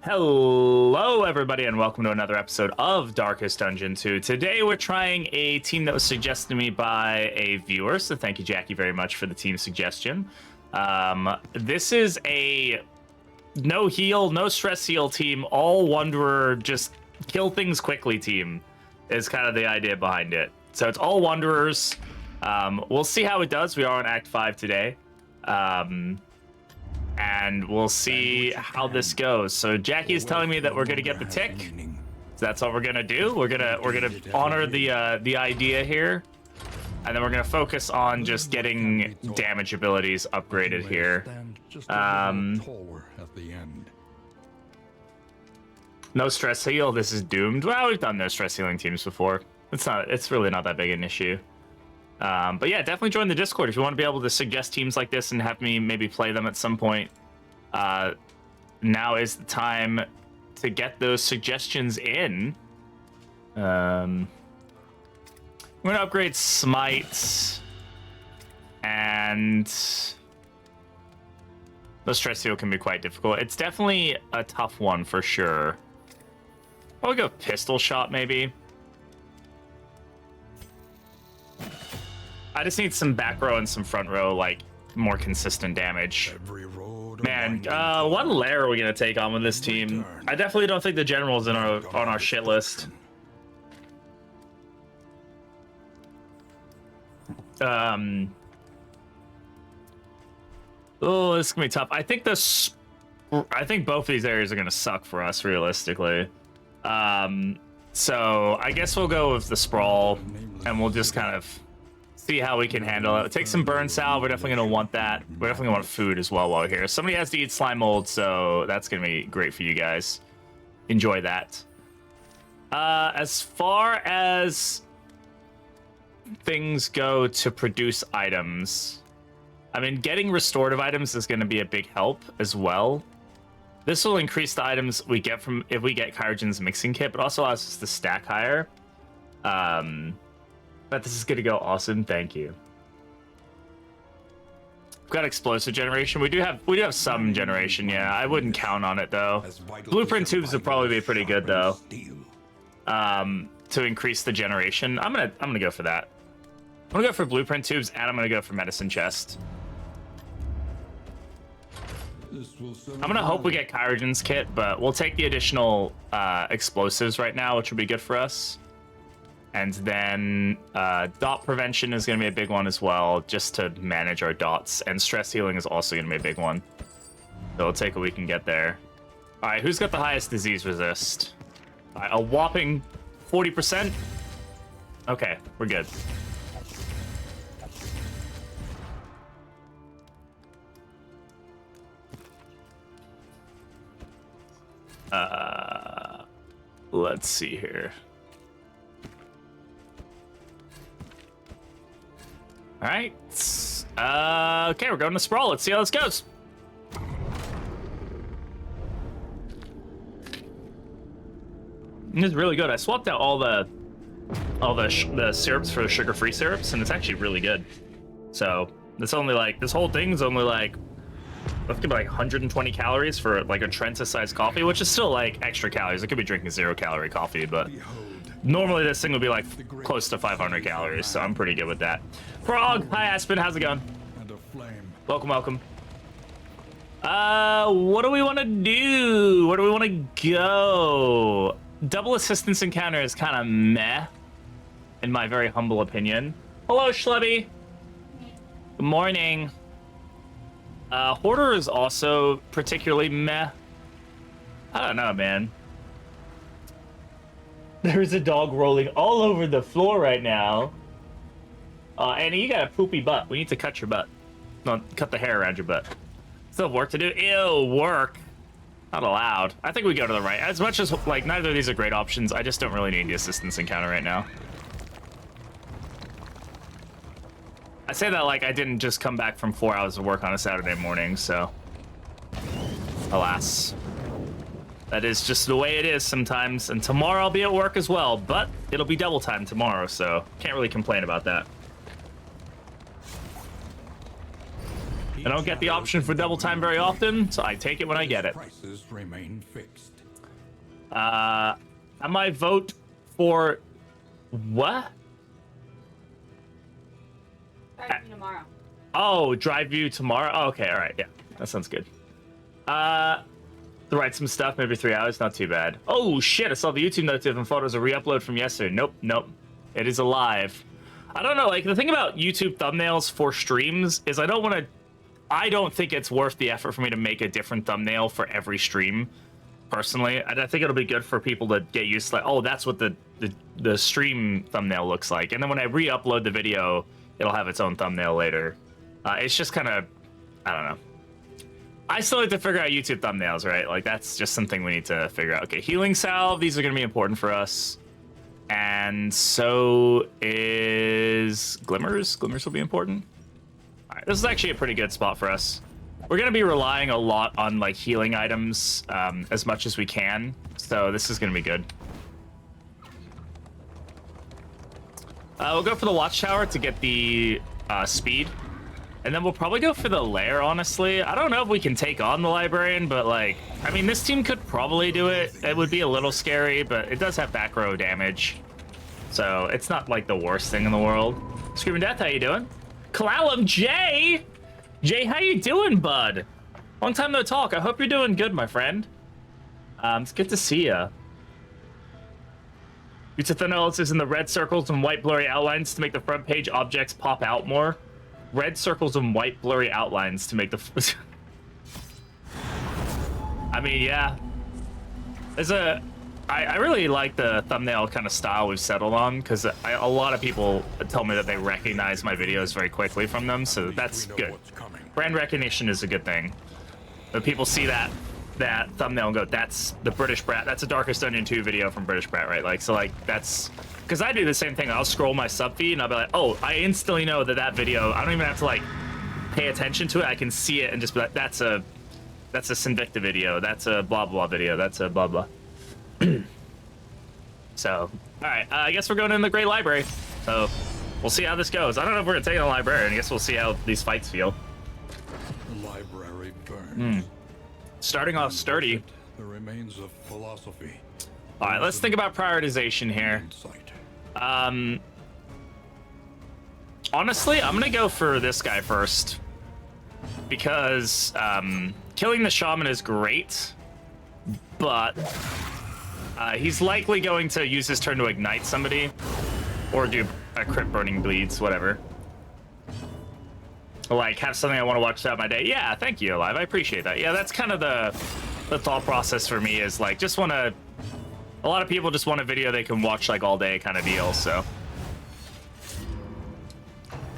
Hello, everybody, and welcome to another episode of Darkest Dungeon 2. Today, we're trying a team that was suggested to me by a viewer, so thank you, Jackie, very much for the team suggestion. This is a no heal, no stress heal team, all Wanderer, just kill things quickly team is kind of the idea behind it. So it's all Wanderers. We'll see how it does. We are on Act 5 today. And we'll see how this goes. So Jackie is telling me that we're gonna get the tick. So that's what we're gonna do. We're gonna honor the idea here, and then we're gonna focus on just getting damage abilities upgraded here. No stress heal. This is doomed. Well, we've done no stress healing teams before. It's really not that big an issue. But yeah, definitely join the Discord if you want to be able to suggest teams like this and have me maybe play them at some point. Now is the time to get those suggestions in. I'm going to upgrade Smite and the stress heal can be quite difficult. It's definitely a tough one for sure. I'll go pistol shot maybe. I just need some back row and some front row, like, more consistent damage. Man, what lair are we gonna take on with this team? I definitely don't think the general's on our shit list. Oh, this is gonna be tough. I think both of these areas are gonna suck for us, realistically. So I guess we'll go with the sprawl, and we'll just kind of see how we can handle it. Take some burn salve. We're definitely going to want that. We're definitely going to want food as well while we're here. Somebody has to eat slime mold, so that's going to be great for you guys. Enjoy that. As far as things go to produce items, I mean, getting restorative items is going to be a big help as well. This will increase the items we get from if we get Kyrogen's mixing kit, but also allows us to stack higher. But this is gonna go awesome. Thank you. We've got explosive generation. We do have some generation. Yeah, I wouldn't count on it though. Blueprint tubes would probably be pretty good though. To increase the generation, I'm gonna go for that. I'm gonna go for blueprint tubes, and I'm gonna go for medicine chest. I'm gonna hope we get Kyrogen's kit, but we'll take the additional explosives right now, which will be good for us. And then dot prevention is going to be a big one as well, just to manage our dots. And stress healing is also going to be a big one. So we'll take what we can get there. All right, who's got the highest disease resist? All right, a whopping 40%. Okay, we're good. Let's see here. All right. Okay, we're going to sprawl. Let's see how this goes. This is really good. I swapped out all the syrups for the sugar-free syrups, and it's actually really good. So it's only like this whole thing is only like I think like 120 calories for like a Trenta-sized coffee, which is still like extra calories. I could be drinking 0-calorie coffee, but normally this thing would be like close to 500 calories, so I'm pretty good with that. Frog, hi Aspen, how's it going? Welcome, welcome. What do we want to do? Where do we want to go? Double assistance encounter is kind of meh, in my very humble opinion. Hello, Schlebby. Good morning. Hoarder is also particularly meh. I don't know, man. There's a dog rolling all over the floor right now. Annie, you got a poopy butt. We need to cut your butt. No, cut the hair around your butt. Still have work to do. Ew, work. Not allowed. I think we go to the right. As much as, like, neither of these are great options, I just don't really need the assistance encounter right now. I say that like I didn't just come back from 4 hours of work on a Saturday morning, so... Alas. That is just the way it is sometimes, and tomorrow I'll be at work as well, but it'll be double time tomorrow, so can't really complain about that. I don't get the option for double time very often, so I take it when I get it. Prices remain fixed. I might vote for what? Drive you tomorrow. Oh, drive you tomorrow. Oh, okay, all right, yeah, that sounds good. To write some stuff, maybe 3 hours, not too bad. Oh shit! I saw the YouTube notification and photos a re-upload from yesterday. Nope, it is alive. I don't know. Like the thing about YouTube thumbnails for streams is I don't think it's worth the effort for me to make a different thumbnail for every stream. Personally, I think it'll be good for people to get used to, like, oh, that's what the stream thumbnail looks like, and then when I re-upload the video, it'll have its own thumbnail later. It's just kind of, I don't know. I still like to figure out YouTube thumbnails, right? Like that's just something we need to figure out. Okay, healing salve. These are gonna be important for us, and so is glimmers. Glimmers will be important. All right, this is actually a pretty good spot for us. We're gonna be relying a lot on like healing items as much as we can, so this is gonna be good. We'll go for the watchtower to get the speed, and then we'll probably go for the lair. Honestly, I don't know if we can take on the librarian, but like, I mean, this team could probably do it. It would be a little scary, but it does have back row damage, so it's not like the worst thing in the world. Screaming Death, how you doing? Kalalum Jay, how you doing, bud? Long time no talk. I hope you're doing good, my friend. It's good to see ya. Use the analysis in the red circles and white blurry outlines to make the front page objects pop out more. Red circles and white blurry outlines to make the... I mean, yeah. I really like the thumbnail kind of style we've settled on, because a lot of people tell me that they recognize my videos very quickly from them, so that's good. Brand recognition is a good thing. When people see that thumbnail and go, that's the Britishbrat, that's a Darkest Onion 2 video from Britishbrat, right? Like, so like, that's... Because I do the same thing. I'll scroll my sub feed and I'll be like, oh, I instantly know that video, I don't even have to like pay attention to it. I can see it and just be like, that's a Sinvicta video, that's a blah blah video, that's a blah blah. So, all right, I guess we're going in the Great Library. So we'll see how this goes. I don't know if we're gonna take on the librarian. I guess we'll see how these fights feel. The library burns. Starting off sturdy. The remains of philosophy. All right, let's think about prioritization here. Honestly, I'm gonna go for this guy first, because killing the shaman is great, but he's likely going to use his turn to ignite somebody or do a crit burning bleeds, whatever. Like, have something I want to watch throughout my day. Yeah, thank you, Alive. I appreciate that. Yeah, that's kind of the thought process for me, is like, just want to... A lot of people just want a video they can watch like all day kind of deal, so...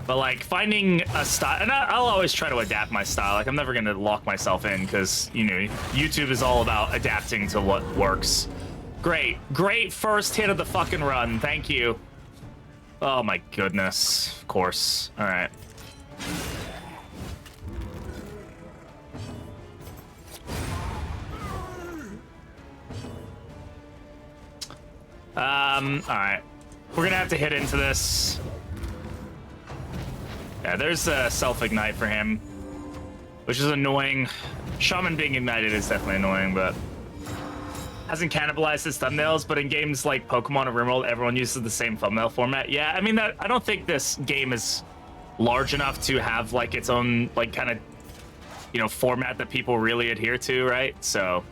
But like, finding a style... And I'll always try to adapt my style. Like, I'm never going to lock myself in, because, you know, YouTube is all about adapting to what works. Great first hit of the fucking run. Thank you. Oh my goodness. Of course. All right. All right. We're gonna have to hit into this. Yeah, there's a self-ignite for him, which is annoying. Shaman being ignited is definitely annoying, but hasn't cannibalized his thumbnails. But in games like Pokemon or RimWorld, everyone uses the same thumbnail format. Yeah, I mean, I don't think this game is large enough to have like its own like kind of, you know, format that people really adhere to, right? So,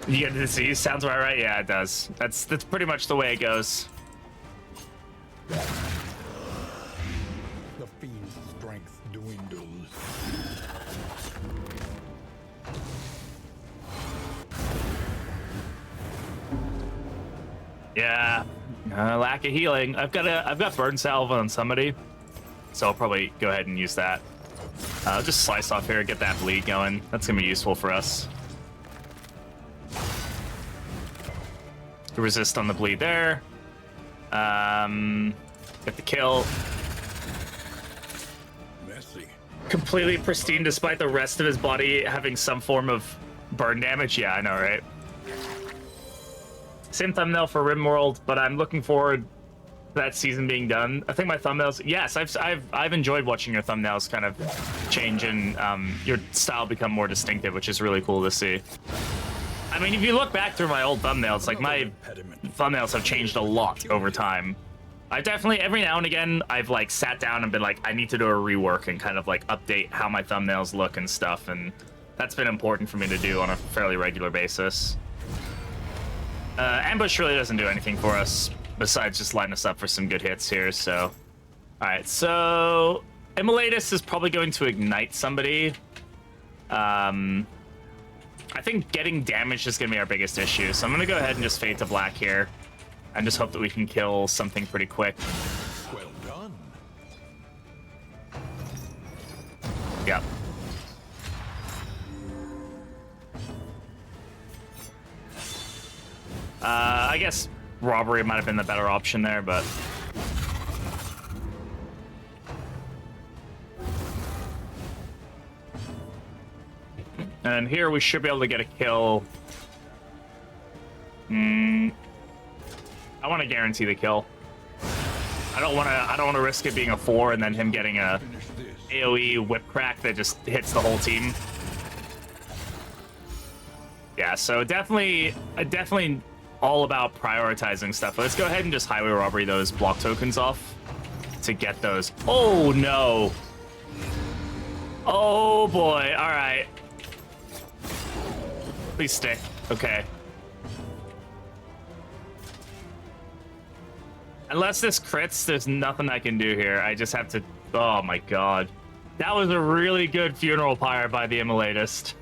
you get the disease. Sounds about right. Yeah, it does. That's pretty much the way it goes. The fiend's strength dwindles. Yeah, lack of healing. I've got burn salve on somebody, so I'll probably go ahead and use that. Just slice off here, get that bleed going. That's gonna be useful for us. Resist on the bleed there. Get the kill. Messy. Completely pristine despite the rest of his body having some form of burn damage. Yeah, I know, right? same thumbnail for RimWorld, but I'm looking forward to that season being done. I think my thumbnails, yes, I've enjoyed watching your thumbnails kind of change and your style become more distinctive, which is really cool to see. I mean, if you look back through my old thumbnails, like my thumbnails have changed a lot over time. I definitely, every now and again, I've like sat down and been like, I need to do a rework and kind of like update how my thumbnails look and stuff, and that's been important for me to do on a fairly regular basis. Ambush really doesn't do anything for us besides just line us up for some good hits here, so. All right, so Immolatus is probably going to ignite somebody. I think getting damaged is gonna be our biggest issue, so I'm gonna go ahead and just fade to black here. And just hope that we can kill something pretty quick. Well done. Yep. I guess robbery might have been the better option there, but... And here we should be able to get a kill. I want to guarantee the kill. I don't want to risk it being a 4 and then him getting a AoE whip crack that just hits the whole team. Yeah, so definitely all about prioritizing stuff. Let's go ahead and just highway robbery those block tokens off to get those. Oh no. Oh boy. All right. Please stick. Okay. Unless this crits, there's nothing I can do here. I just have to... Oh, my God. That was a really good funeral pyre by the Immolatist.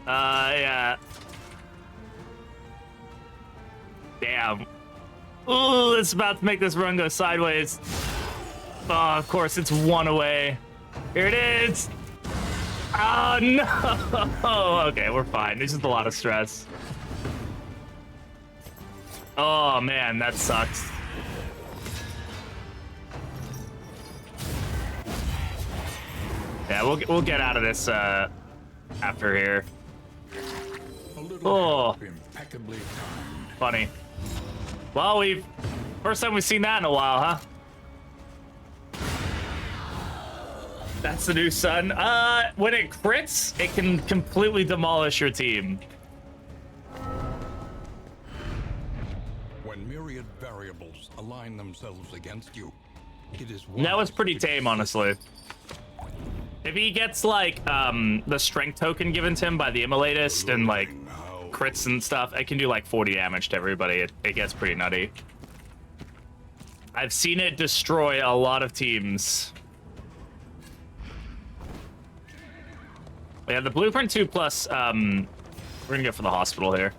Yeah. Damn. Ooh, it's about to make this run go sideways. Oh, of course, it's 1 away. Here it is. Oh, no. Okay, we're fine. There's just a lot of stress. Oh man, that sucks. Yeah, we'll get out of this after here. Oh, Impeccably timed. funny. Well, first time we've seen that in a while, huh? That's the new sun. When it crits, it can completely demolish your team. When myriad variables align themselves against you, it is That was pretty tame, honestly. If he gets like the strength token given to him by the Immolatist and like crits and stuff, it can do like 40 damage to everybody. It gets pretty nutty. I've seen it destroy a lot of teams. Yeah, the Blueprint 2 plus, we're gonna go for the hospital here.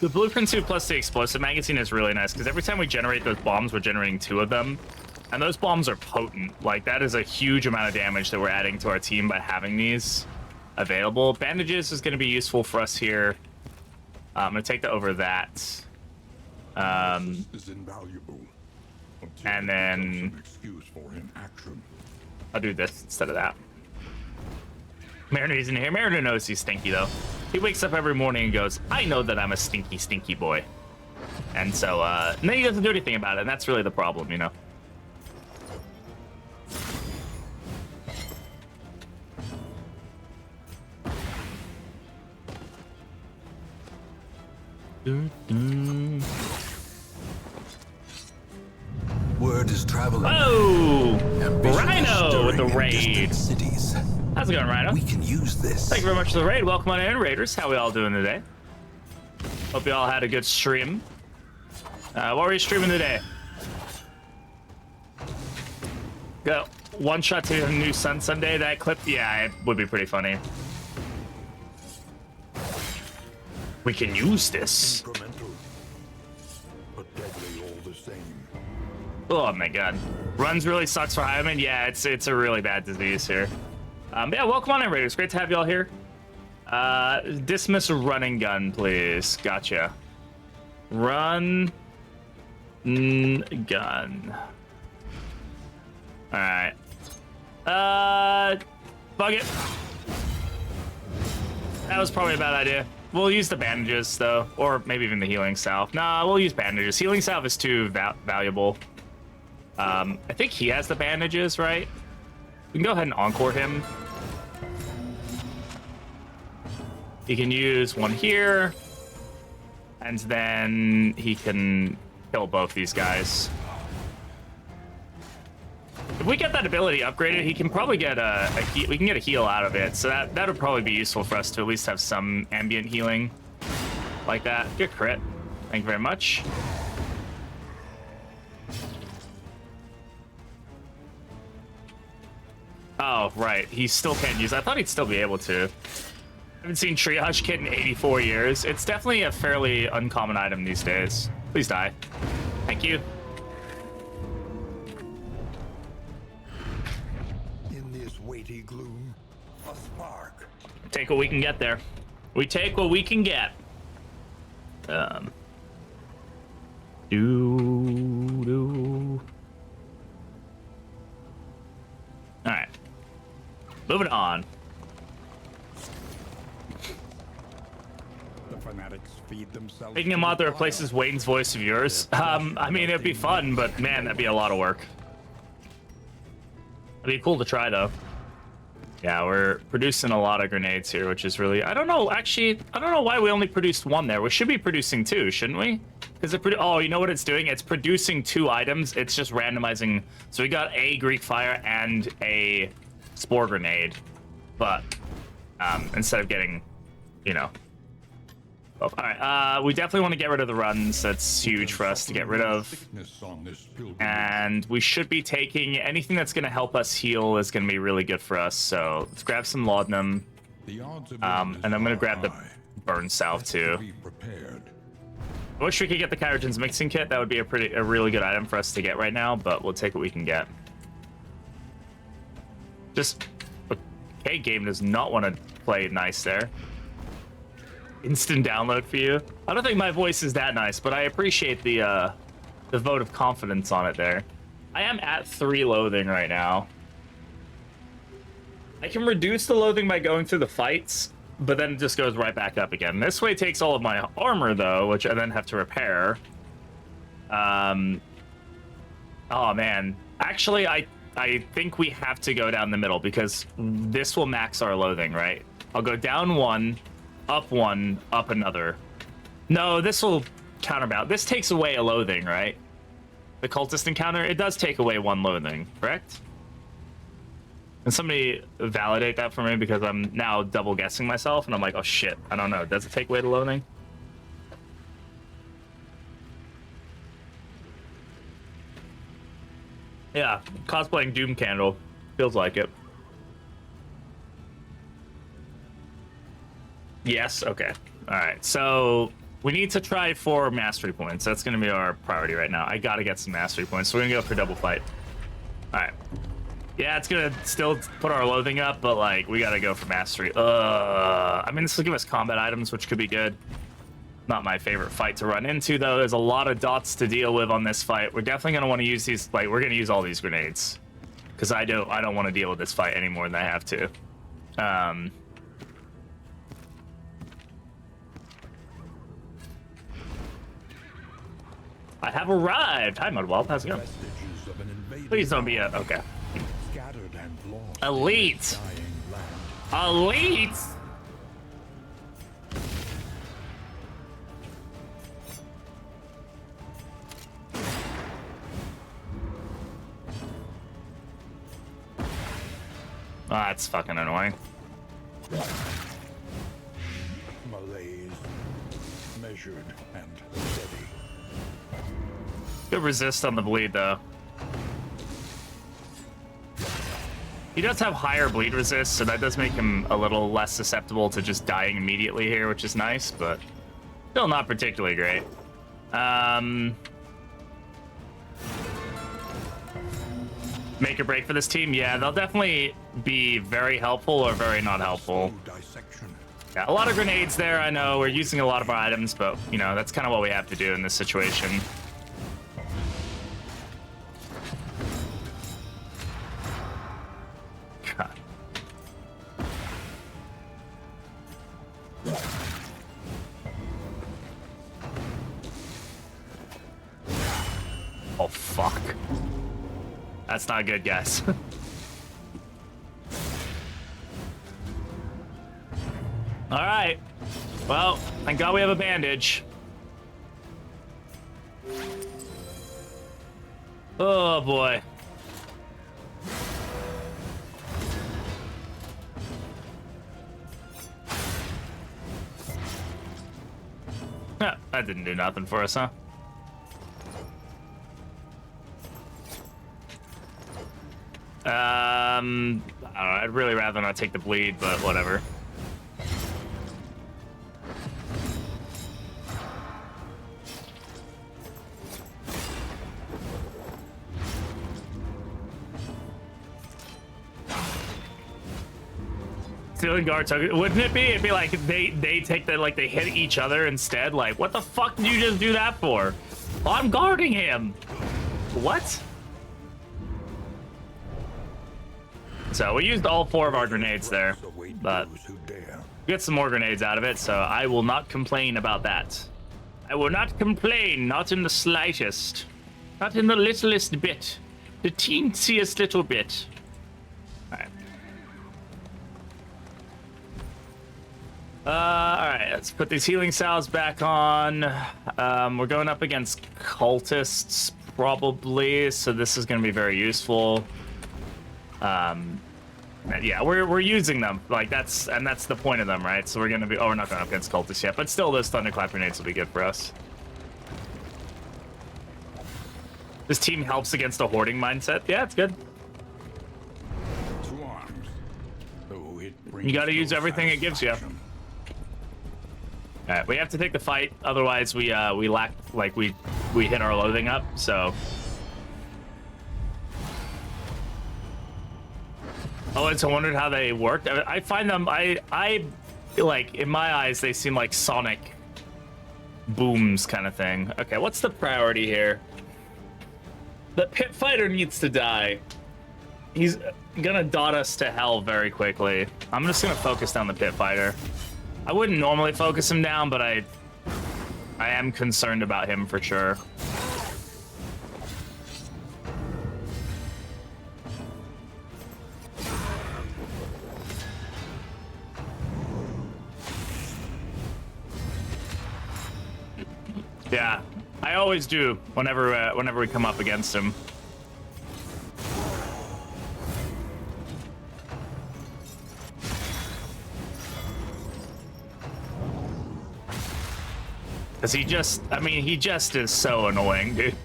The Blueprint 2 plus the explosive magazine is really nice because every time we generate those bombs, we're generating 2 of them. And those bombs are potent. Like, that is a huge amount of damage that we're adding to our team by having these available. Bandages is going to be useful for us here. I'm going to take that over that. is invaluable. And then Some excuse for inaction. I'll do this instead of that. Mariner's in here. Mariner knows he's stinky, though. He wakes up every morning and goes, I know that I'm a stinky, stinky boy. And so, and then he doesn't do anything about it, and that's really the problem, you know? Word is traveling. Oh! Ambition is Rhino with the stirring in raid. distant cities. How's it going, Rhino? We can use this. Thank you very much for the raid. Welcome on in, Raiders. How we all doing today? Hope you all had a good stream. What were you streaming today? Go one shot to the new Sun Sunday. That clip, yeah, it would be pretty funny. We can use this. Incremental, but deadly all the same. Oh my god. Runs really sucks for Hyman. Yeah, it's a really bad disease here. Yeah, welcome on in, Raiders. Great to have you all here. Dismiss running gun, please. Gotcha. Run gun. Alright. Bug it. That was probably a bad idea. We'll use the bandages, though. Or maybe even the healing salve. Nah, we'll use bandages. Healing salve is too valuable. I think he has the bandages, right? We can go ahead and encore him. He can use one here. And then he can kill both these guys. If we get that ability upgraded, he can probably get we can get a heal out of it. So that would probably be useful for us to at least have some ambient healing like that. Good crit. Thank you very much. Oh, right. He still can't use it. I thought he'd still be able to. I haven't seen Triage Kit in 84 years. It's definitely a fairly uncommon item these days. Please die. Thank you. In this weighty gloom, a spark. Take what we can get there. We take what we can get. All right. Moving on. The fanatics feed themselves. Making a mod that replaces Wayne's voice of yours. I mean, it'd be fun, but man, that'd be a lot of work. It'd be cool to try, though. Yeah, we're producing a lot of grenades here, which is really... I don't know, actually, I don't know why we only produced one there. We should be producing two, shouldn't we? Because oh, you know what it's doing? It's producing two items. It's just randomizing. So we got a Greek Fire and a Spore Grenade. But instead of getting, you know... Oh, all right, we definitely want to get rid of the runs. That's huge for us to get rid of. And we should be taking anything that's going to help us heal is going to be really good for us. So let's grab some laudanum. And I'm going to grab the burn salve too. I wish we could get the Kyrogen's mixing kit. That would be a really good item for us to get right now, but we'll take what we can get. Just, okay, game does not want to play nice there. Instant download for you. I don't think my voice is that nice, but I appreciate the vote of confidence on it there. I am at 3 loathing right now. I can reduce the loathing by going through the fights, but then it just goes right back up again. This way takes all of my armor, though, which I then have to repair. Oh, man. Actually, I think we have to go down the middle, because this will max our loathing, right? I'll go down 1... up 1, up another. No, this will counterbalance. This takes away a loathing, right? The cultist encounter, it does take away 1 loathing, correct? Can somebody validate that for me? Because I'm now double guessing myself, and I'm like, oh shit, I don't know. Does it take away the loathing? Yeah, cosplaying Doom Candle. Feels like it. Yes, okay. All right, so we need to try 4 mastery points. That's going to be our priority right now. I got to get some mastery points, so we're going to go for double fight. All right. Yeah, it's going to still put our loathing up, but, like, we got to go for mastery. I mean, this will give us combat items, which could be good. Not my favorite fight to run into, though. There's a lot of dots to deal with on this fight. We're definitely going to want to use these, like, we're going to use all these grenades. Because I don't want to deal with this fight any more than I have to. I have arrived. Hi, Mudwall. How's it going? Please don't be a... Okay. Elite. Elite. Oh, that's fucking annoying. Malaise, measured and steady. Good resist on the bleed, though. He does have higher bleed resist, so that does make him a little less susceptible to just dying immediately here, which is nice, but still not particularly great. Make or break for this team? Yeah, they'll definitely be very helpful or very not helpful. Yeah, a lot of grenades there, I know. We're using a lot of our items, but, you know, that's kind of what we have to do in this situation. God. Oh, fuck. That's not good, guys. All right. Well, thank God we have a bandage. Oh, boy. That didn't do nothing for us, huh? I don't know, I'd really rather not take the bleed, but whatever. Stealing guard token, wouldn't it be? It'd be like they take the, like, they hit each other instead. Like, what the fuck did you just do that for? Oh, I'm guarding him. What? So we used all 4 of our grenades there, but we get some more grenades out of it, so I will not complain about that. I will not complain, not in the slightest. Not in the littlest bit. The teensiest little bit. Alright. Alright, let's put these healing salves back on. We're going up against cultists, probably, so this is going to be very useful. Yeah, we're using them. Like, that's the point of them, right? So we're going to be... Oh, we're not going up against cultists yet, but still, those thunderclap grenades will be good for us. This team helps against a hoarding mindset. Yeah, it's good. To arms. Oh, it You got to use everything it gives you. All right, we have to take the fight, otherwise we lack, like, we hit our loathing up. So, oh, it's I wondered how they worked. I find them, I like, in my eyes they seem like sonic booms kind of thing. Okay, what's the priority here? The pit fighter needs to die. He's gonna dot us to hell very quickly. I'm just gonna focus down the pit fighter. I wouldn't normally focus him down, but I am concerned about him for sure. Yeah, I always do whenever we come up against him. Cause he just, I mean, he just is so annoying, dude.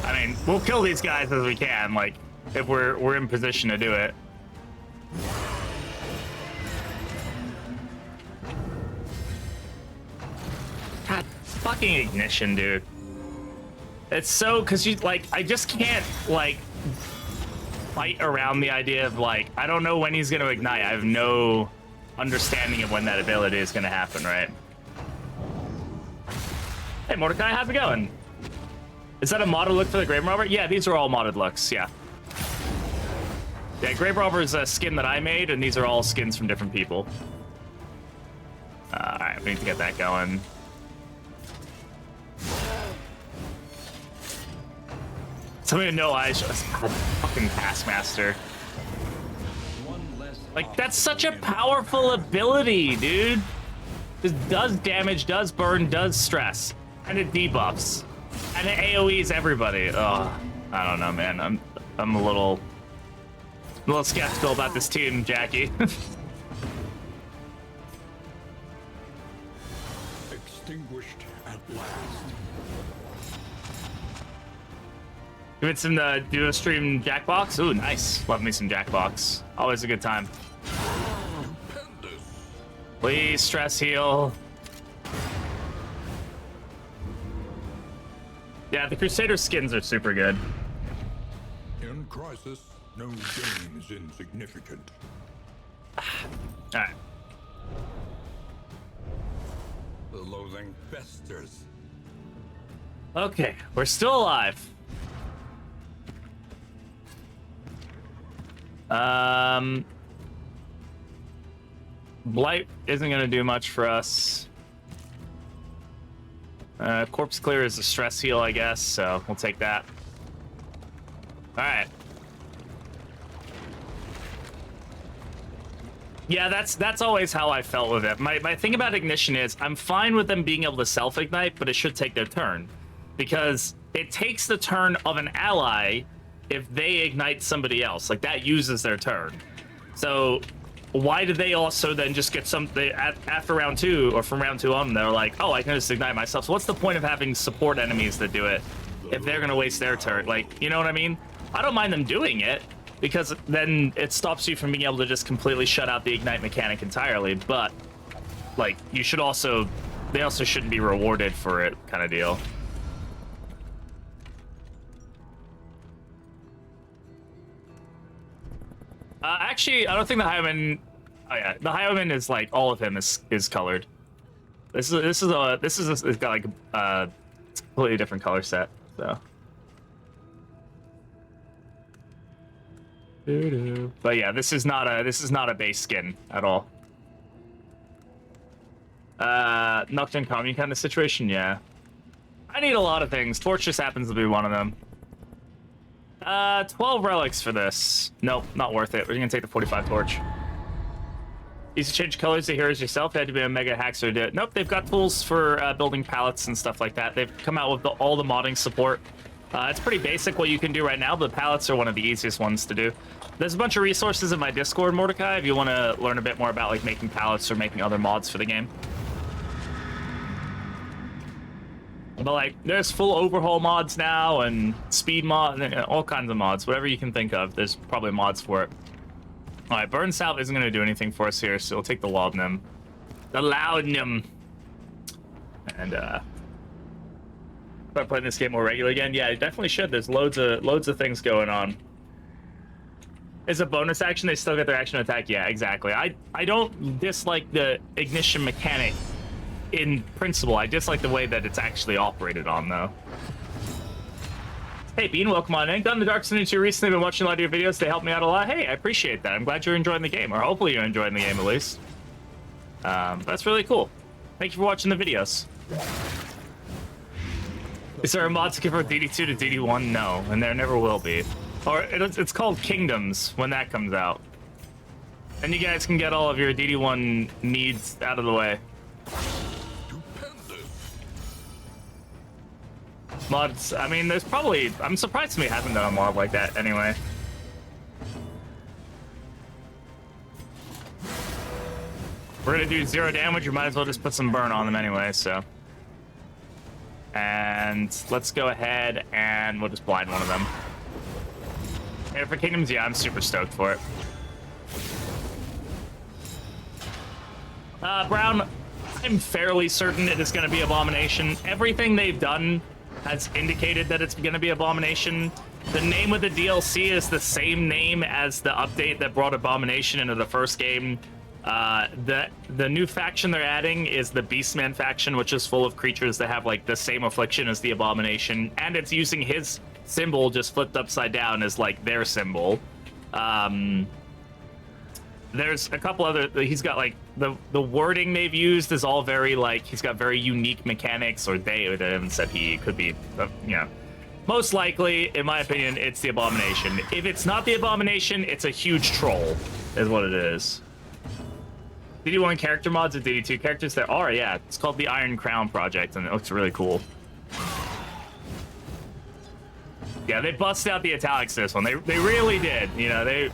I mean, we'll kill these guys as we can, like, if we're in position to do it. God, fucking ignition, dude. It's so, cause you, like, I just can't, like, fight around the idea of, like, I don't know when he's gonna ignite. I have no understanding of when that ability is gonna happen, right? Hey, Mordecai, how's it going? Is that a modded look for the Grave Robber? Yeah, these are all modded looks, yeah. Yeah, Grave Robber is a skin that I made, and these are all skins from different people. Alright, we need to get that going. Somebody know I should fucking Taskmaster. Like, that's such a powerful ability, dude. This does damage, does burn, does stress, and it debuffs, and it AoEs everybody. Oh, I don't know, man. I'm a little skeptical about this team, Jackie. extinguished at last. Give it some duo stream Jackbox. Ooh, nice. Love me some Jackbox. Always a good time. Please stress heal. Yeah, the Crusader skins are super good. In crisis, no gain is insignificant. Alright. The loathing festers. Okay, we're still alive. Blight isn't going to do much for us. Corpse Clear is a stress heal, I guess, so we'll take that. Alright. Yeah, that's always how I felt with it. My thing about Ignition is I'm fine with them being able to self-ignite, but it should take their turn. Because it takes the turn of an ally if they ignite somebody else. Like, that uses their turn. So why do they also then just get something after round 2 or from round 2 on, they're like, oh, I can just ignite myself. So what's the point of having support enemies that do it if they're going to waste their turn? Like, you know what I mean? I don't mind them doing it, because then it stops you from being able to just completely shut out the ignite mechanic entirely. But, like, you should also, they also shouldn't be rewarded for it, kind of deal. Actually, I don't think the Highwayman. Oh yeah, the Highwayman is like all of him is colored. This is it's got like a completely different color set. So. But yeah, this is not a base skin at all. Nocturne Commune kind of situation, yeah. I need a lot of things. Torch just happens to be one of them. 12 relics for this. Nope, not worth it. We're gonna take the 45 torch. Easy to change colors to heroes yourself. They had to be a mega hacker to do it. Nope, they've got tools for building palettes and stuff like that. They've come out with all the modding support. It's pretty basic what you can do right now, but palettes are one of the easiest ones to do. There's a bunch of resources in my Discord, Mordecai, if you want to learn a bit more about like making palettes or making other mods for the game. But like, there's full overhaul mods now and speed mod, and all kinds of mods, whatever you can think of. There's probably mods for it. All right, Burn Salve isn't going to do anything for us here, so we'll take the Laudanum. The Laudanum. And start playing this game more regular again. Yeah, you definitely should. There's loads of things going on. Is a bonus action, they still get their action attack? Yeah, exactly. I don't dislike the ignition mechanic in principle. I dislike the way that it's actually operated on, though. Hey, Bean, welcome on in. Done the Dark Sun 2 recently. Been watching a lot of your videos. They help me out a lot. Hey, I appreciate that. I'm glad you're enjoying the game, or hopefully you're enjoying the game at least. That's really cool. Thank you for watching the videos. Is there a mod to convert ddII to ddII? No, and there never will be. Or it's called Kingdoms when that comes out. And you guys can get all of your ddII needs out of the way. Mods, I mean, there's probably... I'm surprised somebody hasn't done a mod like that anyway. We're gonna do 0 damage, we might as well just put some burn on them anyway, so... And let's go ahead and we'll just blind one of them. And for Kingdoms, yeah, I'm super stoked for it. Brown, I'm fairly certain it is going to be Abomination. Everything they've done has indicated that it's going to be Abomination. The name of the DLC is the same name as the update that brought Abomination into the first game. The new faction they're adding is the Beastman faction, which is full of creatures that have like the same affliction as the Abomination, and it's using his symbol just flipped upside down as like their symbol. There's a couple other, he's got like the wording they've used is all very like, he's got very unique mechanics, or they haven't said he could be, you know. Most likely, in my opinion, it's the Abomination. If it's not the Abomination, it's a huge troll, is what it is. ddII character mods and ddII characters? There are, yeah. It's called the Iron Crown Project, and it looks really cool. Yeah, they busted out the italics this one. They really did. You know, they...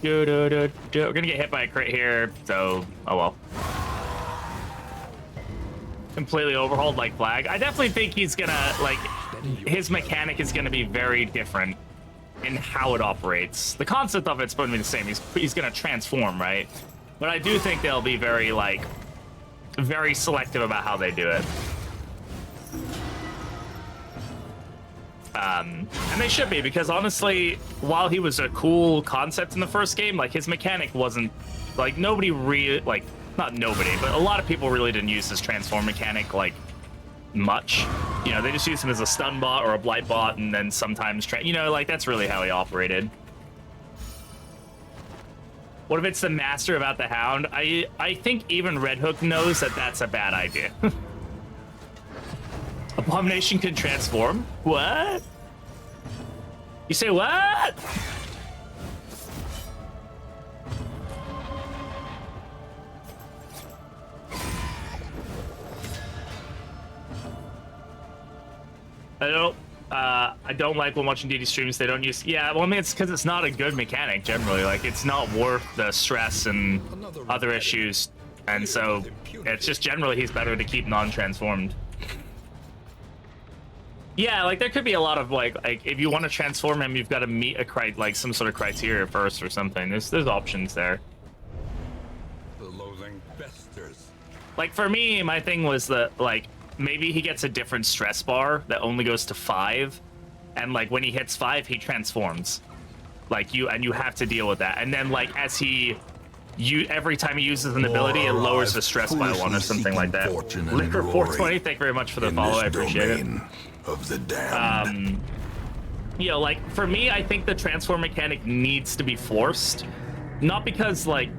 We're gonna get hit by a crit here, so... Oh well. Completely overhauled like Flag. I definitely think he's gonna, like... His mechanic is gonna be very different in how it operates. The concept of it's supposed to be the same. He's gonna transform, right? But I do think they'll be very, like... very selective about how they do it. And they should be, because honestly, while he was a cool concept in the first game, like, his mechanic wasn't, like, nobody really, like, not nobody, but a lot of people really didn't use his transform mechanic, like, much. You know, they just use him as a stun bot or a blight bot, and then sometimes you know, like that's really how he operated. What if it's the master about the hound? I think even Red Hook knows that that's a bad idea. Abomination can transform? What? You say what? I don't like when watching DD streams. They don't use. Yeah, well, I mean, it's because it's not a good mechanic generally. Like, it's not worth the stress and other issues, and so it's just generally he's better to keep non-transformed. Yeah, like there could be a lot of like if you want to transform him, you've got to meet like some sort of criteria first or something. There's options there. The loathing festers. Like for me, my thing was that like maybe he gets a different stress bar that only goes to 5, and like when he hits 5, he transforms. Like you have to deal with that. And then like as every time he uses an ability, it lowers the stress by 1 or something like that. Liquor 420, thank you very much for the follow. I appreciate it. Of the damned. You know, like for me, I think the transform mechanic needs to be forced, not because like.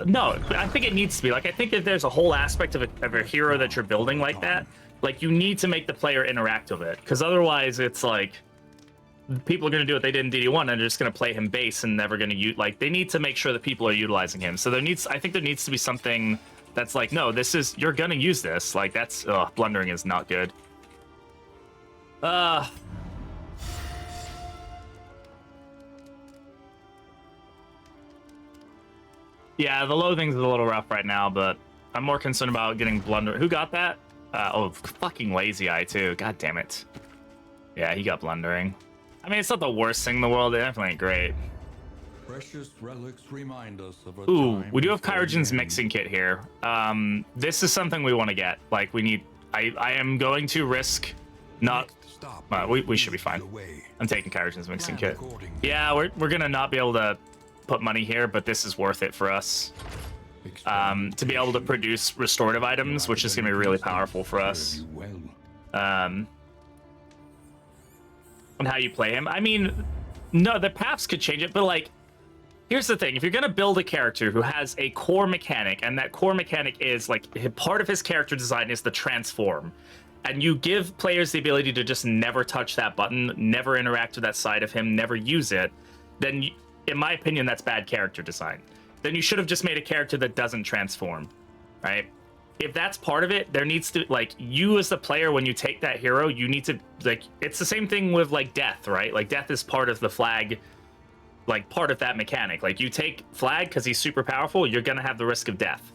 No, I think it needs to be. Like, I think if there's a whole aspect of a hero that you're building like that, like, you need to make the player interact with it. Because otherwise, it's like, people are going to do what they did in DD1 and they're just going to play him base and never going to use... Like, they need to make sure that people are utilizing him. So I think there needs to be something that's like, no, this is... You're going to use this. Like, that's... Ugh, blundering is not good. Yeah, the loathing's a little rough right now, but I'm more concerned about getting blunder. Who got that? Oh, fucking lazy eye too. God damn it. Yeah, he got blundering. I mean, it's not the worst thing in the world. It definitely ain't great. Precious relics remind us of a Ooh, time we do have before Kyrogen's the end. mixing kit here. This is something we want to get. Like, we need... I am going to risk not... Stop. We should be fine. Away. I'm taking Kyrogen's mixing kit. According- Yeah, we're gonna not be able to put money here, but this is worth it for us. To be able to produce restorative items, which is gonna be really powerful for us. And how you play him. I mean, no, the paths could change it, but like, here's the thing. If you're gonna build a character who has a core mechanic, and that core mechanic is like, part of his character design is the transform, and you give players the ability to just never touch that button, never interact with that side of him, never use it, then in my opinion, that's bad character design. Then you should have just made a character that doesn't transform, right? If that's part of it, there needs to, like, you as the player, when you take that hero, you need to, like, it's the same thing with, like, death, right? Like, death is part of the flag, like, part of that mechanic. Like, you take flag because he's super powerful, you're gonna have the risk of death.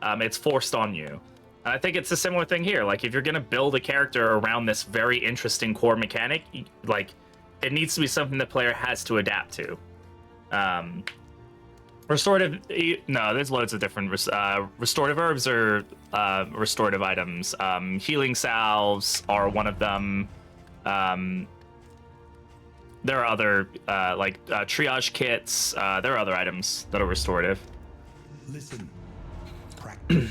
It's forced on you. And I think it's a similar thing here. Like, if you're gonna build a character around this very interesting core mechanic, like, it needs to be something the player has to adapt to. Restorative, no, there's loads of different restorative herbs or restorative items. Healing salves are one of them. There are other like triage kits. There are other items that are restorative. Listen. Practice.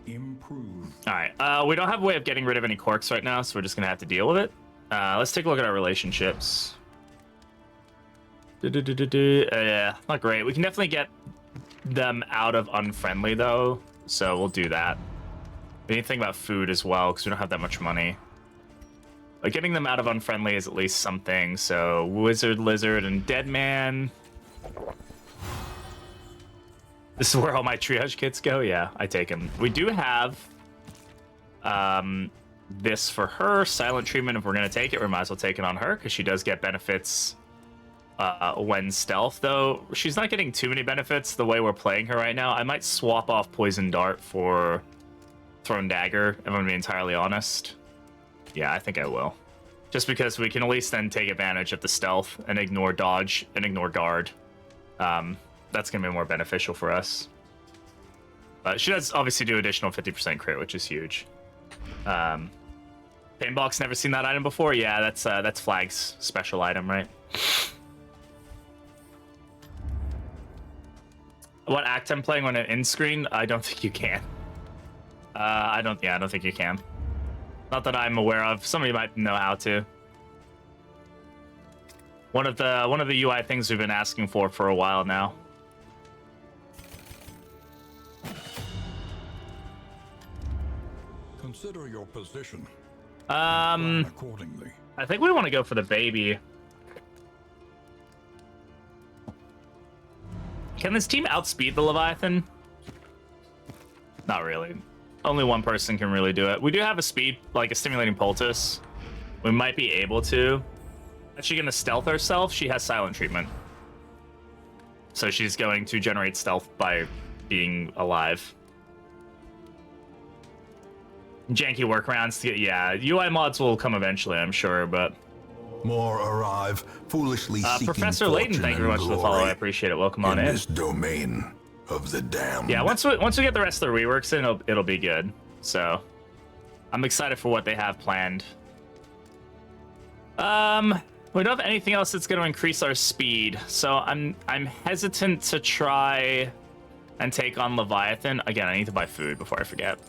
Improve. All right, we don't have a way of getting rid of any corks right now, so we're just gonna have to deal with it. Let's take a look at our relationships. Yeah, not great. We can definitely get them out of unfriendly though, so we'll do that. We need to think about food as well because we don't have that much money. But getting them out of unfriendly is at least something. So wizard, lizard, and dead man. This is where all my triage kits go. Yeah, I take them. We do have this for her, silent treatment. If we're gonna take it, we might as well take it on her because she does get benefits. When stealth, though, she's not getting too many benefits the way we're playing her right now. I might swap off Poison Dart for Thrown Dagger, if I'm gonna be entirely honest. Yeah, I think I will. Just because we can at least then take advantage of the stealth and ignore dodge and ignore guard. That's gonna be more beneficial for us. She does obviously do additional 50% crit, which is huge. Painbox, never seen that item before? Yeah, that's Flag's special item, right? What act I'm playing on an end screen? I don't think you can. I don't think you can. Not that I'm aware of. Somebody might know how to. One of the UI things we've been asking for a while now. Consider your position. Um, Accordingly. I think we want to go for the baby. Can this team outspeed the Leviathan? Not really. Only one person can really do it. We do have a speed, like a stimulating poultice. We might be able to. Is she going to stealth herself? She has silent treatment. So she's going to generate stealth by being alive. Janky workarounds to get, yeah, UI mods will come eventually, I'm sure, but... More arrive, foolishly seeking Professor Layton, thank you very much for the follow. I appreciate it. Welcome on in. This domain of the damned. Yeah, once we get the rest of the reworks in, it'll be good. So, I'm excited for what they have planned. We don't have anything else that's going to increase our speed, so I'm hesitant to try and take on Leviathan. Again, I need to buy food before I forget.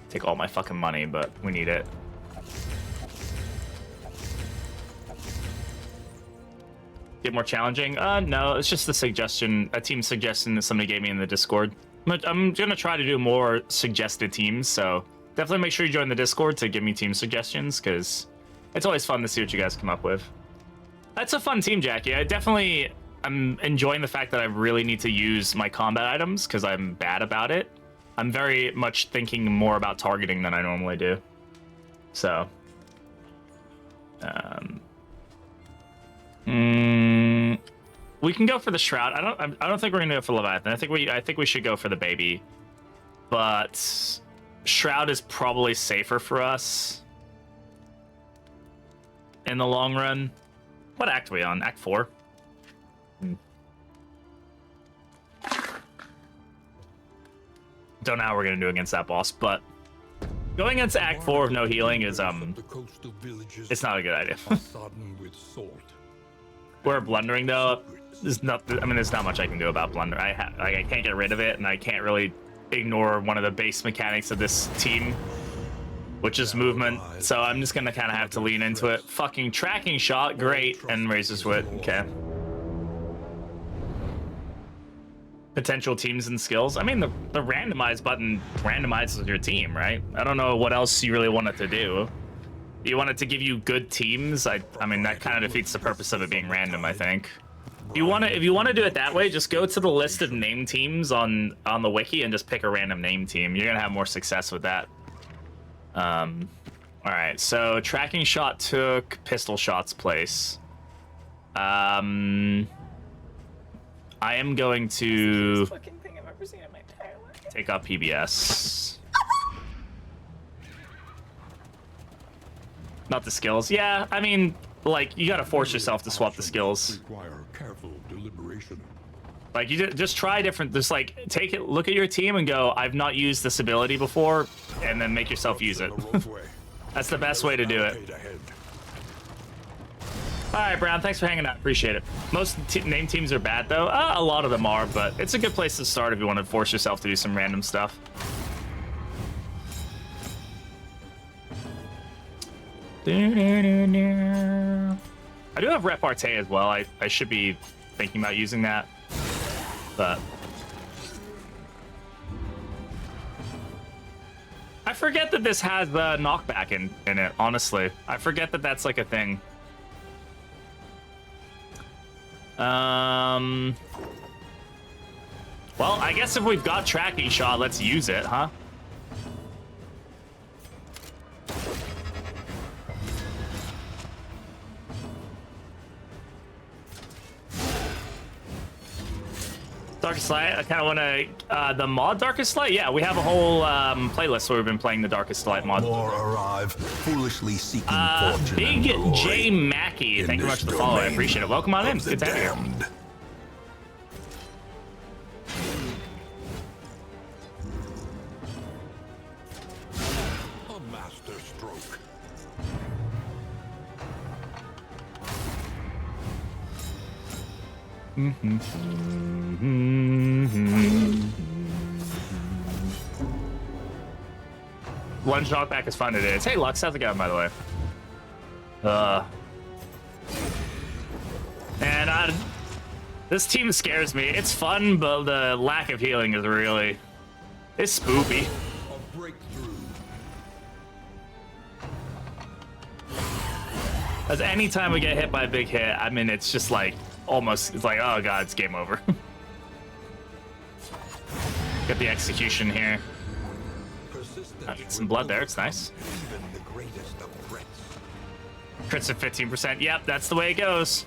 Take all my fucking money, but we need it. Get more challenging? No, it's just a suggestion, a team suggestion that somebody gave me in the Discord. I'm gonna try to do more suggested teams, so definitely make sure you join the Discord to give me team suggestions, because it's always fun to see what you guys come up with. That's a fun team, Jackie. I'm enjoying the fact that I really need to use my combat items, because I'm bad about it. I'm very much thinking more about targeting than I normally do. So, we can go for the Shroud. I don't think we're gonna go for Leviathan. I think we should go for the baby. But Shroud is probably safer for us in the long run. What act are we on? Act 4? Don't know how we're gonna do against that boss, but going against Act 4 with no healing is it's not a good idea. We're blundering though. There's not much I can do about blunder. I can't get rid of it, and I can't really ignore one of the base mechanics of this team, which is movement. So I'm just gonna kind of have to lean into it. Fucking tracking shot, great, and Razor's Wit. Okay. Potential teams and skills. I mean, the randomize button randomizes your team, right? I don't know what else you really want it to do. You want it to give you good teams? I mean, that kind of defeats the purpose of it being random, I think. If you want to do it that way, just go to the list of named teams on the wiki and just pick a random name team. You're gonna have more success with that. All right, so tracking shot took pistol shot's place. I am going to take up PBS. Not the skills. Yeah, I mean, like, you gotta force yourself to swap the skills. Require careful deliberation. Like, you just try different, just like, look at your team and go, I've not used this ability before, and then make yourself use it. That's the best way to do it. All right, Brown, thanks for hanging out. Appreciate it. Most name teams are bad, though. A lot of them are, but it's a good place to start if you want to force yourself to do some random stuff. I do have repartee as well. I should be thinking about using that, but I forget that this has the knockback in it, honestly. I forget that that's like a thing. Well, I guess if we've got tracking shot, let's use it, huh? Darkest Light, I kind of want to, the mod Darkest Light? Yeah, we have a whole playlist where we've been playing the Darkest Light mod. More arrive, foolishly seeking fortune. Big J Mackey, thank you very much for the follow. I appreciate it. Welcome on in. Good to have you. A master stroke. Mm-hmm. lunge knockback is fun it is. Hey, Lux, how's it going, by the way? And this team scares me. It's fun, but the lack of healing is really... It's spoopy. A breakthrough. As any time we get hit by a big hit, I mean, it's just like, almost, it's like, oh god, it's game over. Get the execution here. Get some blood there, it's nice. Even the greatest of threats. Crits at 15%. Yep, that's the way it goes.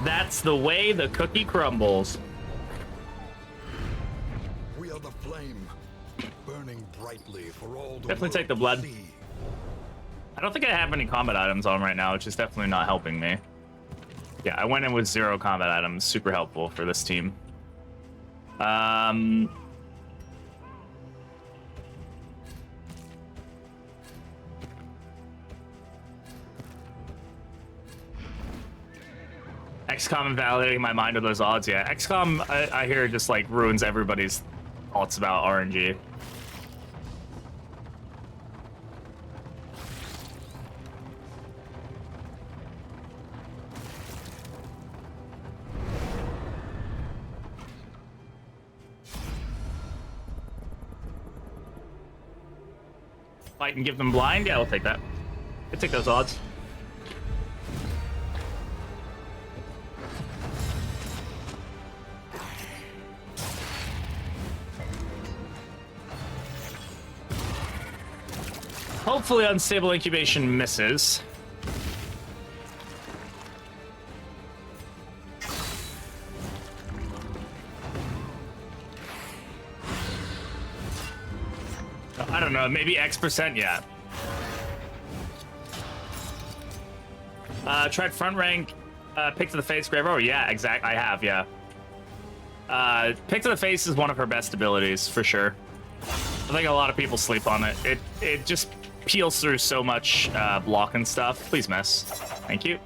That's the way the cookie crumbles. We are the flame, burning brightly for all the Definitely take world the blood. to see. I don't think I have any combat items on right now, which is definitely not helping me. Yeah, I went in with 0 combat items. Super helpful for this team. XCOM invalidating my mind with those odds. Yeah, XCOM, I hear, just like ruins everybody's thoughts about RNG. Fight and give them blind? Yeah, we'll take that. We'll take those odds. Hopefully unstable incubation misses. I don't know, maybe X%, yeah. Tried front rank, pick to the face, grave. Oh yeah, I have, yeah. Pick to the face is one of her best abilities, for sure. I think a lot of people sleep on it. It just peels through so much block and stuff. Please miss. Thank you.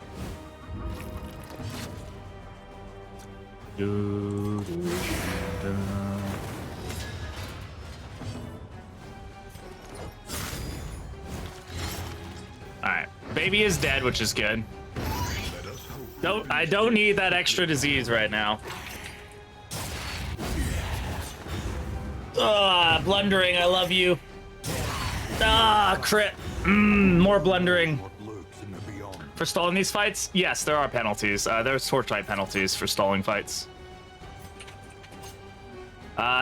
Alright. Baby is dead, which is good. I don't need that extra disease right now. Ah, blundering, I love you. Ah, crit. More blundering. What lurks in the beyond. For stalling these fights? Yes, there are penalties. There's torchlight penalties for stalling fights.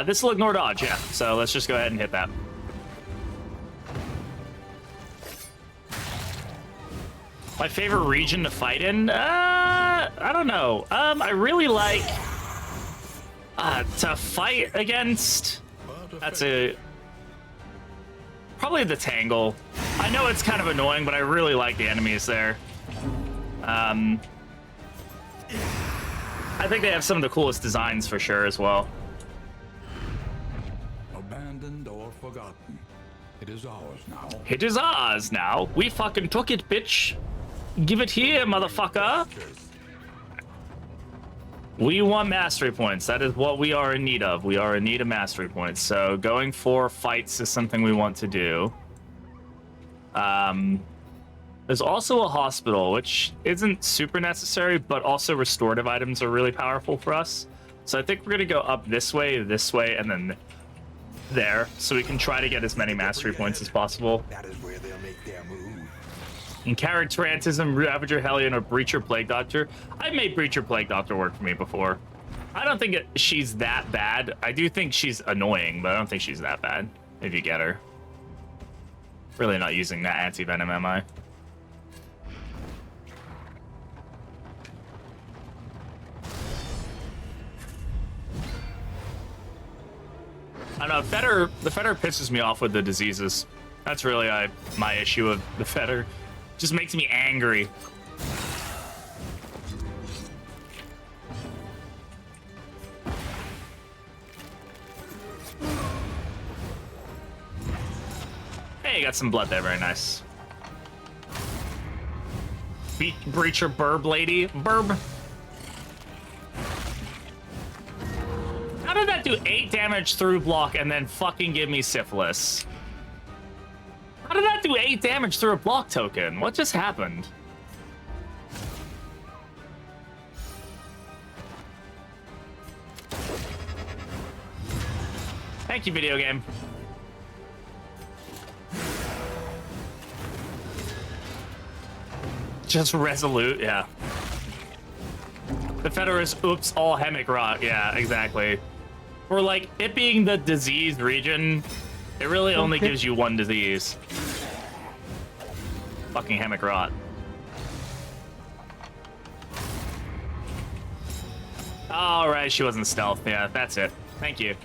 This will ignore dodge, yeah. So let's just go ahead and hit that. My favorite region to fight in? I don't know. I really like to fight against. That's probably the Tangle. I know it's kind of annoying, but I really like the enemies there. I think they have some of the coolest designs for sure as well. Abandoned or forgotten. It is ours now. It is ours now. We fucking took it, bitch. Give it here, motherfucker. We want mastery points. That is what we are in need of. We are in need of mastery points. So going for fights is something we want to do. There's also a hospital, which isn't super necessary, but also restorative items are really powerful for us. So I think we're going to go up this way, and then there, so we can try to get as many mastery points as possible. That is where they'll make their move. In Characterantism, Ravager, Hellion, or Breacher, Plague Doctor. I've made Breacher, Plague Doctor work for me before. I don't think she's that bad. I do think she's annoying, but I don't think she's that bad if you get her. Really not using that anti-venom, am I? I don't know, the Fetter pisses me off with the diseases. That's really my issue with the Fetter. Just makes me angry. Hey, you got some blood there, very nice. Breacher Burb lady. Burb. How did that do 8 damage through block and then fucking give me syphilis? How did that do 8 damage through a block token? What just happened? Thank you, video game. Just resolute, yeah. The Federist, oops, all hemic rot. Yeah, exactly. For like it being the disease region, it really only gives you one disease. Fucking hemic rot. All right, she wasn't stealth. Yeah, that's it. Thank you.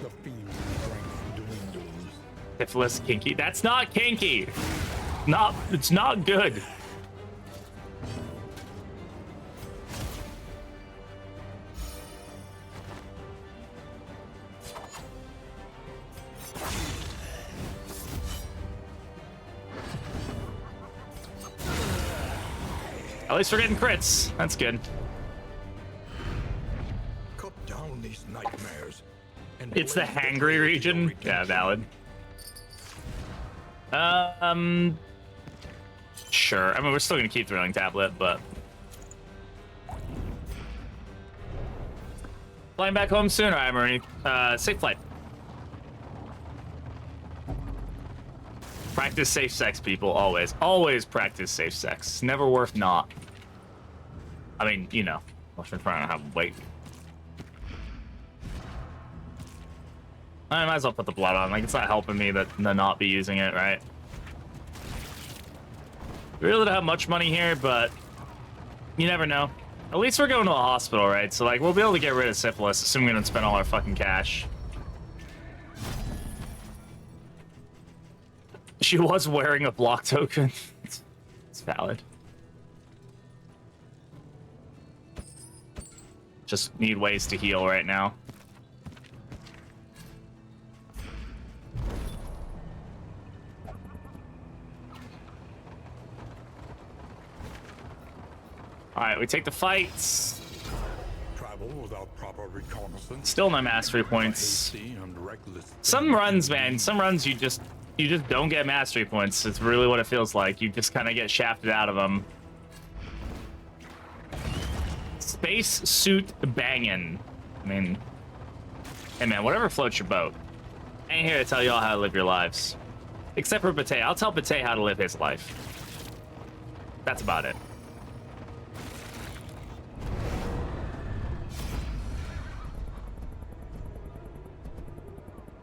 The fiend's strength dwindles. Syphilis kinky. That's not kinky. It's not good. At least we're getting crits. That's good. Cut down these nightmares. And It's the blaze hangry trail region. for your Yeah, valid. Sure. I mean, we're still gonna keep Thrilling Tablet, but flying back home soon. All right, Marie. Safe flight. Practice safe sex, people. Always, always practice safe sex. Never worth not. I mean, you know, unless we're trying to have weight. I might as well put the blood on. Like, it's not helping me to not be using it, right? We really don't have much money here, but you never know. At least we're going to a hospital, right? So, like, we'll be able to get rid of syphilis, assuming we don't spend all our fucking cash. She was wearing a block token. It's valid. Just need ways to heal right now. All right, we take the fights. travel without proper reconnaissance. Still no mastery points. Hasty and reckless Some runs, man. Some runs you just don't get mastery points. It's really what it feels like. You just kind of get shafted out of them. Space suit banging. I mean, hey man, whatever floats your boat. I ain't here to tell y'all how to live your lives. Except for Bate. I'll tell Bate how to live his life. That's about it.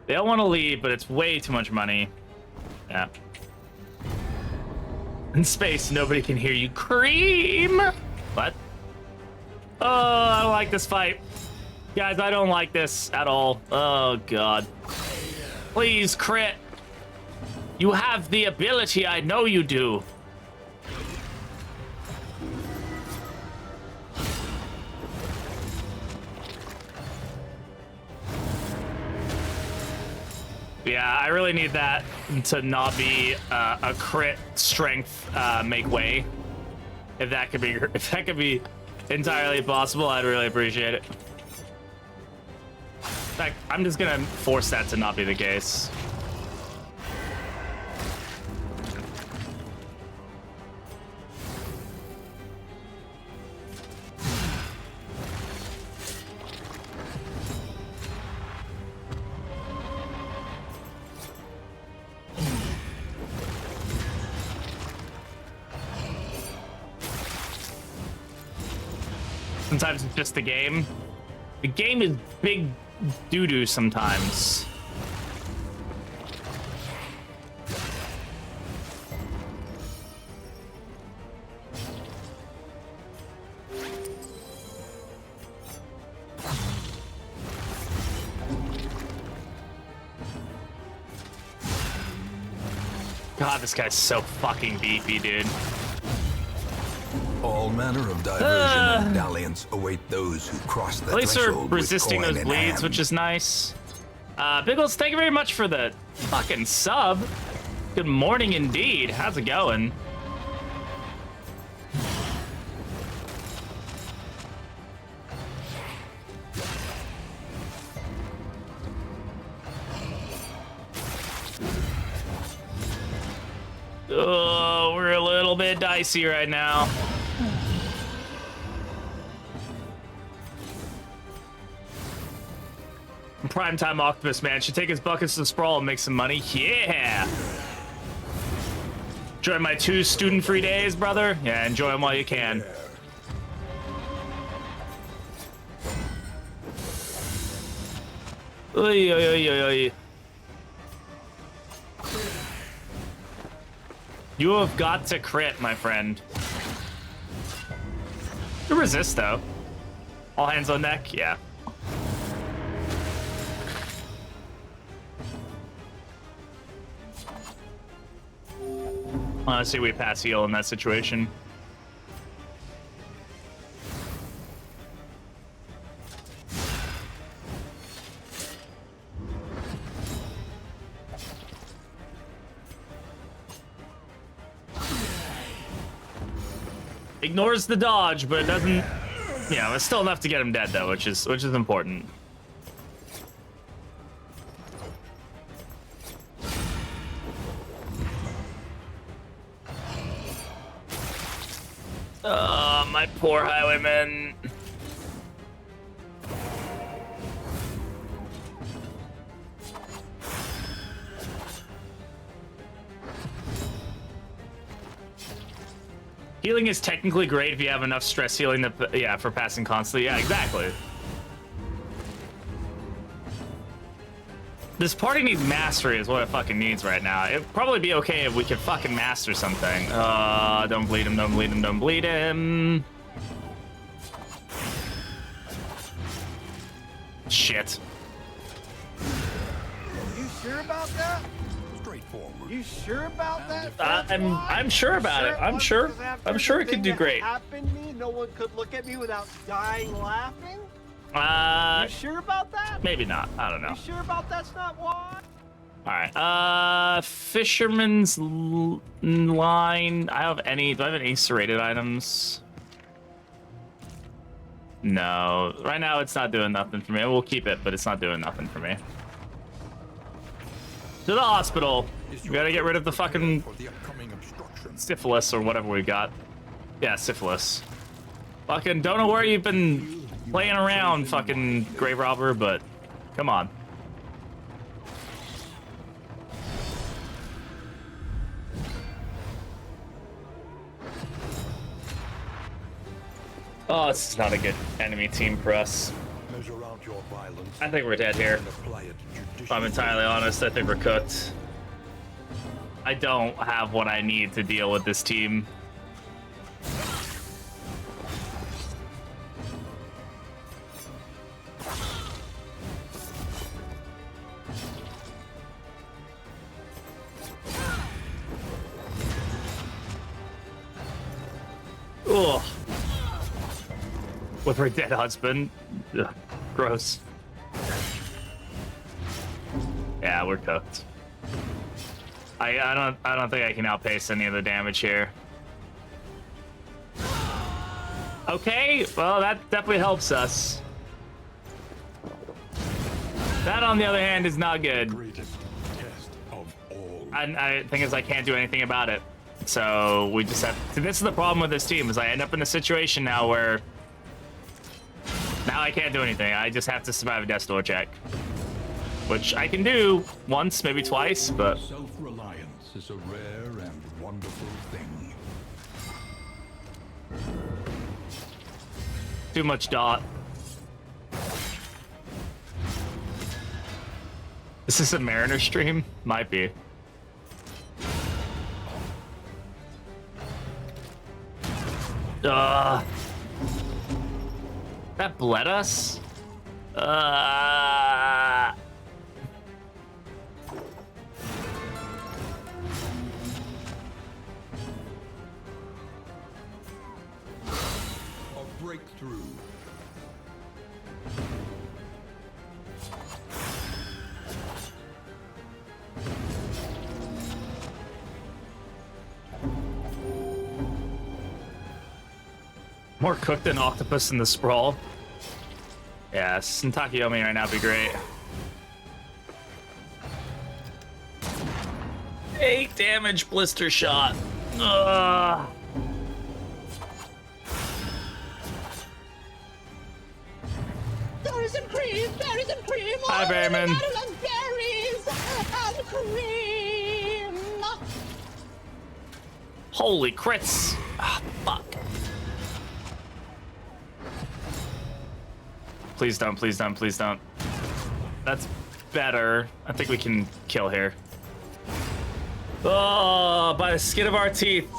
They all want to leave, but it's way too much money. Yeah. In space, nobody can hear you. Cream! What? Oh, I don't like this fight. Guys, I don't like this at all. Oh, God. Please, crit. You have the ability, I know you do. Yeah, I really need that to not be a crit strength make way. If that could be entirely possible, I'd really appreciate it. In fact, I'm just gonna force that to not be the case. Sometimes it's just the game. The game is big doo-doo sometimes. God, this guy's so fucking beefy, dude. All manner of diversion and dalliance await those who cross the At least we're threshold with resisting coin those in bleeds, hand. which is nice. Biggles, thank you very much for the fucking sub. Good morning indeed. How's it going? dicey right now. Primetime Octopus, man. Should take his buckets to the sprawl and make some money. Yeah! Enjoy my 2 student-free days, brother. Yeah, enjoy them while you can. Oy, oy, oy, oy, oy. You have got to crit, my friend. You resist, though. All hands on deck? Yeah. Honestly, we pass heal in that situation. Ignores the dodge, but it doesn't. Yeah, it's still enough to get him dead though, which is important. My poor highwayman. Healing is technically great if you have enough stress healing that, for passing constantly. Yeah, exactly. This party needs mastery is what it fucking needs right now. It'd probably be okay if we could fucking master something. Don't bleed him, don't bleed him, don't bleed him. Shit. You sure about that? Straightforward. You sure about that? I'm sure about it. I'm sure it could do great. Happened to me, no one could look at me without dying laughing. You sure about that? Maybe not. I don't know. You sure about that's not why? All right. Fisherman's line. Do I have any serrated items? No. Right now, it's not doing nothing for me. We'll keep it, but it's not doing nothing for me. To the hospital. We gotta get rid of the fucking syphilis or whatever we got. Yeah, syphilis. Fucking don't know where you've been playing around, fucking grave robber, but come on. Oh, this is not a good enemy team for us. Measure out your violence. I think we're dead here. And apply it If I'm entirely honest, I think we're cooked. I don't have what I need to deal with this team. Ugh. With her dead husband. Ugh. Gross. Yeah, we're cooked. I don't think I can outpace any of the damage here. Okay, well that definitely helps us. That on the other hand is not good. greatest test of all. I think is I can't do anything about it. So we just have to, this is the problem with this team is I end up in a situation now where now I can't do anything. I just have to survive a death door check. Which I can do once, maybe twice, but Self-reliance is a rare and wonderful thing. too much dot. Is this a Mariner stream? Might be. That bled us? A breakthrough. More cooked than octopus in the sprawl. Yeah, some Takeyomi right now would be great. 8 damage blister shot. Ugh. berries and cream, berries and cream. Hi, Oh, Bearman. mettle and berries and cream. Holy crits! Ah, fuck. Please don't, please don't, please don't. That's better. I think we can kill here. Oh, by the skin of our teeth.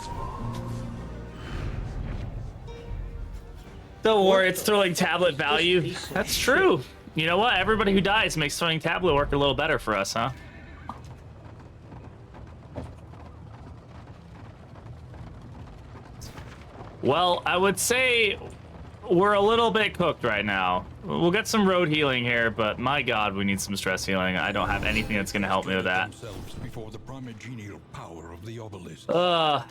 Don't worry, it's throwing tablet value. That's true. You know what? Everybody who dies makes throwing tablet work a little better for us, huh? Well, I would say we're a little bit cooked right now. We'll get some road healing here, but my god, we need some stress healing. I don't have anything that's going to help me with that. Themselves before the primogenial power of the obelisk. Were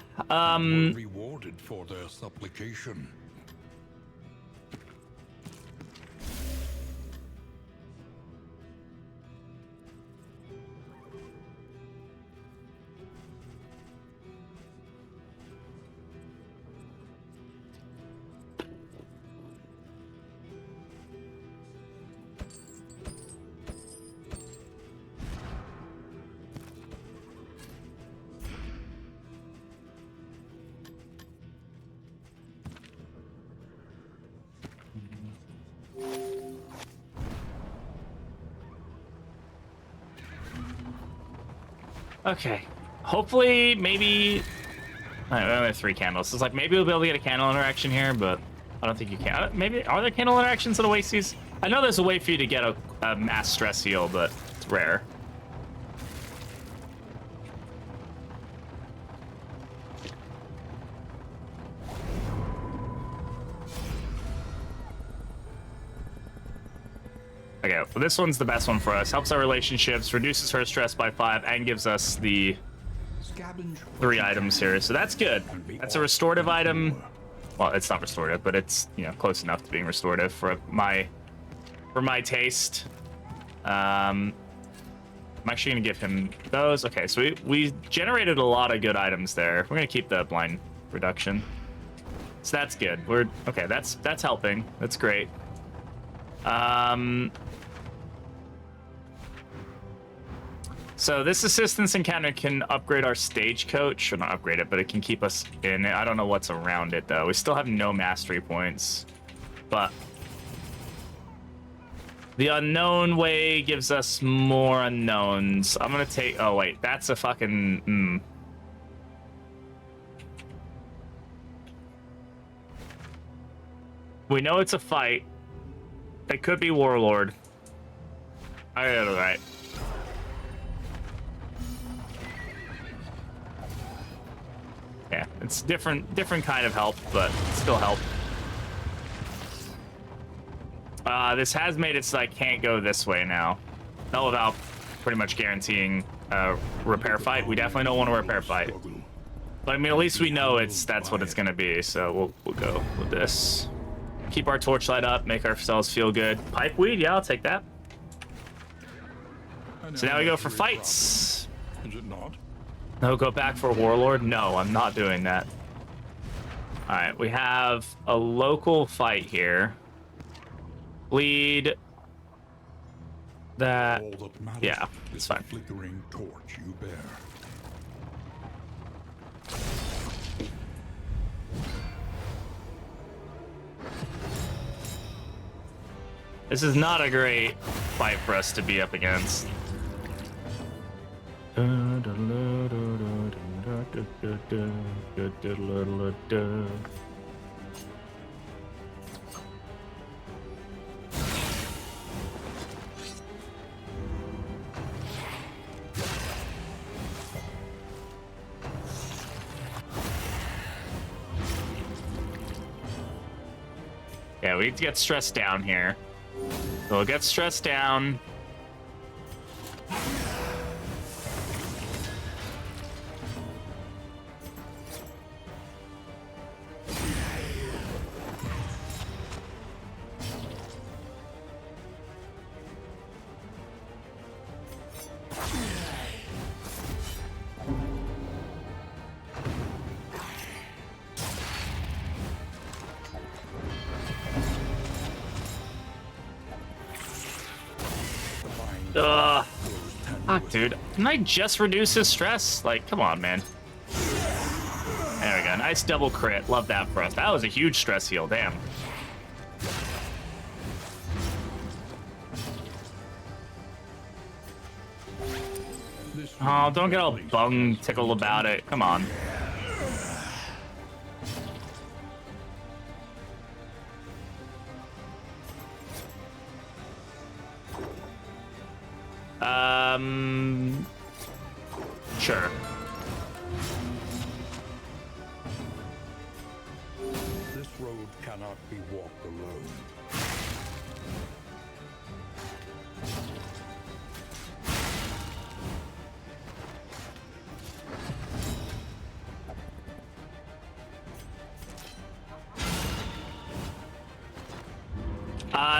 Rewarded for their supplication. Okay. Hopefully, maybe... I only have 3 candles. So it's like, maybe we'll be able to get a candle interaction here, but I don't think you can. Maybe, are there candle interactions at Oases? I know there's a way for you to get a mass stress heal, but it's rare. Okay, well, this one's the best one for us. Helps our relationships, reduces her stress by 5, and gives us the 3 items here. So that's good. That's a restorative item. Well, it's not restorative, but it's, you know, close enough to being restorative for my taste. I'm actually gonna give him those. Okay, so we generated a lot of good items there. We're gonna keep the blind reduction. So that's good. We're okay. That's helping. That's great. So this assistance encounter can upgrade our stagecoach, or not upgrade it, but it can keep us in it. I don't know what's around it though. We still have no mastery points, but the unknown way gives us more unknowns. I'm gonna take, oh wait, that's a fucking, We know it's a fight. It could be Warlord. I got it right. Yeah, it's different kind of help, but still help. This has made it so I can't go this way now. Not without pretty much guaranteeing repair fight. We definitely don't want a repair fight. But I mean, at least we know that's what it's gonna be. So we'll go with this. Keep our torchlight up, make ourselves feel good. Pipe weed, yeah, I'll take that. So now we go for fights. Is it not? No, go back for Warlord? No, I'm not doing that. All right, we have a local fight here. Bleed. That. All that matters Yeah, it's is the fine. flickering torch you bear. This is not a great fight for us to be up against. Yeah, we need to get stressed down here. So we'll get stressed down. Ugh. Fuck, dude. Can I just reduce his stress? Like, come on, man. There we go. Nice double crit. Love that for us. That was a huge stress heal. Damn. Oh, don't get all bung tickled about it. Come on. Sure. This road cannot be walked alone.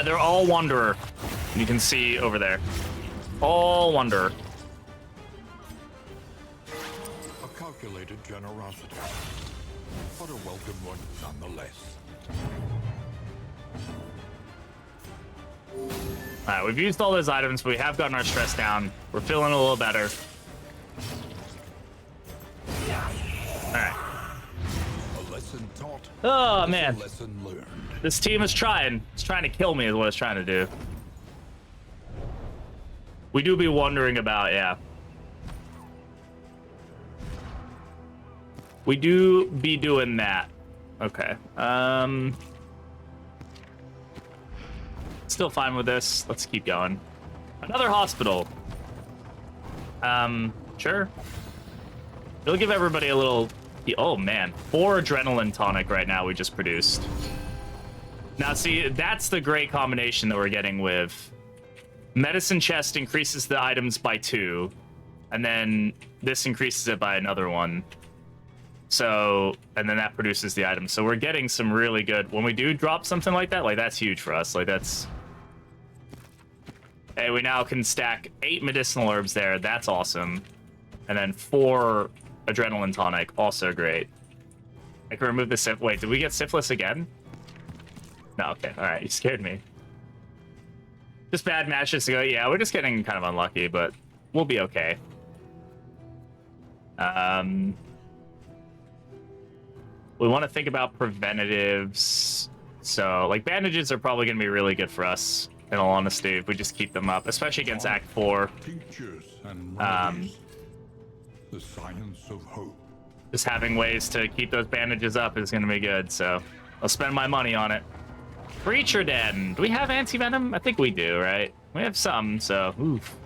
They're all Wanderer. You can see over there. All Wanderer. A calculated generosity, but a welcome one nonetheless. Alright, we've used all those items, but we have gotten our stress down. We're feeling a little better. Alright. A lesson taught. Oh, is man. A lesson learned. This team is trying. It's trying to kill me is what it's trying to do. We do be wondering about, yeah. We do be doing that. Okay. Still fine with this. Let's keep going. Another hospital. Sure. It'll give everybody a little... Oh, man. 4 adrenaline tonic right now we just produced. Now, see, that's the great combination that we're getting with... Medicine chest increases the items by 2, and then this increases it by another 1. So, and then that produces the item. So we're getting some really good... When we do drop something like that, like, that's huge for us. Like, that's... Hey, we now can stack 8 medicinal herbs there. That's awesome. And then 4 adrenaline tonic. Also great. I can remove the syphilis. Wait, did we get syphilis again? No, okay. All right, you scared me. Just bad matches to go. Yeah, we're just getting kind of unlucky, but we'll be okay. We want to think about preventatives. So, like, bandages are probably going to be really good for us, in all honesty, if we just keep them up, especially against Act 4. Teachers and remedies. The science of hope. Just having ways to keep those bandages up is going to be good, so I'll spend my money on it. Creature Den. Do we have anti-venom? I think we do, right? We have some, so oof.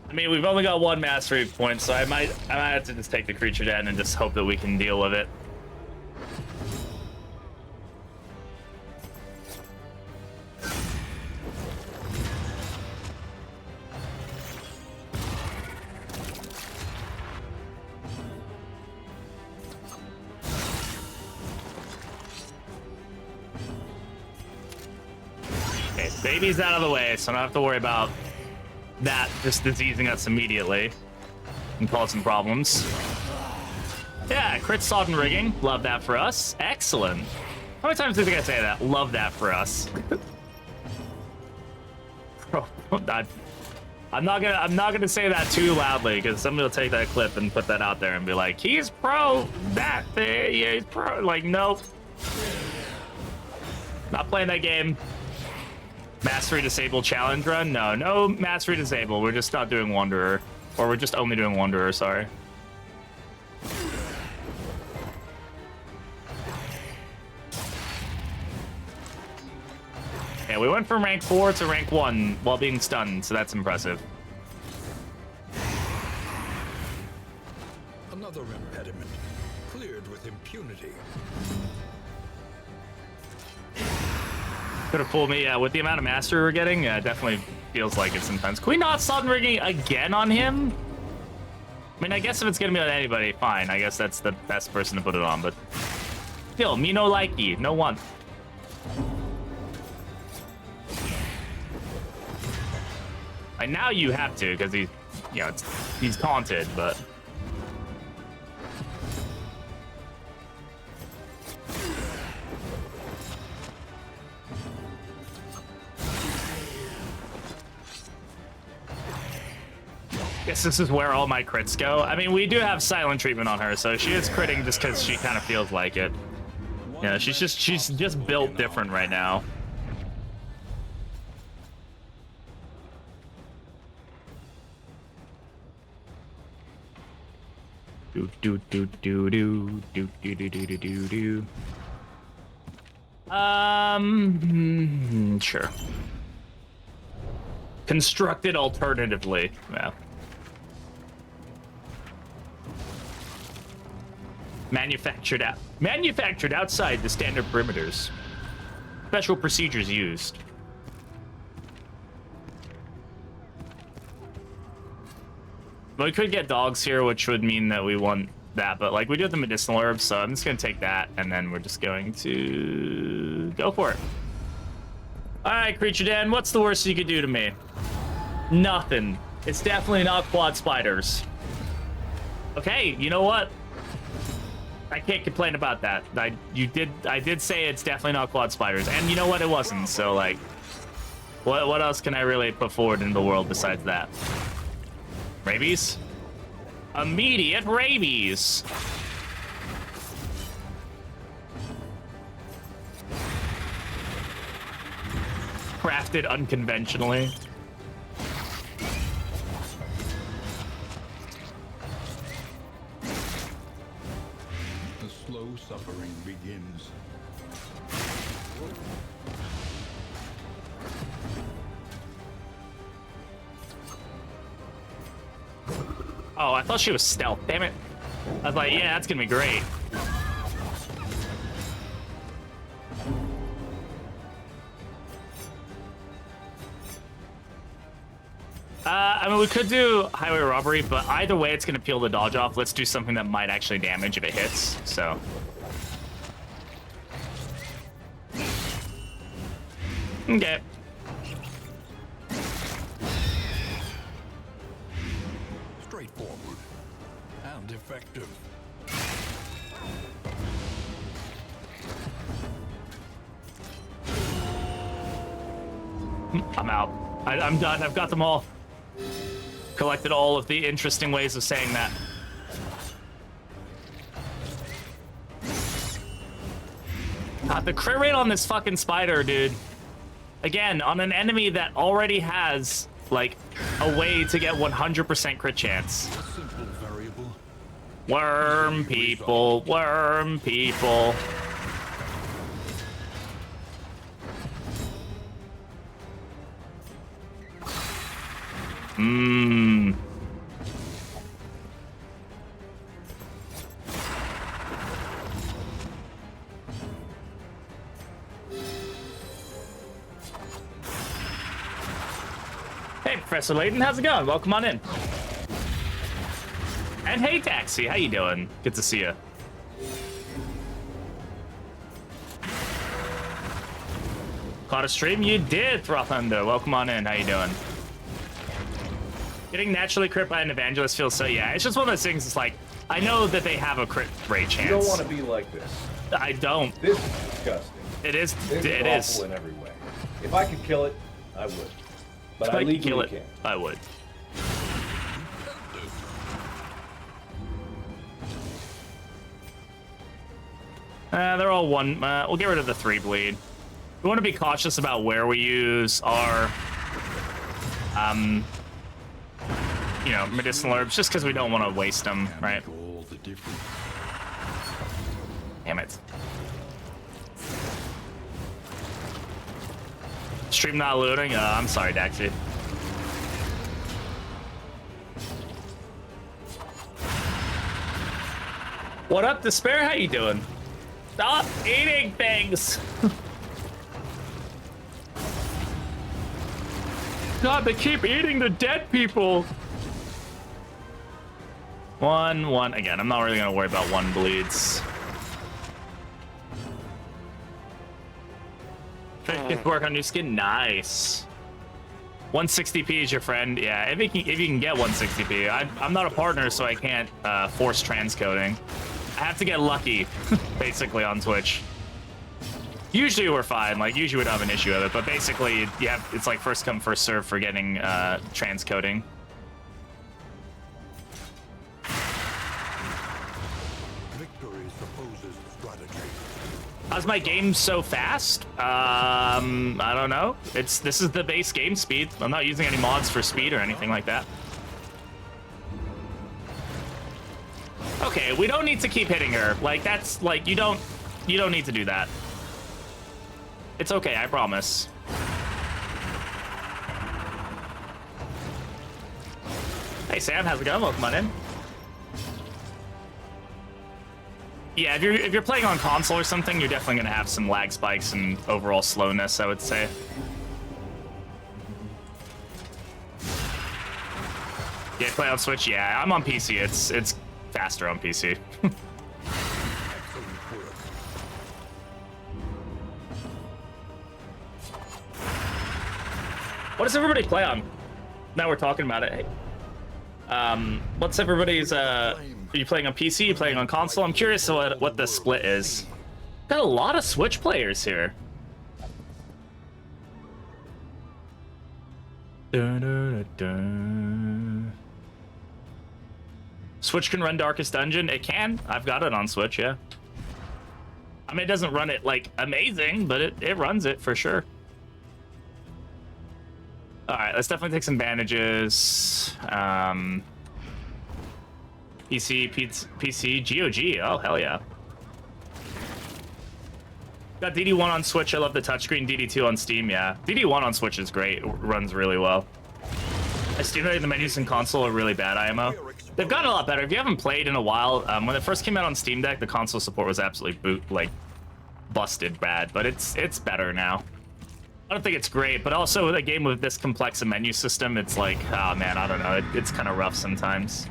I mean, we've only got 1 mastery point, so I might have to just take the Creature Den and just hope that we can deal with it. Okay, baby's out of the way, so I don't have to worry about that just diseasing us immediately and cause some problems. Yeah, crit sodden rigging. Love that for us. Excellent. How many times do you think I say that? Love that for us. Bro, I'm not gonna say that too loudly because somebody will take that clip and put that out there and be like, he's pro that thing. Yeah, he's pro. Like, nope. Not playing that game. Mastery Disable challenge run? No Mastery Disable. We're just not doing Wanderer. Or we're just only doing Wanderer, sorry. Yeah, we went from rank 4 to rank 1 while being stunned, so that's impressive. Another impediment cleared with impunity. Could have fooled me, yeah. With the amount of mastery we're getting, yeah, it definitely feels like it sometimes. Can we not sudden rigging again on him? I mean, I guess if it's gonna be on anybody, fine. I guess that's the best person to put it on, but still, me no likey, no want. Like, now you have to, because he's, you know, he's taunted, but. Guess this is where all my crits go. I mean, we do have silent treatment on her, so she is critting just because she kind of feels like it. Yeah, she's just built different right now. Do do do do do do do do do do do. Sure. Constructed alternatively. Yeah. Manufactured outside the standard perimeters. Special procedures used. Well, we could get dogs here, which would mean that we want that, but like we do have the medicinal herbs, so I'm just gonna take that, and then we're just going to go for it. All right, Creature Dan, what's the worst you could do to me? Nothing. It's definitely not quad spiders. Okay, you know what? I can't complain about that. I did say it's definitely not quad spiders, and you know what? It wasn't. So like, what else can I really put forward in the world besides that? Rabies? Immediate rabies. Crafted unconventionally. The slow suffering begins. Oh, I thought she was stealth. Damn it. I was like, yeah, that's gonna be great. I mean, we could do highway robbery, but either way, it's gonna peel the dodge off. Let's do something that might actually damage if it hits, so. Okay. Straightforward and effective. I'm out. I'm done. I've got them all. Collected all of the interesting ways of saying that. God, the crit rate on this fucking spider, dude. Again, on an enemy that already has, like, a way to get 100% crit chance. A simple variable. Worm people, worm people. Mmm. Hey, Professor Layton, how's it going? Welcome on in. And hey, Taxi, how you doing? Good to see you. Caught a stream? You did, Throth Thunder. Welcome on in. How you doing? Getting naturally crit by an evangelist feels so, yeah. It's just one of those things. It's like, I know that they have a crit rate chance. You don't want to be like this. I don't. This is disgusting. It is. This It is is. awful in every way. If I could kill it, I would. But If I I could legally kill it, can't. I would. They're all one. We'll get rid of the 3 bleed. We want to be cautious about where we use our, you know, medicinal herbs, just because we don't want to waste them, right? All the difference. Damn it. Stream not loading? I'm sorry, Daxy. What up, Despair? How you doing? Stop eating things! God, they keep eating the dead people! One. Again, I'm not really gonna worry about 1 bleeds. Get to work on new skin. Nice. 160p is your friend. Yeah, if you can get 160p. I'm not a partner, so I can't force transcoding. I have to get lucky, basically, on Twitch. Usually we're fine. Like, usually we don't have an issue with it, but basically, it's like first come, first serve for getting transcoding. How's my game so fast? I don't know. This is the base game speed. I'm not using any mods for speed or anything like that. Okay, we don't need to keep hitting her. Like, that's like, you don't need to do that. It's okay, I promise. Hey Sam, how's it going? Welcome on in. Yeah, if you're playing on console or something, you're definitely gonna have some lag spikes and overall slowness, I would say. Yeah, play on Switch. Yeah, I'm on PC. It's faster on PC. What does everybody play on? Now we're talking about it. Hey. What's everybody's, are you playing on PC? Are you playing on console? I'm curious what the split is. Got a lot of Switch players here. Dun, dun, dun. Switch can run Darkest Dungeon? It can. I've got it on Switch, yeah. I mean, it doesn't run it, like, amazing, but it runs it for sure. All right, let's definitely take some bandages. PC, GOG. Oh, hell yeah. Got ddII on Switch. I love the touchscreen. ddII on Steam, yeah. ddII on Switch is great. It runs really well. I stimulated the menus in console are really bad IMO. They've gotten a lot better. If you haven't played in a while, when it first came out on Steam Deck, the console support was absolutely busted bad, but it's better now. I don't think it's great, but also with a game with this complex a menu system, it's like, oh man, I don't know. It's kind of rough sometimes.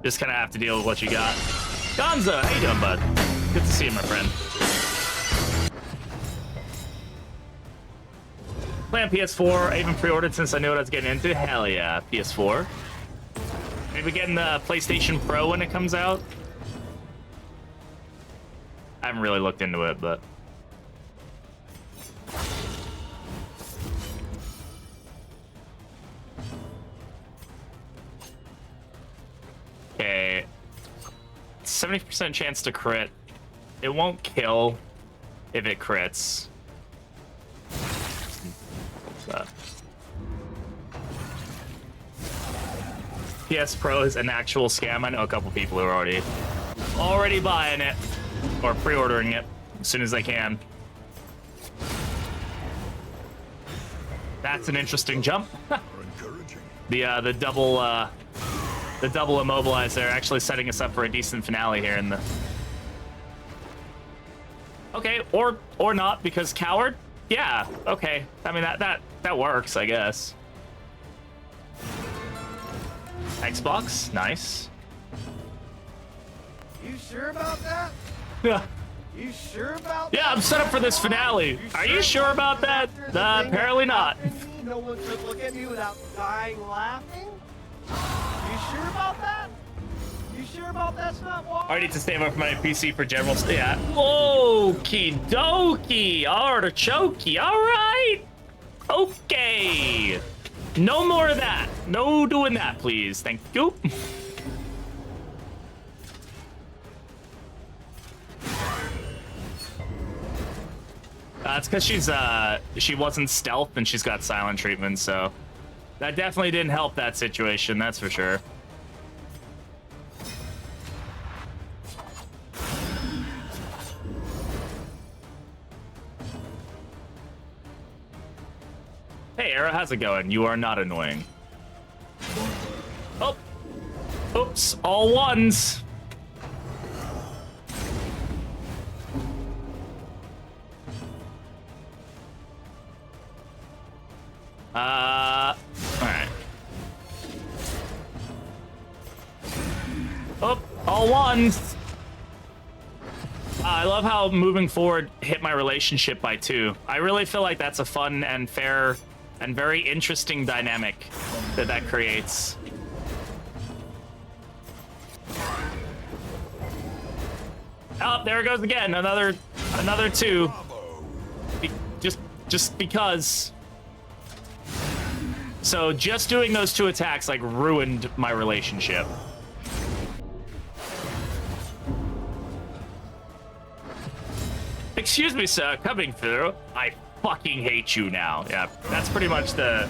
Just kind of have to deal with what you got. Gonza, how you doing, bud? Good to see you, my friend. Playing PS4. I even pre-ordered since I knew what I was getting into. Hell yeah, PS4. Maybe getting the PlayStation Pro when it comes out. I haven't really looked into it, but... Okay, 70% chance to crit. It won't kill if it crits. But PS Pro is an actual scam. I know a couple people who are already buying it or pre-ordering it as soon as they can. That's an interesting jump. The double immobilize there, actually setting us up for a decent finale here in the... Okay, or not, because coward? Yeah, okay. I mean, that works, I guess. Xbox, nice. You sure about that? Yeah. You sure about that? Yeah, I'm set up for this finale. Are you sure about that? Apparently not. No one could look at me without dying laughing? You sure about that? You sure about that's not why? I need to save up for my PC for general. Yeah. Okie dokie. Artichokey. All right. Okay. No more of that. No doing that, please. Thank you. It's because she wasn't stealth and she's got silent treatment, so that definitely didn't help that situation. That's for sure. Hey, Era, how's it going? You are not annoying. Oh, oops, all ones. Alright. Oh, all ones. I love how moving forward hit my relationship by 2. I really feel like that's a fun and fair and very interesting dynamic that creates. Oh, there it goes again. Another 2. Just because. So just doing those 2 attacks like ruined my relationship. Excuse me, sir, coming through. I fucking hate you now. Yeah, that's pretty much the...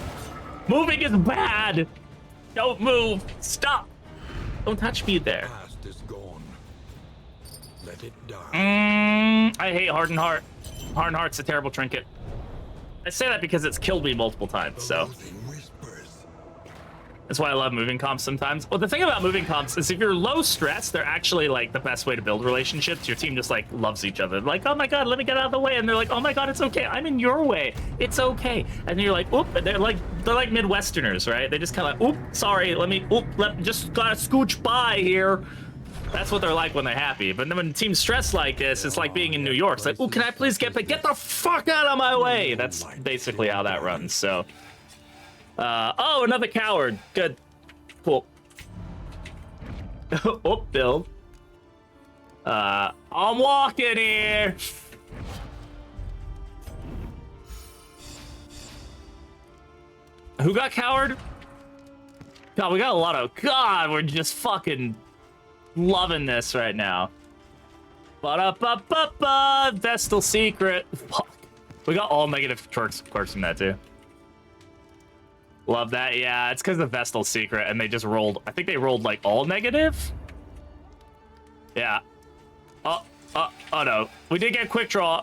Moving is bad. Don't move. Stop. Don't touch me there. Past is gone. Let it die. I hate Hardened Heart. Hardened Heart's a terrible trinket. I say that because it's killed me multiple times, so... Loathing whispers. That's why I love moving comps sometimes. Well, the thing about moving comps is if you're low stress, they're actually like the best way to build relationships. Your team just like loves each other. Like, oh my god, let me get out of the way. And they're like, oh my god, it's okay. I'm in your way. It's okay. And then you're like, oop. And they're like Midwesterners, right? They just kind of like, oop, sorry, just gotta scooch by here. That's what they're like when they're happy. But then when teams stress like this, it's like being in New York. It's like, oh, can I please get the fuck out of my way? That's basically how that runs. So, oh, another coward. Good, cool. Oh, build. I'm walking here. Who got coward? God, we got a lot of. God, we're just fucking. Loving this right now. Ba-da-ba-ba-ba! Vestal Secret. Fuck. We got all negative quirks from that too. Love that. Yeah, it's because of Vestal Secret, and they just rolled. I think they rolled like all negative. Yeah. Oh no. We did get quick draw.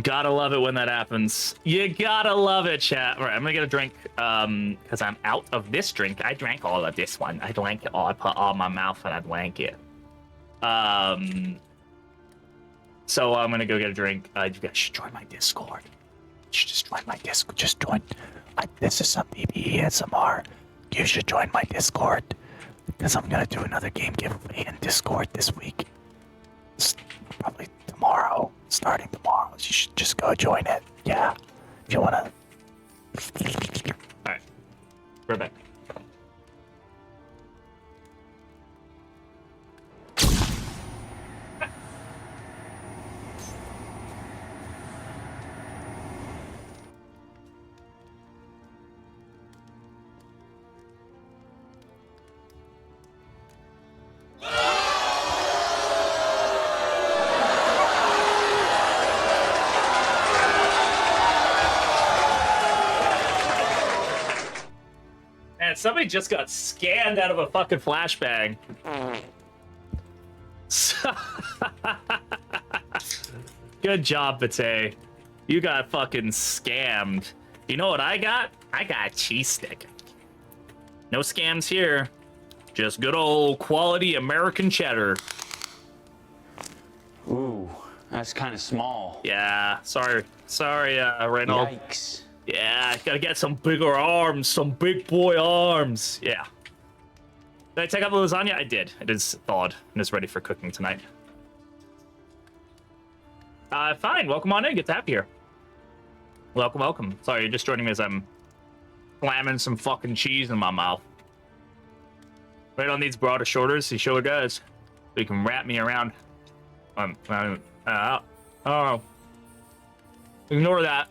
Gotta love it when that happens. You gotta love it, chat. All right, I'm gonna get a drink because I'm out of this drink. I drank all of this one. I drank it all. I put all in my mouth and I drank it. So I'm gonna go get a drink. You guys should join my Discord. You should just join my Discord. Just join. This is some BB ASMR. You should join my Discord because I'm gonna do another game giveaway in Discord this week. Probably tomorrow, starting tomorrow. You should just go join it. Yeah, if you wanna. All right, we're back. Somebody just got scanned out of a fucking flashbang. Good job, Bate. You got fucking scammed. You know what I got? I got a cheese stick. No scams here. Just good old quality American cheddar. Ooh, that's kind of small. Yeah, sorry, Reynolds. Yikes. Yeah, gotta get some bigger arms, some big boy arms. Yeah. Did I take out the lasagna? I did. It is thawed and is ready for cooking tonight. Fine. Welcome on in. Get to have you here. Welcome, welcome. Sorry, you're just joining me as I'm slamming some fucking cheese in my mouth. Right on these broader shoulders. He sure does. So you can wrap me around. Oh. Ignore that.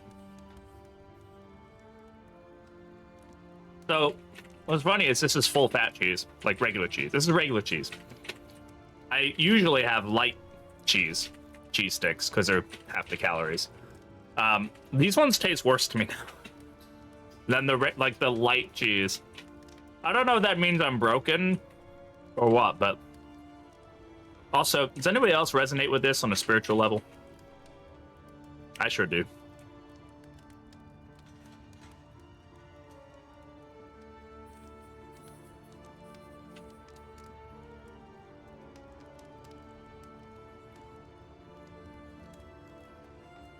So, what's funny is this is full fat cheese, like regular cheese. This is regular cheese. I usually have light cheese sticks, because they're half the calories. These ones taste worse to me than the light cheese. I don't know if that means I'm broken or what, but also, does anybody else resonate with this on a spiritual level? I sure do.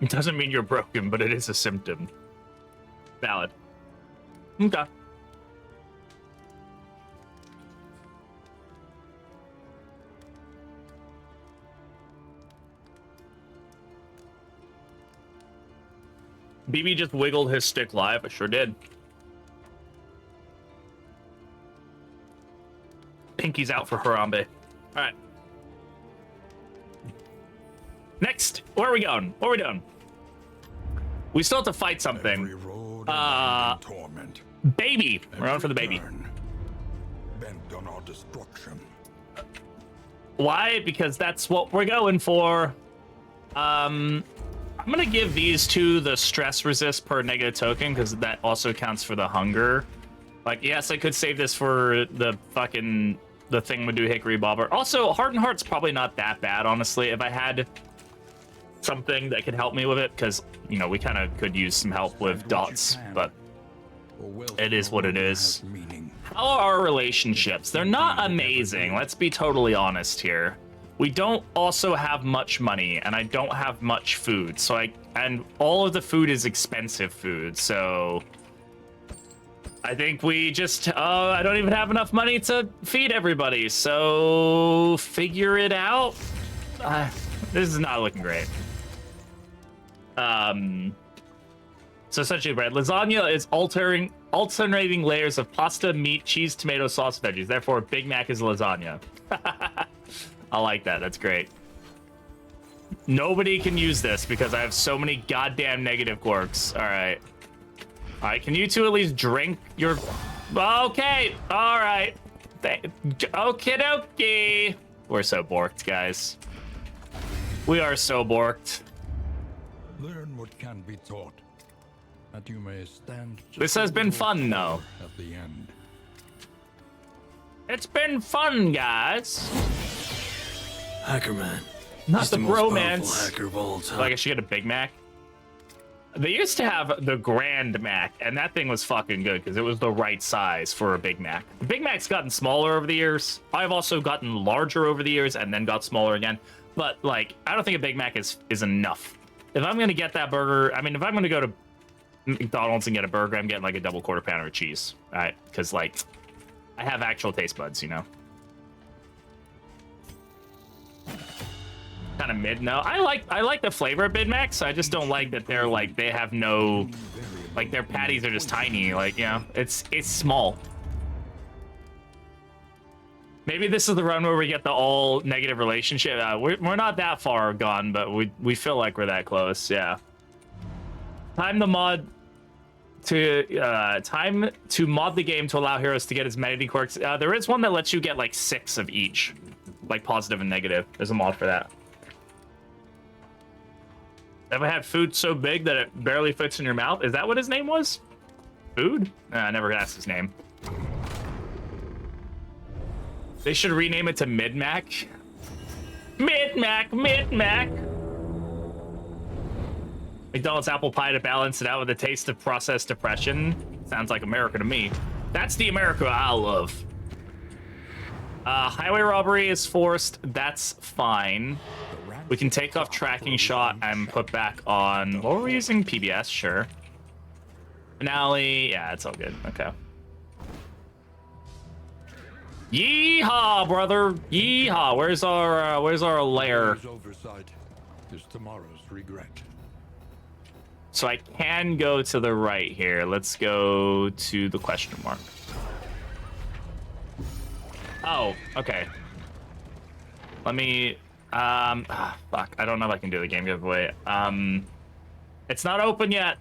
It doesn't mean you're broken, but it is a symptom. Valid. Okay. BB just wiggled his stick live. I sure did. Pinky's out for Harambe. All right. Next, where are we going? What are we doing? We still have to fight something. Every road torment. Baby. We're on for the baby. Turn. bent on our destruction. Why? Because that's what we're going for. I'm gonna give these two the stress resist per negative token because that also counts for the hunger. Like, yes, I could save this for the fucking the thing would do hickory bobber. Also, hardened heart's probably not that bad, honestly. If I had something that could help me with it, because you know we kind of could use some help with dots, but it is what it is. How are our relationships? They're not amazing. Let's be totally honest here. We don't also have much money, and I don't have much food. So and all of the food is expensive food. So I think we just, I don't even have enough money to feed everybody. So figure it out. This is not looking great. So essentially, bread lasagna is alternating layers of pasta, meat, cheese, tomato sauce, veggies. Therefore, Big Mac is lasagna. I like that. That's great. Nobody can use this because I have so many goddamn negative quirks. All right. All right. Can you two at least drink your? Okay. All right. Okie dokie. We're so borked, guys. We are so borked. Learn what can be taught, that you may stand. This has been fun, though. At the end. It's been fun, guys. Hackerman. Not He's the most powerful bromance. hacker of all time. Like I should get a Big Mac. They used to have the Grand Mac, and that thing was fucking good because it was the right size for a Big Mac. The Big Mac's gotten smaller over the years. I've also gotten larger over the years and then got smaller again. But like, I don't think a Big Mac is enough. If I'm gonna get that burger, I mean, if I'm gonna go to McDonald's and get a burger, I'm getting like a double quarter pounder of cheese, all right? Because like, I have actual taste buds, you know. Kind of mid. No, I like the flavor of Big Macs. I just don't like that they're like they have no, like their patties are just tiny. Like, you know, it's small. Maybe this is the run where we get the all negative relationship. We're not that far gone, but we feel like we're that close. Yeah. Time to mod the game to allow heroes to get as many quirks. There is one that lets you get like 6 of each, like positive and negative. There's a mod for that. Ever had food so big that it barely fits in your mouth? Is that what his name was? Food? I never asked his name. They should rename it to Mid-Mac. Mid-Mac, Mid-Mac. McDonald's apple pie to balance it out with a taste of processed depression. Sounds like America to me. That's the America I love. Highway robbery is forced. That's fine. We can take off tracking shot and put back on... What were we using? PBS, sure. Finale, yeah, it's all good. Okay. Yeehaw, brother! Yeehaw! Where's our lair? Tomorrow's oversight is tomorrow's regret. So I can go to the right here. Let's go to the question mark. Oh, okay. Let me... fuck. I don't know if I can do the game giveaway. It's not open yet.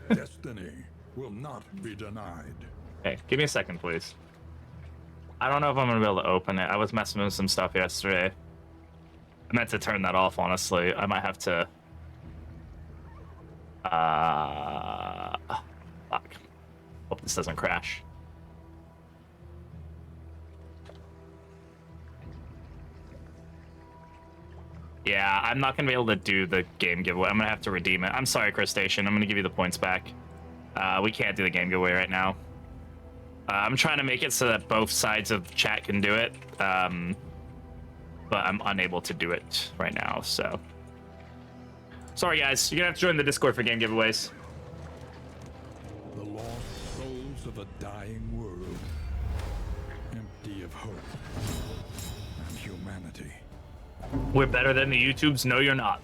Destiny will not be denied. Okay, give me a second, please. I don't know if I'm gonna be able to open it. I was messing with some stuff yesterday. I meant to turn that off, honestly. I might have to... fuck. Hope this doesn't crash. Yeah, I'm not gonna be able to do the game giveaway. I'm gonna have to redeem it. I'm sorry, Crustacean. I'm gonna give you the points back. We can't do the game giveaway right now. I'm trying to make it so that both sides of chat can do it, but I'm unable to do it right now, so. Sorry, guys. You're gonna have to join the Discord for game giveaways. The lost souls of a dying world, empty of hope and humanity. We're better than the YouTubes. No, you're not.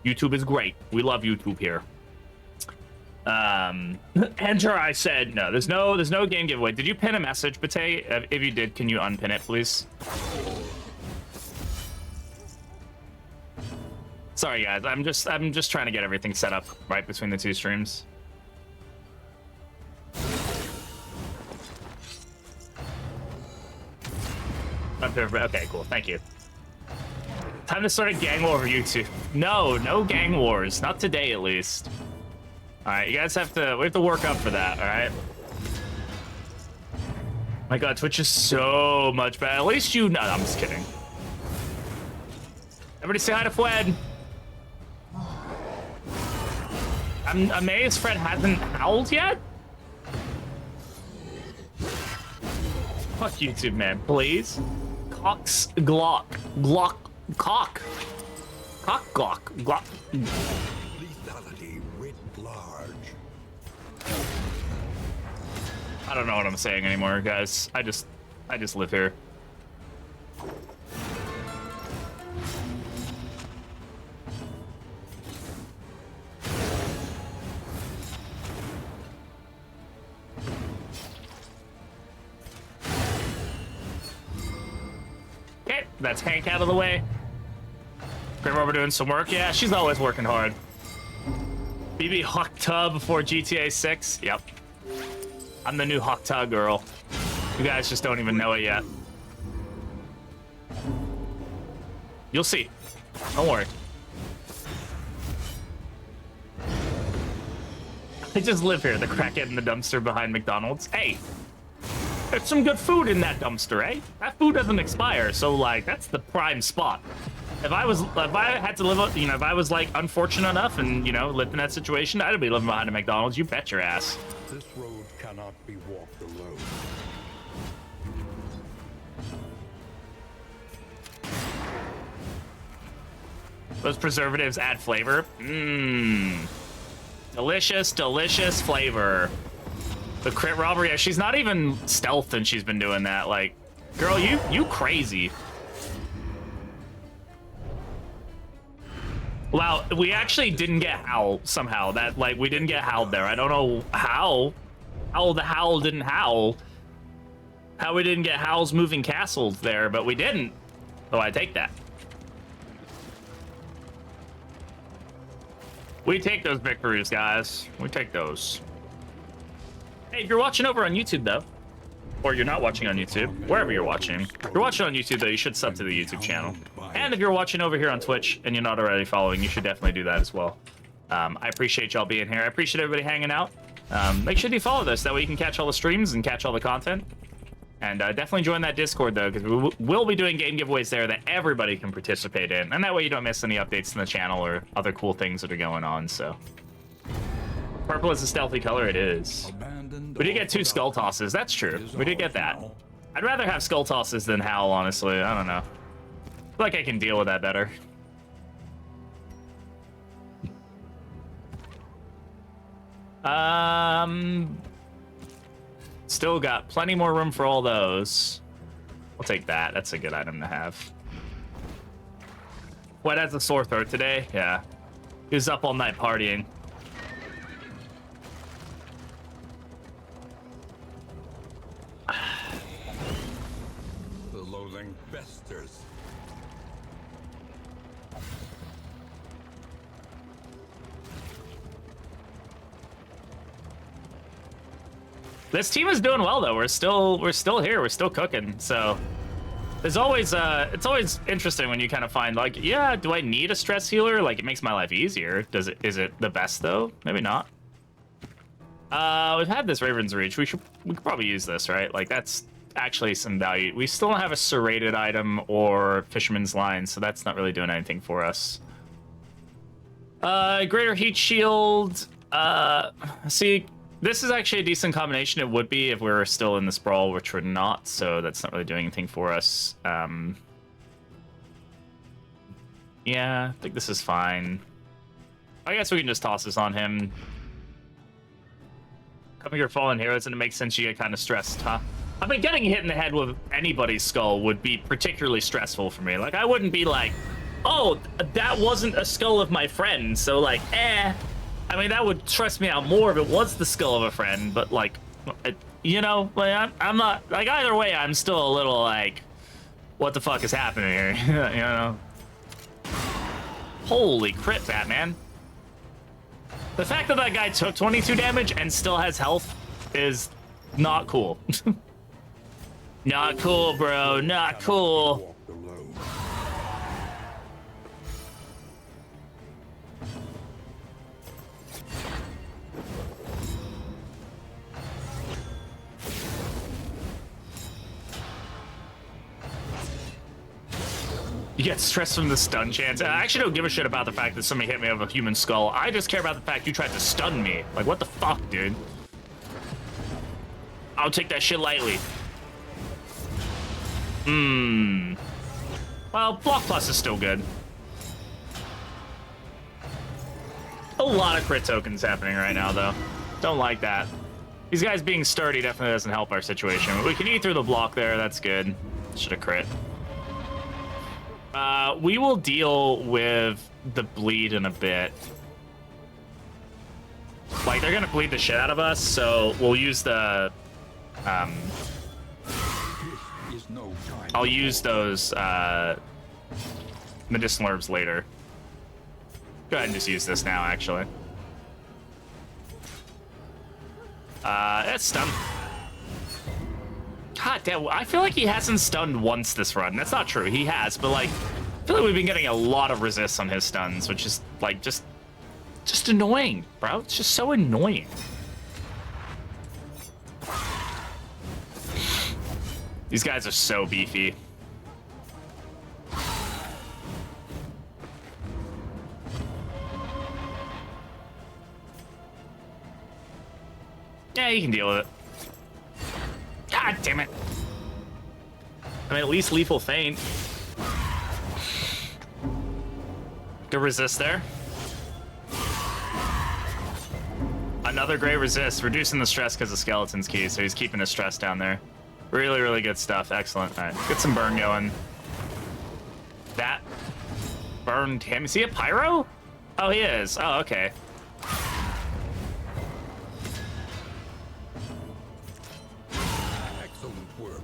YouTube is great. We love YouTube here. Enter, I said. No, there's no game giveaway. Did you pin a message, Bate? If you did, can you unpin it, please? Sorry, guys. I'm just trying to get everything set up right between the two streams. my favorite. Okay, cool. Thank you. Time to start a gang war over YouTube. No, no gang wars. Not today, at least. All right, you guys have to. We have to work up for that. All right. My God, Twitch is so much better. At least you. No, I'm just kidding. Everybody say hi to Fred. I'm amazed Fred hasn't howled yet. Fuck YouTube, man, please. Cox Glock. Glock. Cock. Cock Glock. Glock. Lethality writ large. I don't know what I'm saying anymore, guys. I just live here. Okay, that's Hank out of the way. Grim Robber doing some work. Yeah, she's always working hard. BB Hawk Tub before GTA 6. Yep. I'm the new Hawk Tub girl. You guys just don't even know it yet. You'll see. Don't worry. I just live here, the crackhead in the dumpster behind McDonald's. Hey, there's some good food in that dumpster, eh? That food doesn't expire, so like that's the prime spot. If I had to live, you know, if I was like unfortunate enough and you know lived in that situation, I'd be living behind a McDonald's. You bet your ass. This road cannot be walked alone. Those preservatives add flavor. Mmm. Delicious, delicious flavor. The crit robbery, yeah, she's not even stealth and she's been doing that. Like, girl, you crazy. Wow, we actually didn't get howl somehow. That, like, we didn't get howled there. I don't know how the howl didn't howl. How we didn't get howls moving castles there, but we didn't. So I take that. We take those victories, guys. We take those. Hey, if you're watching over on YouTube, though, or you're not watching on YouTube, wherever you're watching, if you're watching on YouTube, though, you should sub to the YouTube channel. And if you're watching over here on Twitch and you're not already following, you should definitely do that as well. I appreciate y'all being here. I appreciate everybody hanging out. Make sure you follow this. That way you can catch all the streams and catch all the content. And definitely join that Discord, though, because we will be doing game giveaways there that everybody can participate in. And that way you don't miss any updates in the channel or other cool things that are going on, so. Purple is a stealthy color, it is. We did get 2 skull tosses, that's true. We did get that. I'd rather have skull tosses than howl, honestly. I don't know. I feel like I can deal with that better. Still got plenty more room for all those. I'll take that. That's a good item to have. What has a sore throat today? Yeah. He was up all night partying. The loathing festers. This team is doing well though. We're still here. We're still cooking. So there's always it's always interesting when you kind of find like, yeah, do I need a stress healer? Like it makes my life easier. Is it the best though? Maybe not. We've had this Raven's Reach. We could probably use this, right? Like that's actually some value. We still don't have a serrated item or Fisherman's Line, so that's not really doing anything for us. Greater Heat Shield. See, this is actually a decent combination. It would be if we were still in the Sprawl, which we're not, so that's not really doing anything for us. Yeah, I think this is fine. I guess we can just toss this on him. Coming here, fallen heroes, and it makes sense you get kind of stressed, huh? I mean, getting hit in the head with anybody's skull would be particularly stressful for me. Like, I wouldn't be like, oh, that wasn't a skull of my friend, so like, eh. I mean, that would stress me out more if it was the skull of a friend, but like, you know, like, I'm not, like, either way, I'm still a little like, what the fuck is happening here, you know? Holy crit, Batman. The fact that that guy took 22 damage and still has health is not cool. Not cool, bro. Not cool. Walk alone. You get stressed from the stun chance. I actually don't give a shit about the fact that somebody hit me with a human skull. I just care about the fact you tried to stun me. Like, what the fuck, dude? I don't take that shit lightly. Well, block plus is still good. A lot of crit tokens happening right now, though. Don't like that. These guys being sturdy definitely doesn't help our situation. We can eat through the block there. That's good. Should have crit. We will deal with the bleed in a bit. Like, they're gonna bleed the shit out of us, so we'll use the... This is no time. I'll use those, medicinal herbs later. Go ahead and just use this now, actually. That's stun. God damn, I feel like he hasn't stunned once this run. That's not true, he has, but like, I feel like we've been getting a lot of resists on his stuns, which is like, just annoying, bro. It's just so annoying. These guys are so beefy. Yeah, you can deal with it. God damn it. I mean, at least lethal feint. Good resist there. Another great resist, reducing the stress because of skeleton's key, so he's keeping his stress down there. Really, really good stuff. Excellent. All right, get some burn going. That burned him. Is he a pyro? Oh, he is. Oh, okay. Excellent work.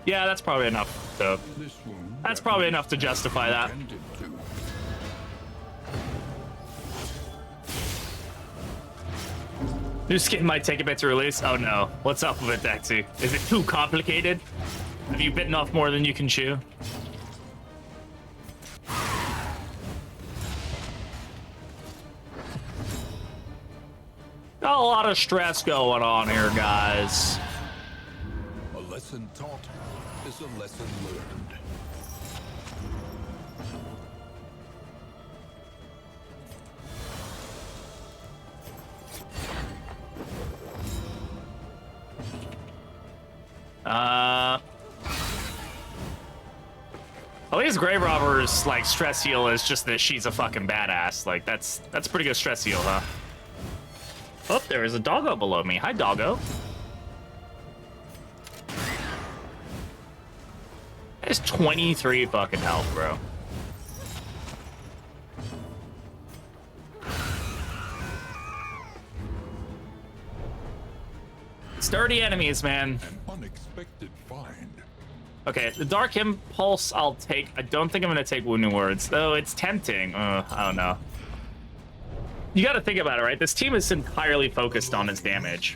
Yeah, that's probably enough to... This wound That's probably enough to justify that. tended to. New skin might take a bit to release. Oh no. What's up with it, Dexy? Is it too complicated? Have you bitten off more than you can chew? Got a lot of stress going on here, guys. A lesson taught is a lesson learned. At least Grave Robber's like stress heal is just that she's a fucking badass. Like that's pretty good stress heal, huh? Oh, there is a doggo below me. Hi, doggo. It's 23 fucking health, bro. Sturdy enemies, man. An unexpected find. Okay, the Dark Impulse I'll take. I don't think I'm gonna take Wounding Words, though it's tempting. I don't know. You gotta think about it, right? This team is entirely focused on its damage.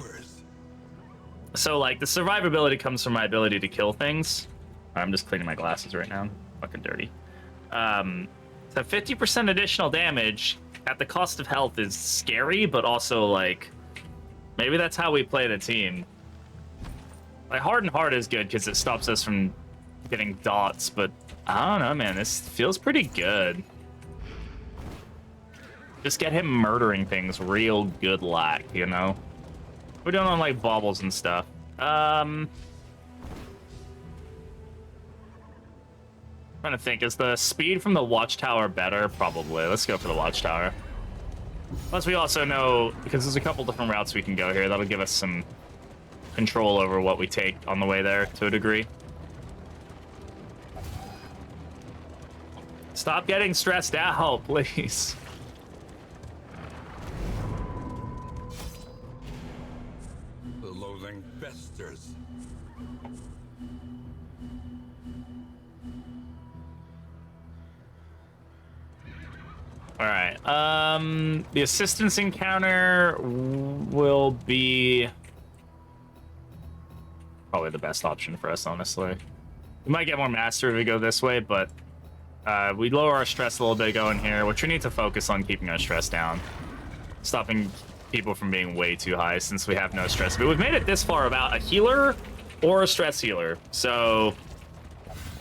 So, like, the survivability comes from my ability to kill things. I'm just cleaning my glasses right now. I'm fucking dirty. So 50% additional damage at the cost of health is scary, but also, like, maybe that's how we play the team. Like, Hardened Heart is good because it stops us from getting dots, but I don't know, man. This feels pretty good. Just get him murdering things real good lack, you know? We're doing on, like, baubles and stuff. Trying to think, is the speed from the Watchtower better? Probably. Let's go for the Watchtower. Plus, we also know, because there's a couple different routes we can go here, that'll give us some control over what we take on the way there, to a degree. Stop getting stressed out, please. The loathing festers. All right. The assistance encounter will be probably the best option for us, honestly. We might get more master if we go this way, but we lower our stress a little bit going here, which we need to focus on keeping our stress down, stopping people from being way too high since we have no stress. But we've made it this far without a healer or a stress healer, so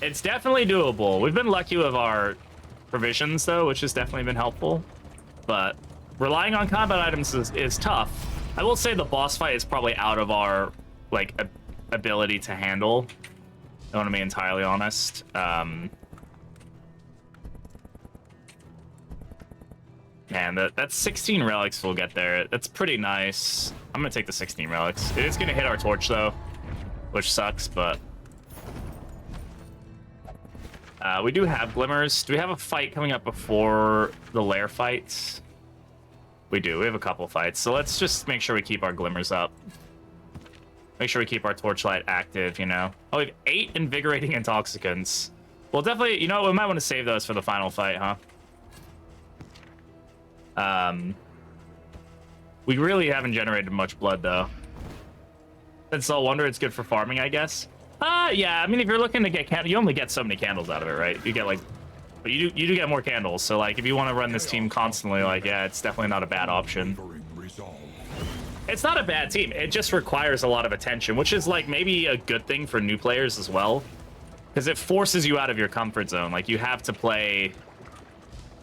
it's definitely doable. We've been lucky with our provisions though, which has definitely been helpful, but relying on combat items is tough. I will say the boss fight is probably out of our like ability to handle. I want to be entirely honest. Man, that's 16 relics we'll get there. That's pretty nice. I'm gonna take the 16 relics. It is gonna hit our torch though, which sucks, but we do have glimmers. Do we have a fight coming up before the lair fights? We do. We have a couple fights. So let's just make sure we keep our glimmers up. Make sure we keep our torchlight active, you know. Oh, we have 8 invigorating intoxicants. Well, definitely, you know, we might want to save those for the final fight, huh? We really haven't generated much blood, though. That's all wonder it's good for farming, I guess. Yeah, I mean, if you're looking to get candles, you only get so many candles out of it, right? You get, like, but you do get more candles. So, like, if you want to run this team constantly, like, yeah, it's definitely not a bad option. It's not a bad team. It just requires a lot of attention, which is, like, maybe a good thing for new players as well. Because it forces you out of your comfort zone. Like, you have to play...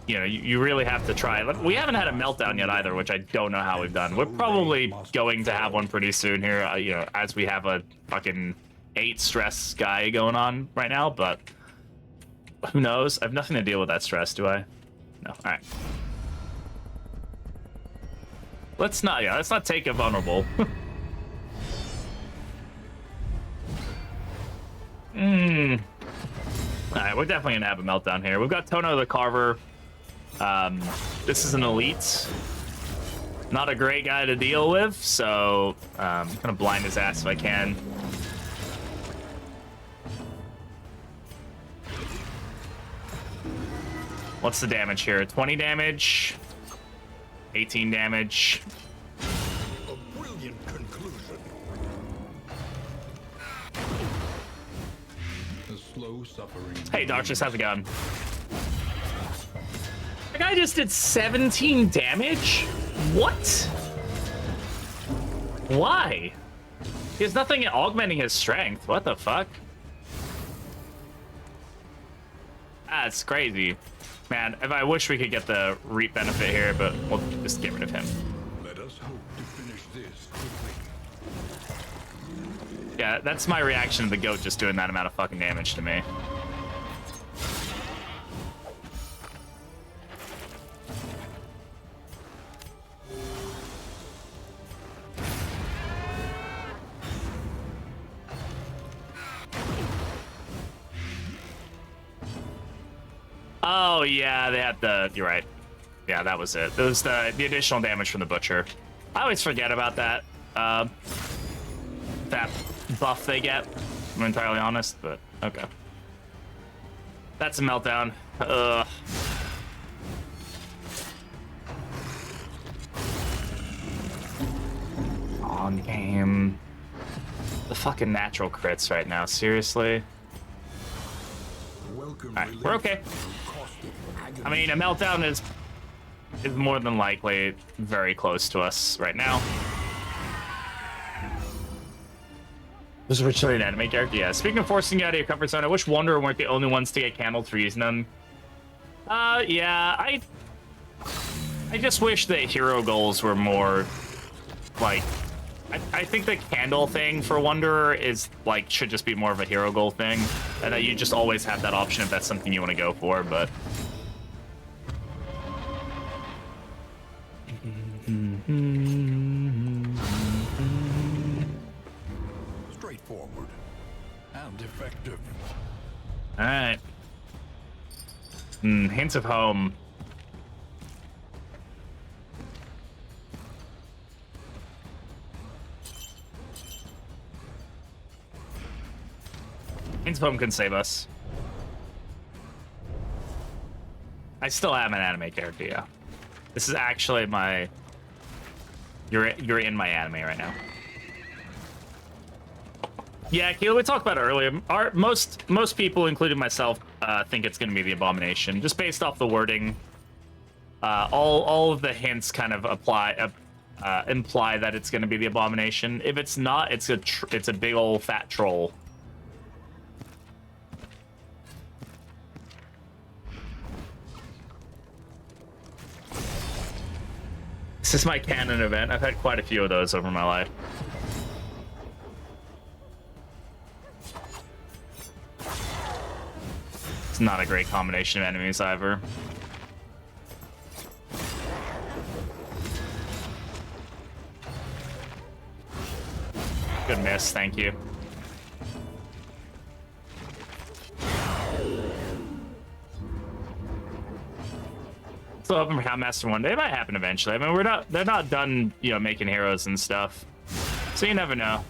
You know, you really have to try. We haven't had a meltdown yet either, which I don't know how we've done. We're probably going to have one pretty soon here, you know, as we have a fucking 8 stress guy going on right now, but who knows? I have nothing to deal with that stress, do I? No. All right. Let's not take a vulnerable. All right, we're definitely gonna have a meltdown here. We've got Tono the Carver. This is an elite. Not a great guy to deal with, so I'm gonna blind his ass if I can. What's the damage here? 20 damage, 18 damage. A brilliant conclusion. The slow suffering. Hey, Darkness, how's it going? The guy just did 17 damage? What? Why? He has nothing augmenting his strength. What the fuck? That's crazy. Man, if I wish we could get the reap benefit here, but we'll just get rid of him. Let us hope to finish this quickly. Yeah, that's my reaction to the goat just doing that amount of fucking damage to me. Oh, yeah, they had the... You're right. Yeah, that was it. It was the additional damage from the Butcher. I always forget about that. That buff they get. I'm entirely honest, but okay. That's a meltdown. Ugh. On game. The fucking natural crits right now, seriously. Alright, we're okay. I mean, a meltdown is more than likely very close to us right now. This is originally an anime character, yeah. Speaking of forcing you out of your comfort zone, I wish Wanderer weren't the only ones to get candled for using them. Yeah, I just wish that hero goals were more, like... I think the candle thing for Wanderer is, like, should just be more of a hero goal thing. And that you just always have that option if that's something you want to go for, but... Straightforward and effective. Alright. Hints of home. Hints of home can save us. I still am an anime character, yeah. This is actually my... You're in my anime right now. Yeah, Keela, we talked about it earlier. Most people, including myself, think it's going to be the Abomination, just based off the wording. All of the hints kind of imply that it's going to be the Abomination. If it's not, it's a big old fat troll. This is my canon event. I've had quite a few of those over my life. It's not a great combination of enemies either. Good miss, thank you. Still hoping for Houndmaster one day. It might happen eventually. I mean, they're not done, you know, making heroes and stuff. So you never know.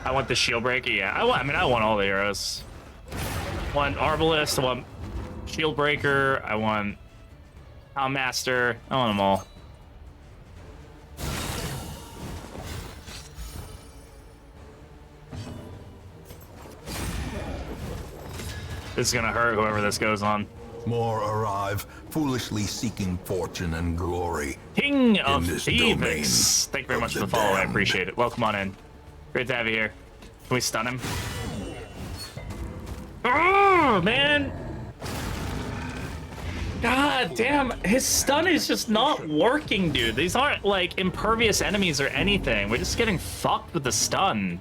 I want the shield breaker, yeah. I want all the heroes. I want Arbalist, I want Shield Breaker, I want Houndmaster, I want them all. This is gonna hurt whoever this goes on. More arrive, foolishly seeking fortune and glory. King of this Thieves. Thank you very much for the follow, I appreciate it. Welcome on in. Great to have you here. Can we stun him? Oh, man! God damn, his stun is just not working, dude. These aren't like impervious enemies or anything. We're just getting fucked with the stun.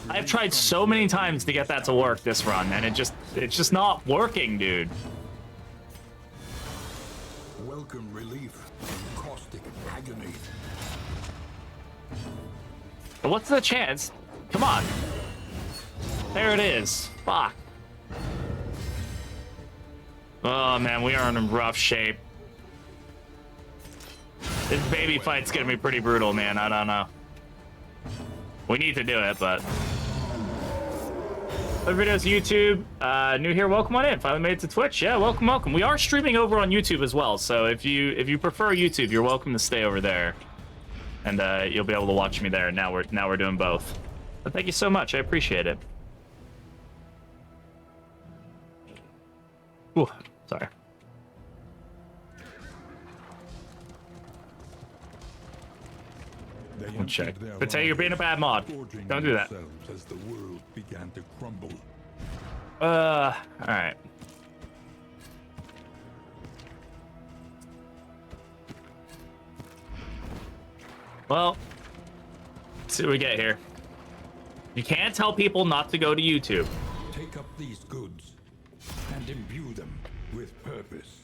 I've tried so many times to get that to work this run, and it's just not working, dude. Welcome relief from caustic agony. But what's the chance? Come on. There it is. Fuck. Oh man, we are in rough shape. This baby fight's gonna be pretty brutal, man. I don't know. We need to do it, but... Other videos, YouTube. New here, welcome on in. Finally made it to Twitch. Yeah, welcome, welcome. We are streaming over on YouTube as well, so if you prefer YouTube, you're welcome to stay over there, and you'll be able to watch me there. Now we're doing both. But thank you so much. I appreciate it. Ooh, sorry. We'll check. But tell you, you're being a bad mod. Don't do that. As the world began to crumble. All right. Well, let's see what we get here. You can't tell people not to go to YouTube. Take up these goods and imbue them with purpose.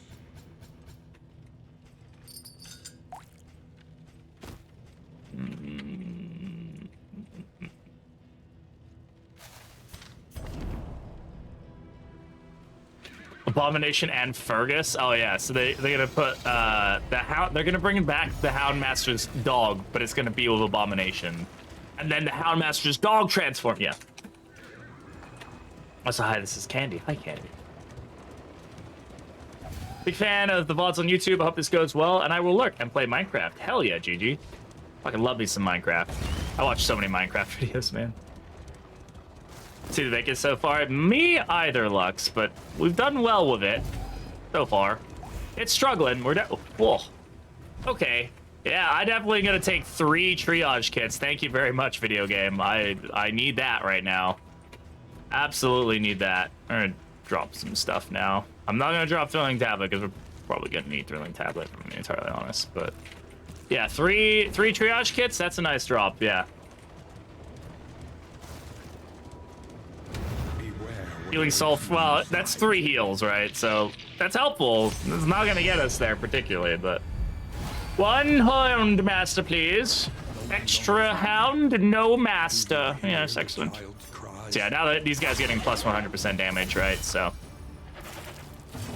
Abomination and Fergus. Oh yeah, so they're gonna put the hound. They're gonna bring back the Houndmaster's dog, but it's gonna be with Abomination, and then the Houndmaster's dog transform. Yeah. Also, hi, this is Candy. Hi, Candy. Big fan of the VODs on YouTube. I hope this goes well, and I will lurk and play Minecraft. Hell yeah, GG. Fucking love me some Minecraft. I watch so many Minecraft videos, man. See the bacon so far? Me either, Lux, but we've done well with it so far. It's struggling. Whoa. Okay. Yeah, I'm definitely gonna take 3 triage kits. Thank you very much, video game. I need that right now. Absolutely need that. I'm gonna drop some stuff now. I'm not gonna drop Thrilling Tablet because we're probably gonna need Thrilling Tablet, if I'm being entirely honest. But yeah, 3 triage kits. That's a nice drop. Yeah. Healing Sulf, well, that's 3 heals, right? So that's helpful. It's not gonna get us there particularly, but 1 hound master, please. Extra hound, no master. Yes, excellent. So yeah, now that these guys are getting plus 100% damage, right? So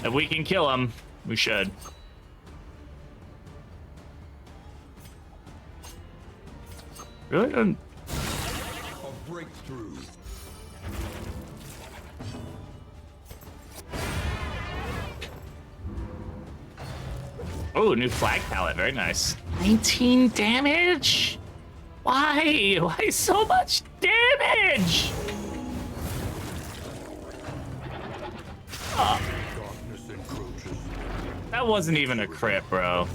if we can kill them, we should. Really? A breakthrough. Oh, new flag palette. Very nice. 19 damage? Why? Why so much damage? Oh, Darkness encroaches. that wasn't even a crit, bro.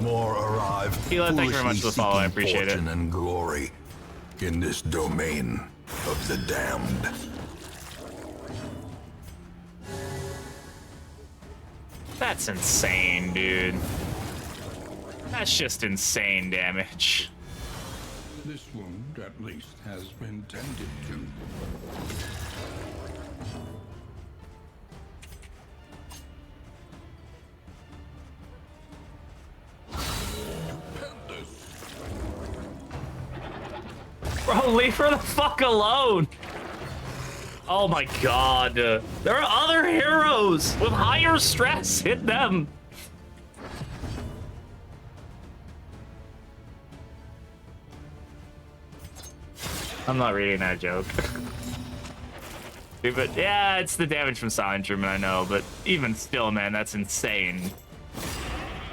More arrive. Hila, thank you very much for the follow. I foolishly appreciate it. seeking fortune and glory in this domain of the damned. That's insane, dude. That's just insane damage. This wound, at least, has been tended to. Bro, leave her the fuck alone. Oh my god. There are other heroes with higher stress. Hit them. I'm not reading that joke. Dude, but yeah, it's the damage from Silent German, I know, but even still, man, that's insane.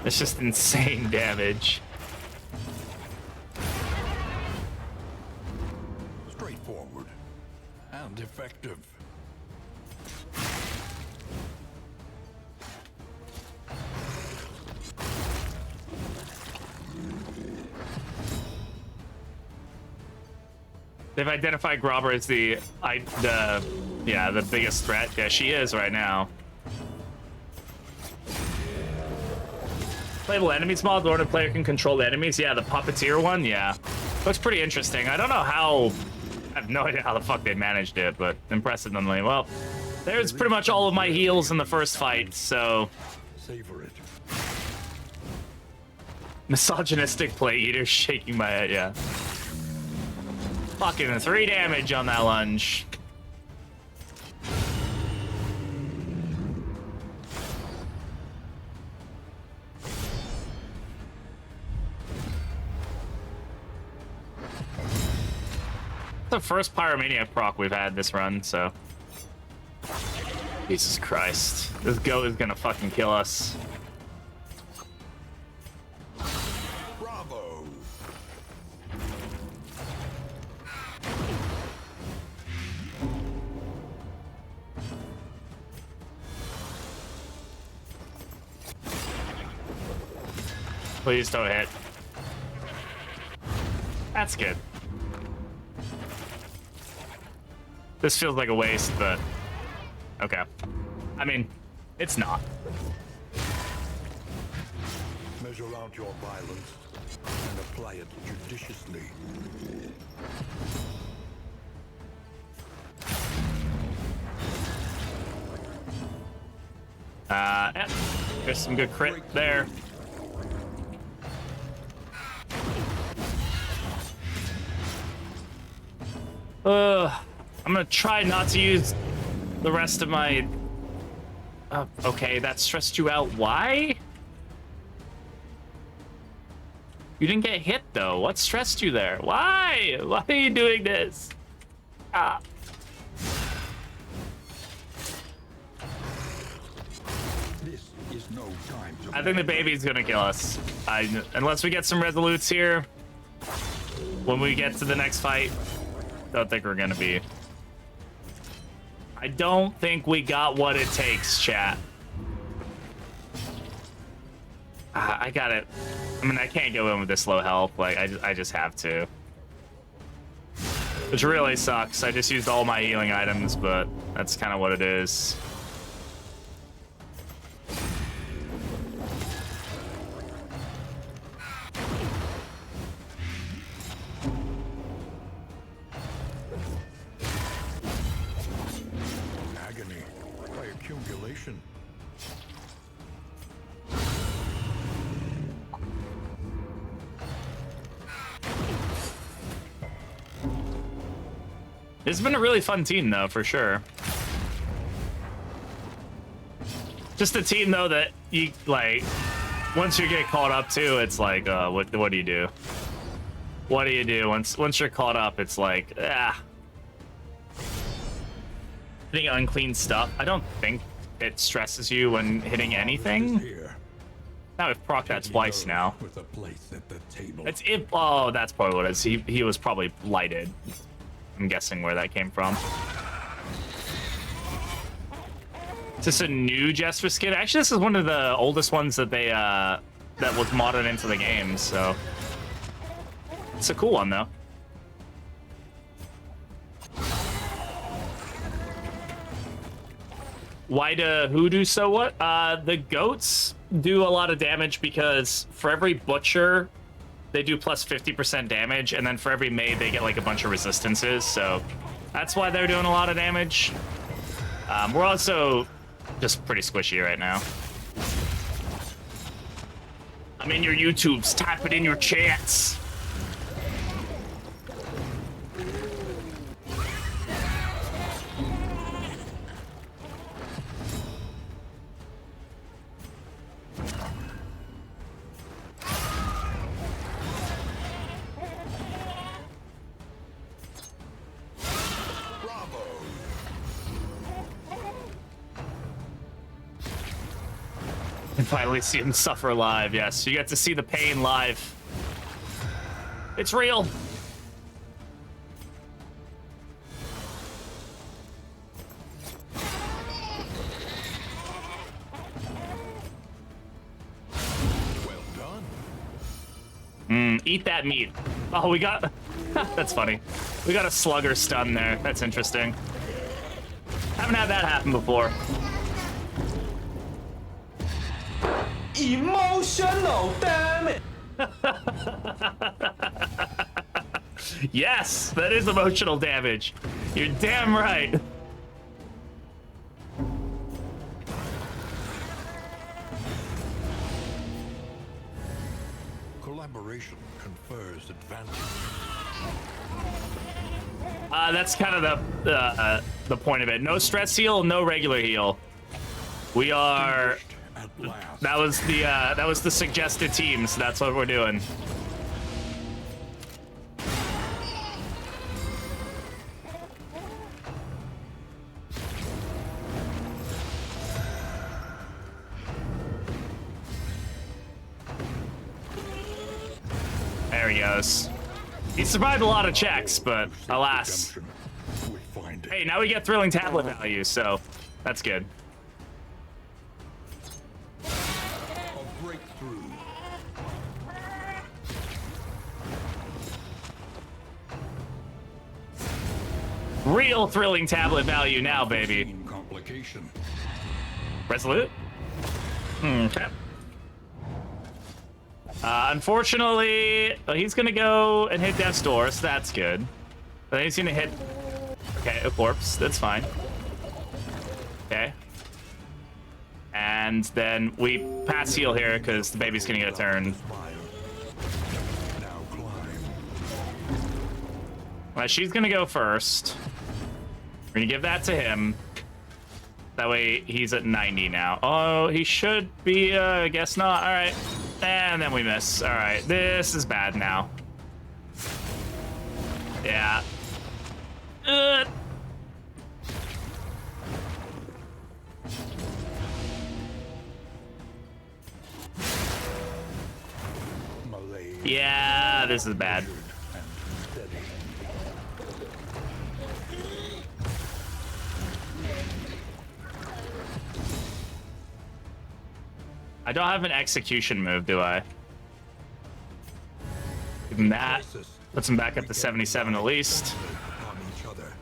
It's just insane damage. Straightforward and effective. They've identified Grobber as the biggest threat. Yeah, she is right now. Playable enemies mod, the order player can control the enemies. Yeah, the puppeteer one, yeah. Looks pretty interesting. I don't know how, I have no idea how the fuck they managed it, but impressive nonetheless. Well, there's pretty much all of my heals in the first fight, so. Savor it. Misogynistic play eater shaking my head, yeah. Fucking 3 damage on that lunge. The first Pyromaniac proc we've had this run, so. Jesus Christ. This goat is gonna fucking kill us. Bravo. Please don't hit. That's good. This feels like a waste, but okay. I mean, it's not. Measure out your violence and apply it judiciously. Yeah, there's some good crit there. I'm gonna try not to use the rest of my... okay, that stressed you out. Why? You didn't get hit, though. What stressed you there? Why? Why are you doing this? Ah. This is no time to I think the baby's gonna kill us. Unless we get some resolutes here. When we get to the next fight, don't think we're gonna be. I don't think we got what it takes, chat. I got it. I mean, I can't go in with this low health. Like, I just have to. Which really sucks. I just used all my healing items, but that's kind of what it is. agony by accumulation. It's been a really fun team, though, for sure. Just a team, though, that you, like, once you get caught up too, it's like, what do you do? What do you do once you're caught up? It's like, hitting unclean stuff. I don't think it stresses you when hitting anything. Now we've procced that twice now. With a place at the table. It's if. Oh, that's probably what it is. He was probably lighted. I'm guessing where that came from. Is this a new Jesper skin? Actually, this is one of the oldest ones that they that was modded into the game. So it's a cool one though. Why do who do so what? The goats do a lot of damage because for every butcher, they do plus 50% damage, and then for every maid, they get like a bunch of resistances. So that's why they're doing a lot of damage. We're also just pretty squishy right now. I'm in your YouTubes. Type it in your chats. And finally see him suffer live. Yes, you get to see the pain live. It's real. Well done. Eat that meat. Oh, we got... That's funny. We got a slugger stun there. That's interesting. Haven't had that happen before. Emotional damage. Yes, that is emotional damage. You're damn right. Collaboration confers advantage. That's kind of the point of it. No stress heal, no regular heal. We are... At last. That was the suggested team, so that's what we're doing. There he goes. He survived a lot of checks, but alas. We find it. Hey, now we get thrilling tablet value, so that's good. A breakthrough. Real thrilling tablet value now, baby. Complication. Resolute? Okay. Unfortunately, he's gonna go and hit Death's Door, so that's good. But then he's gonna hit... Okay, a corpse. That's fine. Okay. And then we pass heal here, because the baby's gonna get a turn. Now climb. Well, she's gonna go first. We're gonna give that to him. That way he's at 90 now. Oh, he should be, I guess not. All right. And then we miss. All right, this is bad now. Yeah. Yeah, this is bad. I don't have an execution move, do I? Give him that. Puts him back up to 77 at least. On each other.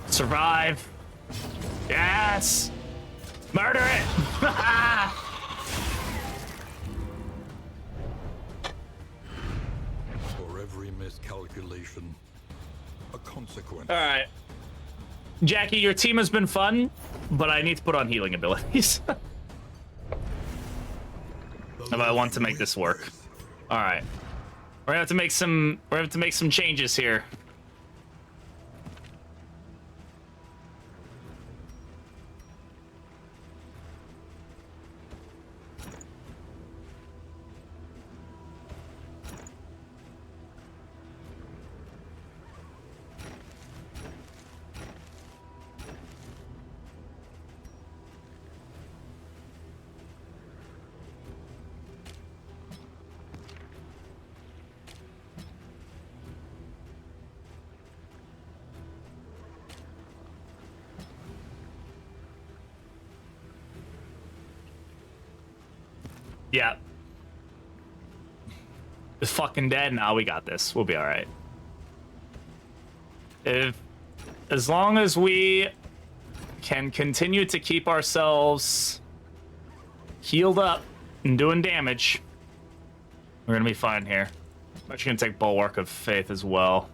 Survive. Yes! Murder it! For every miscalculation, a consequence. All right. Jackie, your team has been fun, but I need to put on healing abilities. If I want to make this work. All right. We're gonna have to make some changes here. Yeah. Is fucking dead? Nah, we got this. We'll be all right. As long as we can continue to keep ourselves healed up and doing damage, we're gonna be fine here. I'm actually gonna take Bulwark of Faith as well.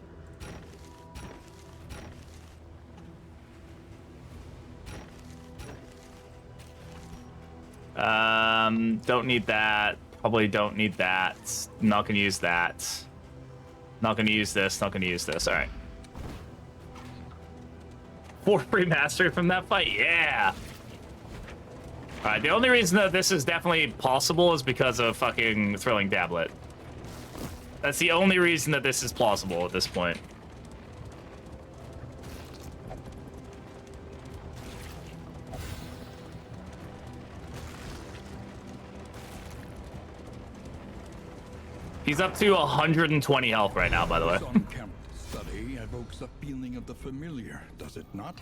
Don't need that. Probably don't need that. Not gonna use that. Not gonna use this. Not gonna use this. All right. 4 free mastery from that fight. Yeah. All right. The only reason that this is definitely possible is because of fucking Thrilling Dablet. That's the only reason that this is plausible at this point. He's up to 120 health right now, by the way. This unkempt study evokes a feeling of the familiar, does it not?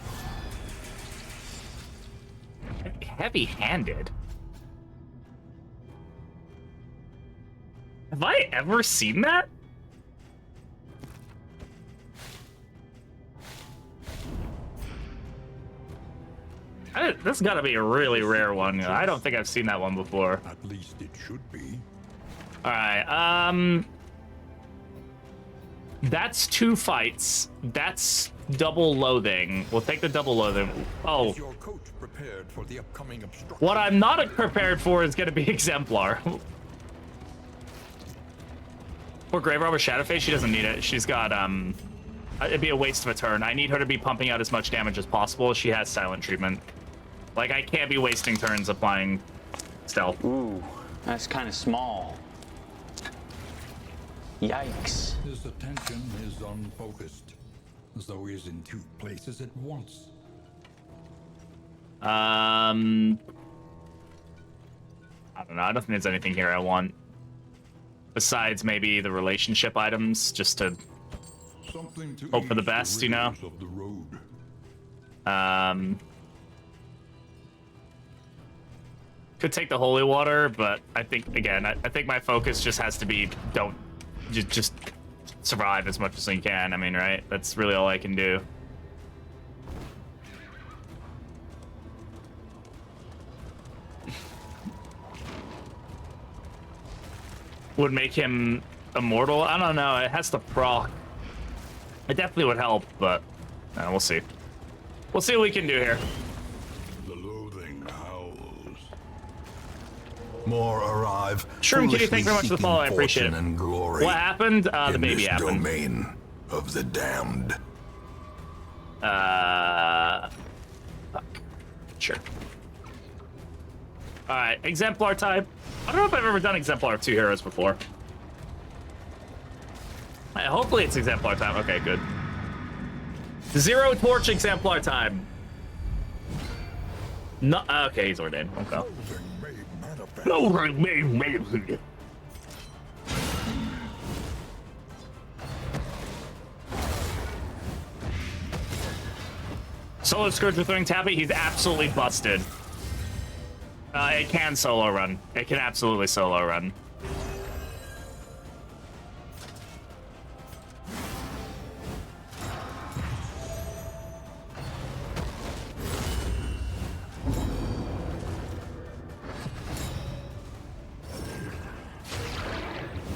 Heavy-handed. Have I ever seen that? This has got to be a really rare one. I don't think I've seen that one before. At least it should be. All right, that's 2 fights. That's double loathing. We'll take the double loathing. Oh. Is your coach prepared for the upcoming obstruction? What I'm not prepared for is gonna be Exemplar. Poor Grave Robber Shadowface, she doesn't need it. She's got, it'd be a waste of a turn. I need her to be pumping out as much damage as possible. She has silent treatment. Like, I can't be wasting turns applying stealth. Ooh, that's kind of small. Yikes. His attention is unfocused, as though he is in 2 places at once. I don't know. I don't think there's anything here I want. Besides maybe the relationship items, just to Something to hope for the ease best, you know? rigors of the road. Could take the holy water, but I think, again, I think my focus just has to be just survive as much as you can. I mean, right? That's really all I can do. Would make him immortal? I don't know. It has to proc. It definitely would help, but we'll see. We'll see what we can do here. The loathing howls. More arrive. Shroom Kitty, thank you very much for the foolishly follow. I seeking appreciate it. fortune and glory What happened? The in baby this happened. domain of the damned. Fuck. Sure. Alright, Exemplar type. I don't know if I've ever done Exemplar of 2 heroes before. Hopefully it's Exemplar time. Okay, good. 0 torch Exemplar time. No, okay, he's ordained. Okay. Solo Scourge with Throwing Tappy, he's absolutely busted. It can solo run. It can absolutely solo run.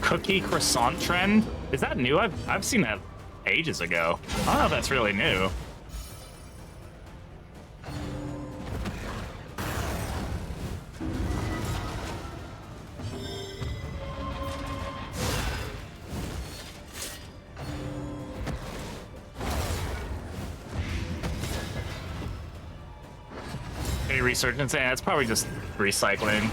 Cookie croissant trend? Is that new? I've seen that ages ago. I don't know if that's really new. Any resurgence? Yeah, it's probably just recycling.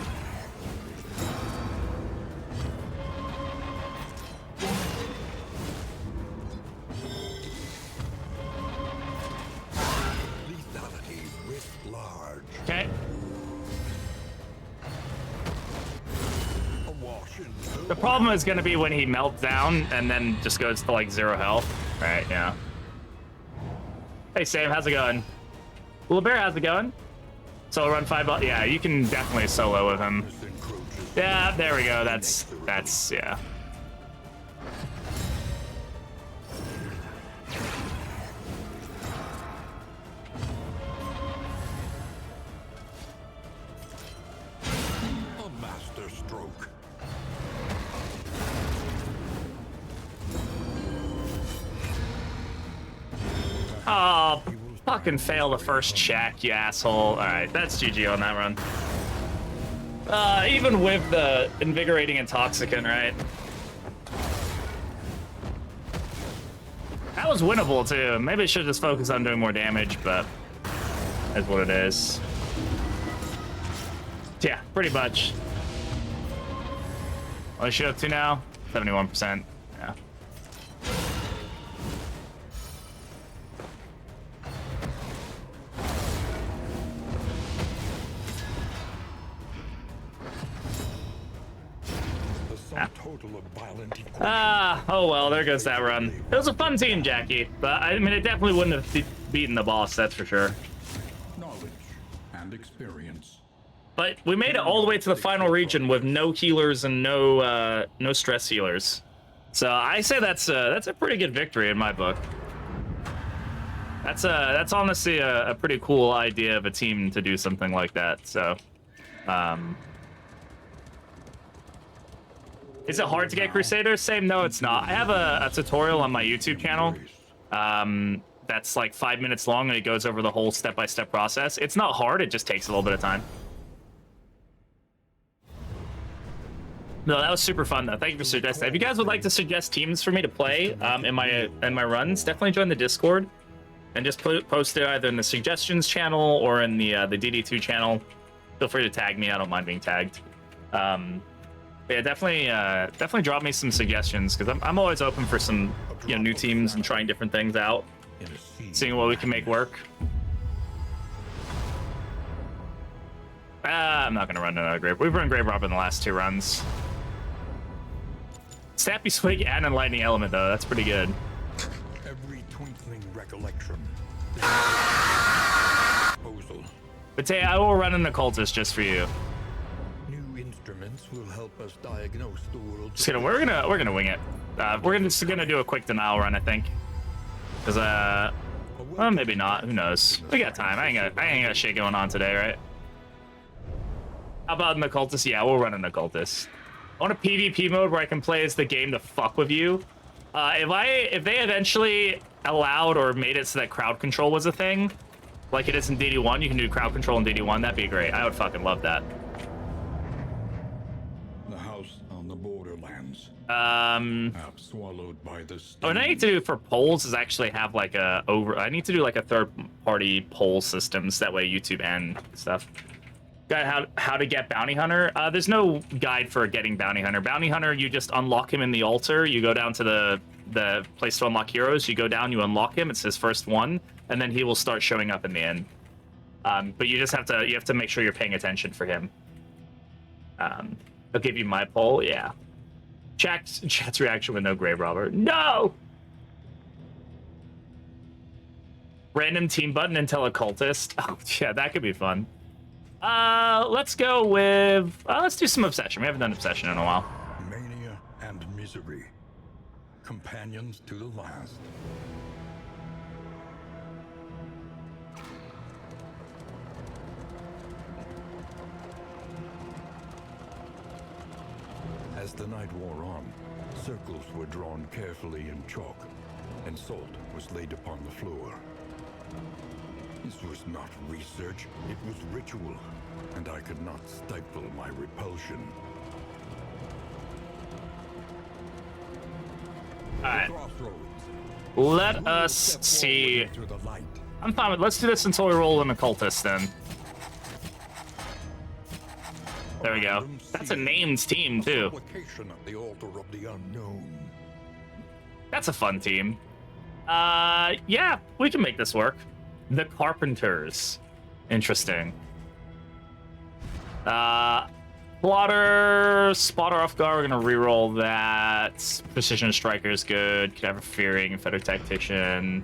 Lethality writ large. Okay. Awash in The problem is going to be when he melts down and then just goes to like 0 health. Right, yeah. Hey, Sam, how's it going? Little Bear, how's it going? Solo run 5 ball. Yeah, you can definitely solo with him. this encroachment. Yeah, there we go. That's yeah. A master stroke. Oh, fucking fail the first check, you asshole. All right, that's GG on that run. Even with the invigorating intoxicant, right? That was winnable too. Maybe I should just focus on doing more damage, but that's what it is. Yeah, pretty much. What is she up to now? 71%. Yeah. The sum total of violent equation. Oh well, there goes that run. It was a fun team, Jackie, but I mean, it definitely wouldn't have beaten the boss, that's for sure. Knowledge and experience. But we made it all the way to the final region with no healers and no stress healers. So I say that's a pretty good victory in my book. That's honestly a pretty cool idea of a team to do something like that. So, is it hard to get Crusaders? Same, no, it's not. I have a tutorial on my YouTube channel. That's like 5 minutes long, and it goes over the whole step-by-step process. It's not hard; it just takes a little bit of time. No, that was super fun though. Thank you for suggesting. If you guys would like to suggest teams for me to play in my runs, definitely join the Discord and just post it either in the suggestions channel or in the ddII channel. Feel free to tag me. I don't mind being tagged. But yeah, definitely drop me some suggestions because I'm always open for some new teams and trying different things out, seeing what we can make work. I'm not gonna run another grave. We've run grave robber in the last 2 runs. Snappy Swig and Enlightening Element, though. That's pretty good. Every twinkling recollection. Proposal. But Tay, I will run an occultist just for you. New instruments will help us diagnose the world's. Just kidding. We're gonna wing it. We're just gonna do a quick denial run, I think. Cause well, maybe not. Who knows? We got time. I ain't got shit going on today, right? How about an occultist? Yeah, we'll run an occultist. I want a PvP mode where I can play as the game to fuck with you. If they eventually allowed or made it so that crowd control was a thing, like it is in ddI, you can do crowd control in ddI. That'd be great. I would fucking love that. The house on the borderlands. Half swallowed by the Oh, what I need to do for polls is actually have like I need to do like a third-party poll system, so that way YouTube and stuff. Guide how to get Bounty Hunter. There's no guide for getting Bounty Hunter. Bounty Hunter, you just unlock him in the altar. You go down to the place to unlock heroes. You go down, you unlock him. It's his first one, and then he will start showing up in the end. But you just have to make sure you're paying attention for him. I'll give you my poll. Yeah. Chat's reaction with no grave robber. No. Random team button until occultist. Oh yeah, that could be fun. Let's go with let's do some obsession. We haven't done obsession in a while. Mania and misery. Companions to the last. As the night wore on, circles were drawn carefully in chalk, and salt was laid upon the floor. This was not research, it was ritual, and I could not stifle my repulsion. Alright. Crossroads. Let us see. Through the light. I'm fine with let's do this until we roll an occultist then. There we go. That's a named team too. Supplication at the altar of the unknown. That's a fun team. Yeah, we can make this work. The Carpenters. Interesting. Plotter, Spotter off guard, we're gonna reroll that. Precision Striker is good. Cadaver Fearing, Feather Tactician.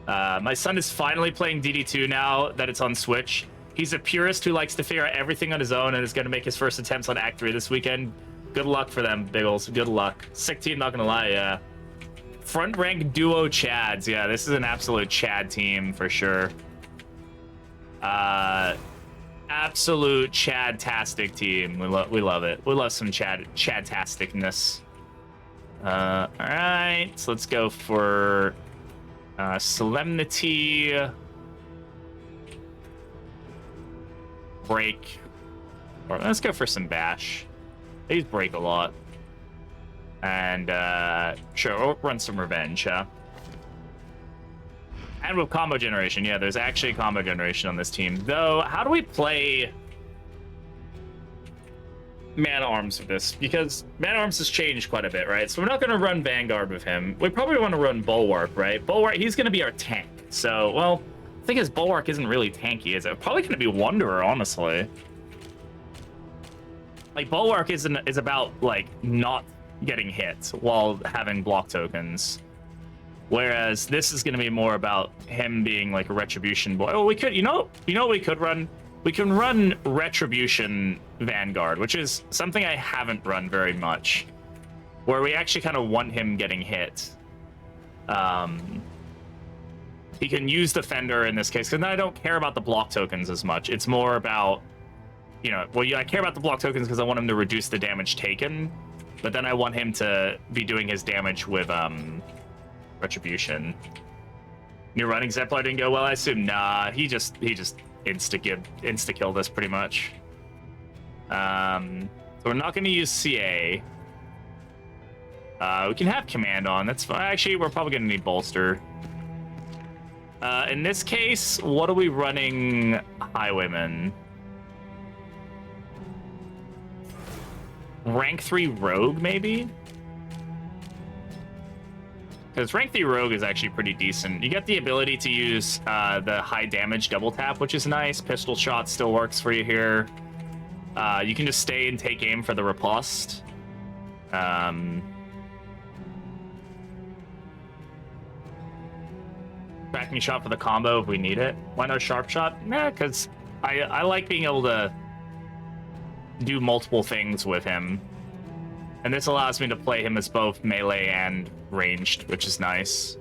My son is finally playing ddII now that it's on Switch. He's a purist who likes to figure out everything on his own and is going to make his first attempts on Act 3 this weekend. Good luck for them, Biggles. Good luck. Sick team, not going to lie, yeah. Front rank duo Chads. Yeah, this is an absolute Chad team for sure. Absolute Chad-tastic team. We love it. We love some Chad-tasticness. All right, so let's go for Solemnity. Break. Or let's go for some Bash. These break a lot. And sure, we'll run some Revenge, huh? And with combo generation, yeah, there's actually combo generation on this team. Though, how do we play Man-Arms with this? Because Man-Arms has changed quite a bit, right? So we're not going to run Vanguard with him. We probably want to run Bulwark, right? Bulwark, he's going to be our tank. So, well, the thing is, Bulwark isn't really tanky, is it? Probably going to be Wanderer, honestly. Like, Bulwark is about, like, not getting hit while having block tokens. Whereas this is going to be more about him being like a Retribution boy. Oh, we could, you know what we could run? We can run Retribution Vanguard, which is something I haven't run very much, where we actually kind of want him getting hit. He can use Defender in this case, because I don't care about the block tokens as much. It's more about, you know, well, yeah, I care about the block tokens because I want him to reduce the damage taken, but then I want him to be doing his damage with Retribution. Your run Exemplar didn't go well, I assume. Nah, he just insta killed us pretty much. So we're not going to use CA. We can have Command on. That's fine. Actually, we're probably going to need Bolster. In this case, what are we running Highwayman? Rank 3 Rogue, maybe? Because rank 3 Rogue is actually pretty decent. You get the ability to use the high damage double tap, which is nice. Pistol shot still works for you here. You can just stay and take aim for the riposte. Tracking shot for the combo if we need it. Why no sharp shot? Nah, because I like being able to do multiple things with him. And this allows me to play him as both melee and ranged, which is nice.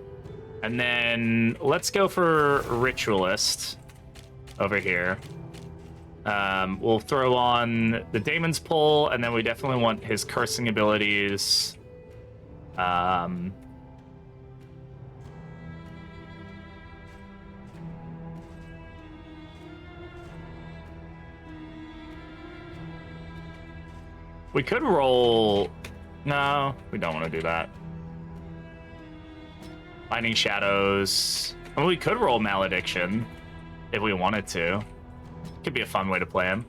And then let's go for Ritualist over here. We'll throw on the Daemon's Pull, and then we definitely want his cursing abilities. We could roll... No, we don't want to do that. Lightning Shadows. I mean, we could roll Malediction if we wanted to. Could be a fun way to play him.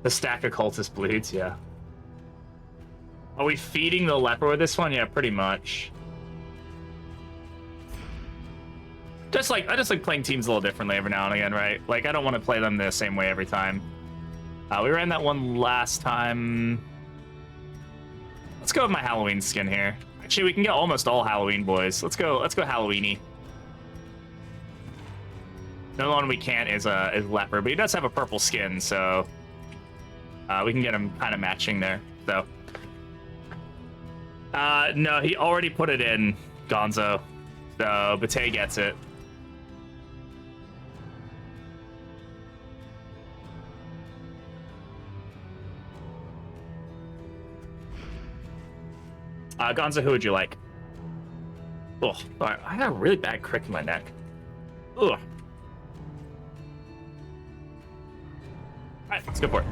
The stack of Cultist Bleeds, yeah. Are we feeding the Leper with this one? Yeah, pretty much. I just like playing teams a little differently every now and again, right? Like, I don't want to play them the same way every time. We ran that one last time. Let's go with my Halloween skin here. Actually, we can get almost all Halloween boys. Let's go Halloweeny. The one we can't is Leper, but he does have a purple skin, so we can get him kind of matching there. So, no, he already put it in, Gonzo. So Bate gets it. Gonzo, who would you like? Oh, right. I got a really bad crick in my neck. Ugh. All right, let's go for it.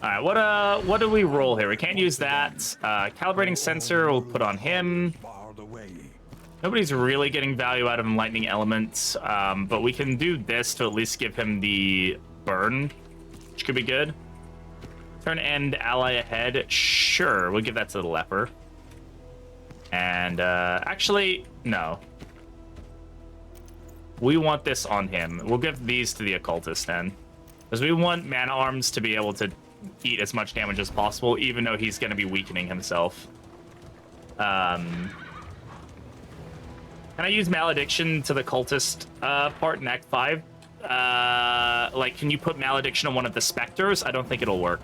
All right, what do we roll here? We can't use that. Calibrating sensor, we'll put on him. Nobody's really getting value out of him lightning elements, but we can do this to at least give him the burn, which could be good. Turn end ally ahead. Sure, we'll give that to the Leper. And actually, no. We want this on him. We'll give these to the Occultist then, because we want Man-Arms to be able to eat as much damage as possible, even though he's going to be weakening himself. Can I use Malediction to the cultist part in Act 5? Like, can you put Malediction on one of the specters? I don't think it'll work.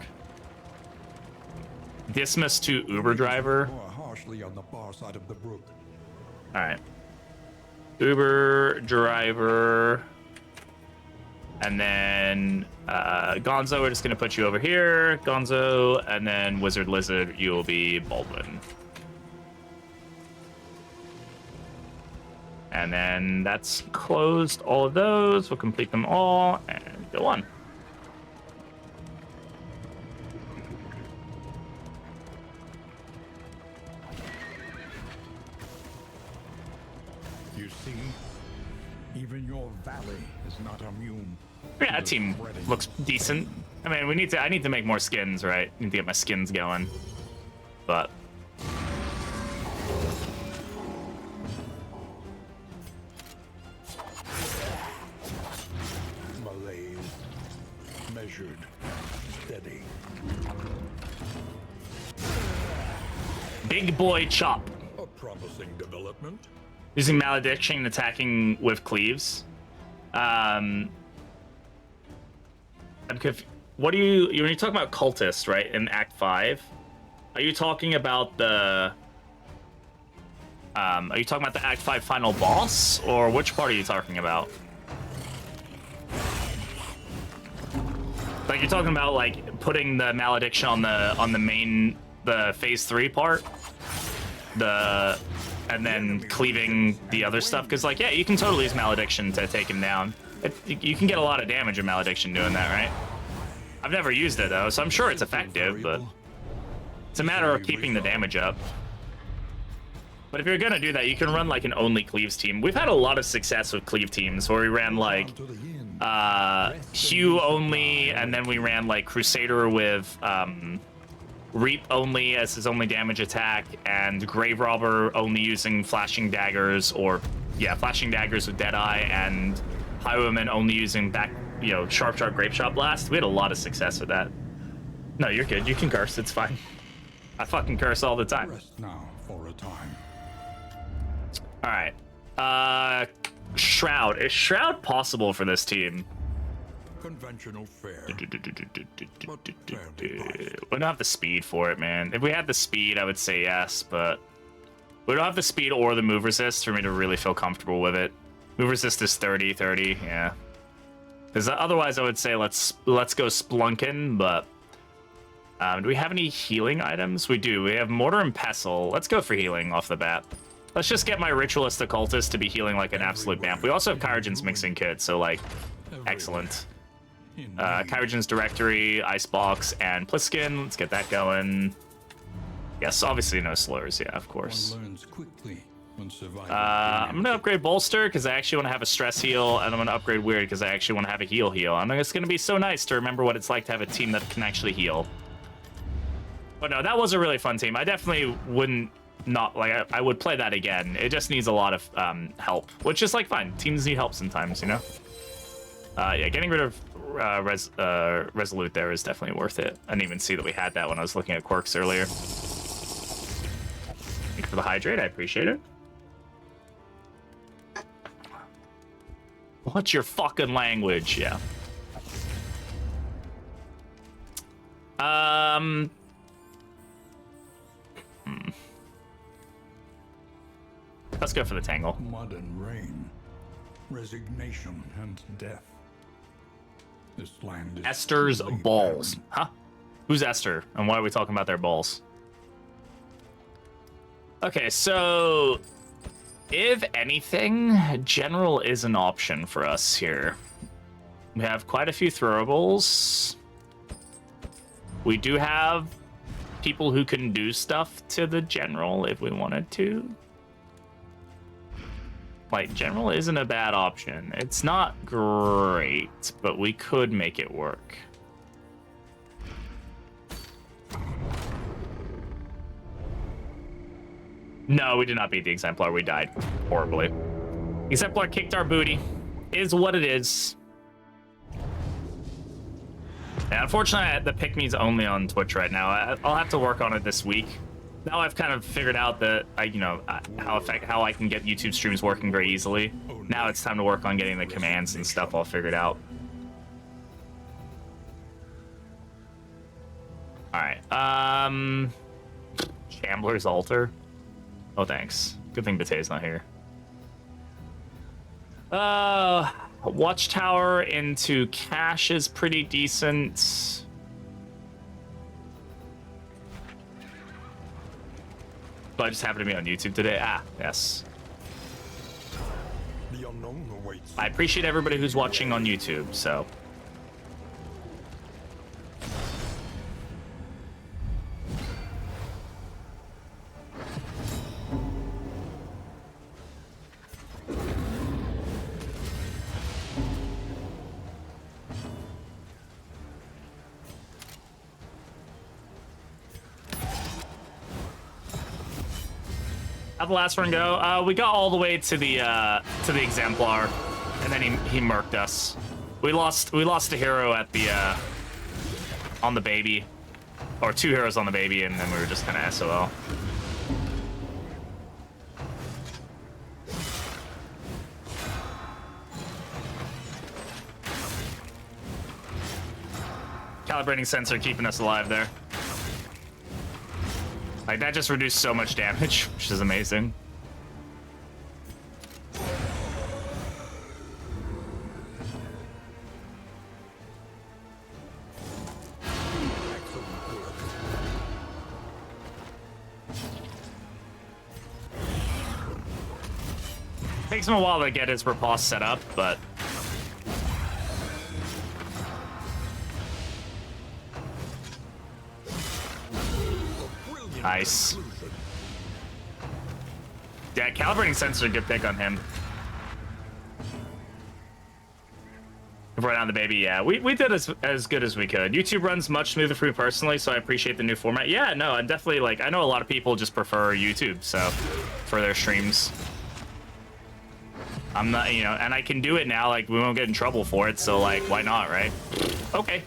Dismiss to Uber driver. More harshly on the far side of the brook. All right. Uber driver. And then Gonzo, we're just going to put you over here. Gonzo, and then Wizard Lizard, you will be Baldwin. And then that's closed all of those. We'll complete them all and go on. You see, even your valley is not immune. Yeah, that team looks decent. I mean, I need to make more skins, right? Need to get my skins going. But Malaise, measured, steady. big boy chop. A promising development. Using Malediction and attacking with cleaves. What do you when you talk about cultists, right, in Act 5? Are you talking about the Act 5 final boss, or which part are you talking about? Like, you're talking about like putting the Malediction on the main phase 3 part, and then cleaving the other stuff, because like, yeah, you can totally use Malediction to take him down. You can get a lot of damage in Malediction doing that, right? I've never used it though, so I'm sure it's effective, but it's a matter of keeping the damage up. But if you're gonna do that, you can run like an only cleaves team. We've had a lot of success with cleave teams where we ran like Hue only, and then we ran like Crusader with Reap only as his only damage attack, and Grave Robber only using flashing daggers, or yeah, flashing daggers with ddII, and Highwayman only using Sharp Grape Shot Blast. We had a lot of success with that. No, you're good. You can curse. It's fine. I fucking curse all the time. Rest now for a time. All right. Shroud. Is Shroud possible for this team? Conventional fare. We don't have the speed for it, man. If we had the speed, I would say yes, but we don't have the speed or the move resist for me to really feel comfortable with it. Move resist is 30, yeah. Because otherwise, I would say let's go Splunkin', but do we have any healing items? We do. We have Mortar and Pestle. Let's go for healing off the bat. Let's just get my Ritualist Occultist to be healing like an absolute vamp. We also have Kyrogen's Mixing Kit, so like, excellent. Kyrogen's Directory, Icebox, and Pliskin. Let's get that going. Yes, obviously no slurs, yeah, of course. One learns quickly when surviving. I'm gonna upgrade Bolster because I actually want to have a stress heal, and I'm gonna upgrade Weird because I actually want to have a heal. And it's gonna be so nice to remember what it's like to have a team that can actually heal. But no, that was a really fun team. I definitely wouldn't I would play that again. It just needs a lot of help, which is like fine. Teams need help sometimes, you know. Yeah, getting rid of Resolute there is definitely worth it. I didn't even see that we had that when I was looking at quirks earlier. Thank you for the hydrate. I appreciate it. What's your fucking language? Yeah. Let's go for the Tangle. Mud and rain, resignation and death. This land is Esther's truly balls. barren. Huh? Who's Esther? And why are we talking about their balls? Okay, so if anything, General is an option for us here. We have quite a few throwables. We do have people who can do stuff to the General if we wanted to. Like, General isn't a bad option. It's not great, but we could make it work. No, we did not beat the Exemplar. We died horribly. Exemplar kicked our booty. Is what it is. Yeah, unfortunately, the pick-me's only on Twitch right now. I'll have to work on it this week. Now I've kind of figured out that how I can get YouTube streams working very easily. Now it's time to work on getting the commands and stuff all figured out. All right. Shambler's Altar. Oh, thanks. Good thing Bate's not here. Watchtower into cache is pretty decent. But I just happened to be on YouTube today. Ah, yes. The unknown awaits. I appreciate everybody who's watching on YouTube, so. How'd the last run go? We got all the way to the Exemplar, and then he murked us. We lost a hero at the on the baby, or 2 heroes on the baby, and then we were just kind of SOL. Calibrating sensor keeping us alive there. Like, that just reduced so much damage, which is amazing. Takes him a while to get his riposte set up, but... Nice. Yeah, calibrating sensor, good pick on him. Right on the baby, yeah. We did as good as we could. YouTube runs much smoother for me personally, so I appreciate the new format. Yeah, no, I'm definitely, like, I know a lot of people just prefer YouTube, so, for their streams. I'm not, you know, and I can do it now, like, we won't get in trouble for it, so, like, why not, right? Okay.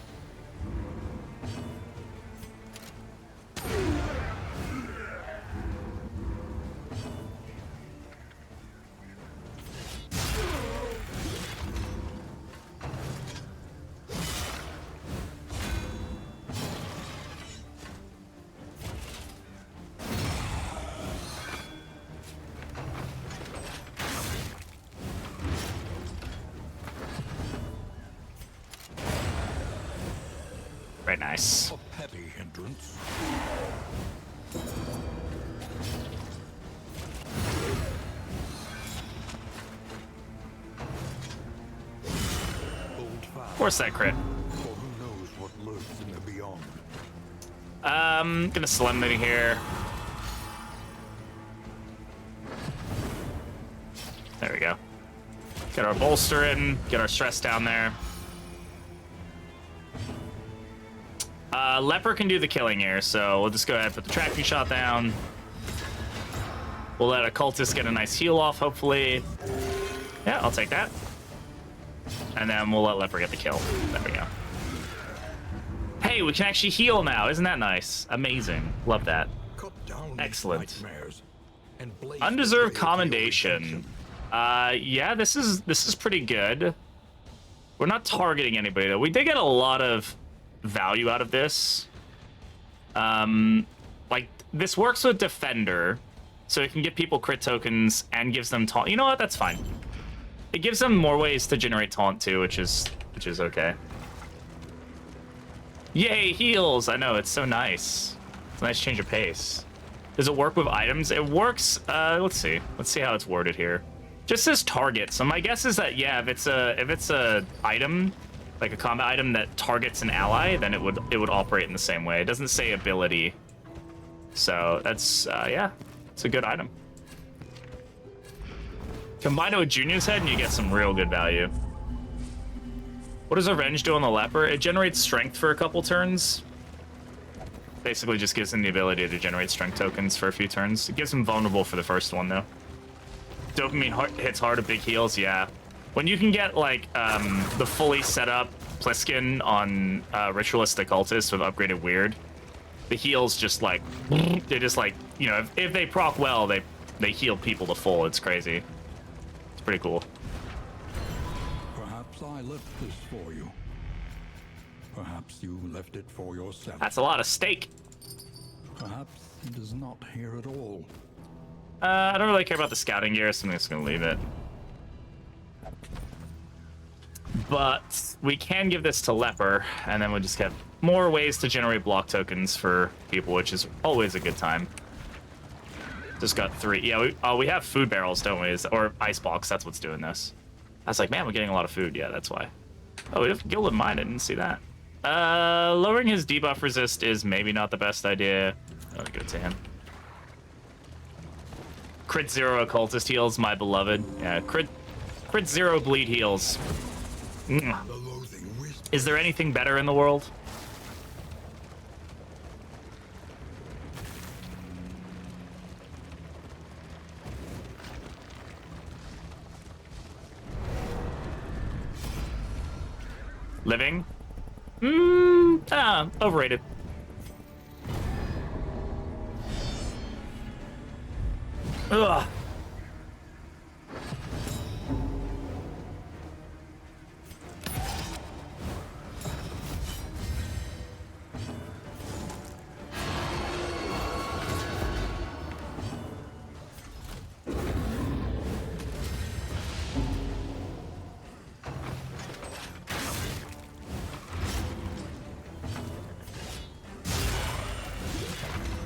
Very nice. A petty hindrance. Of course that crit. For who knows what lurks in the beyond. Gonna slim it here. There we go. Get our bolster in, get our stress down there. Leper can do the killing here, so we'll just go ahead and put the tracking shot down. We'll let Occultist get a nice heal off, hopefully. Yeah, I'll take that. And then we'll let Leper get the kill. There we go. Hey, we can actually heal now. Isn't that nice? Amazing. Love that. Excellent. Undeserved commendation. Yeah, this is pretty good. We're not targeting anybody though. We did get a lot of value out of this. Like, this works with Defender, so it can give people crit tokens and gives them taunt. You know what? That's fine. It gives them more ways to generate taunt too, which is okay. Yay, heals! I know, it's so nice. It's a nice change of pace. Does it work with items? It works. Let's see. Let's see how it's worded here. Just says target. So my guess is that, yeah, if it's a item, like a combat item that targets an ally, then it would operate in the same way. It doesn't say ability. So that's yeah, it's a good item. Combine it with Junior's head and you get some real good value. What does Avenge do on the Leper? It generates strength for a couple turns. Basically just gives him the ability to generate strength tokens for a few turns. It gives him vulnerable for the first one though. Dopamine hits hard at big heals, yeah. When you can get like the fully set up Pliskin on Ritualistic Cultist with upgraded Weird. The heals just like, they just like, you know, if they proc well, they heal people to full. It's crazy. It's pretty cool. Perhaps I left this for you. Perhaps you left it for yourself. That's a lot of steak. Perhaps it is not here at all. I don't really care about the scouting gear, so I'm just gonna leave it. But we can give this to Leper, and then we'll just get more ways to generate block tokens for people, which is always a good time. Just got 3. Yeah, we have food barrels, don't we? Or icebox, that's what's doing this. I was like, man, we're getting a lot of food. Yeah, that's why. Oh, we have Gilded Mine. I didn't see that. Lowering his debuff resist is maybe not the best idea. I'll give it to him. Crit 0 occultist heals, my beloved. Yeah, crit 0 bleed heals. Is there anything better in the world? Living? Overrated. Ugh.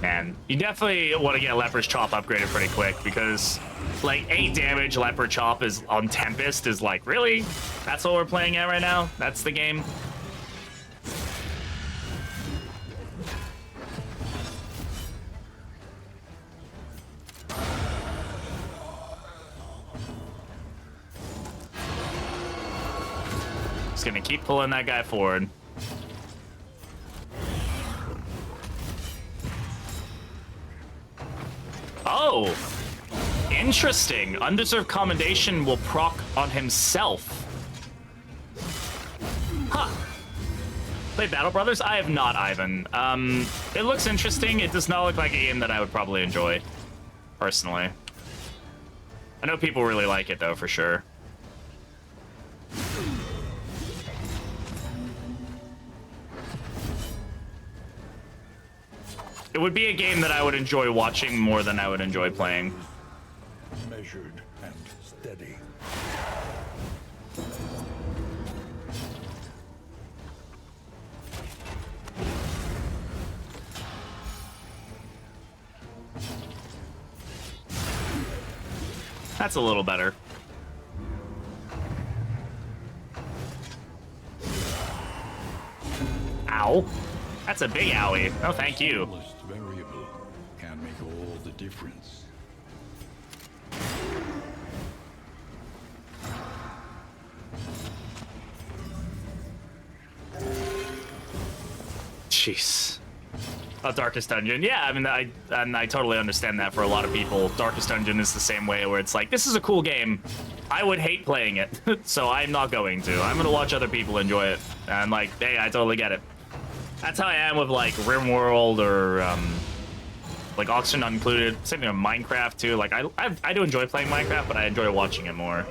Man, you definitely want to get Leper's Chop upgraded pretty quick because, like, 8 damage Leper Chop is on Tempest is like, really? That's what we're playing at right now? That's the game? Just gonna keep pulling that guy forward. Oh, interesting. Undeserved commendation will proc on himself. Huh. Played Battle Brothers? I have not, Ivan. It looks interesting. It does not look like a game that I would probably enjoy, personally. I know people really like it, though, for sure. It would be a game that I would enjoy watching more than I would enjoy playing. Measured and steady. That's a little better. Ow. That's a big owie. No, thank you. Smallest variable can make all the difference. Jeez. Oh, Darkest Dungeon. Yeah, I mean, I totally understand that for a lot of people. Darkest Dungeon is the same way, where it's like, this is a cool game. I would hate playing it, so I'm not going to. I'm gonna watch other people enjoy it. And like, hey, I totally get it. That's how I am with like RimWorld or like Oxygen Not Included. Same thing with Minecraft too. Like I do enjoy playing Minecraft, but I enjoy watching it more.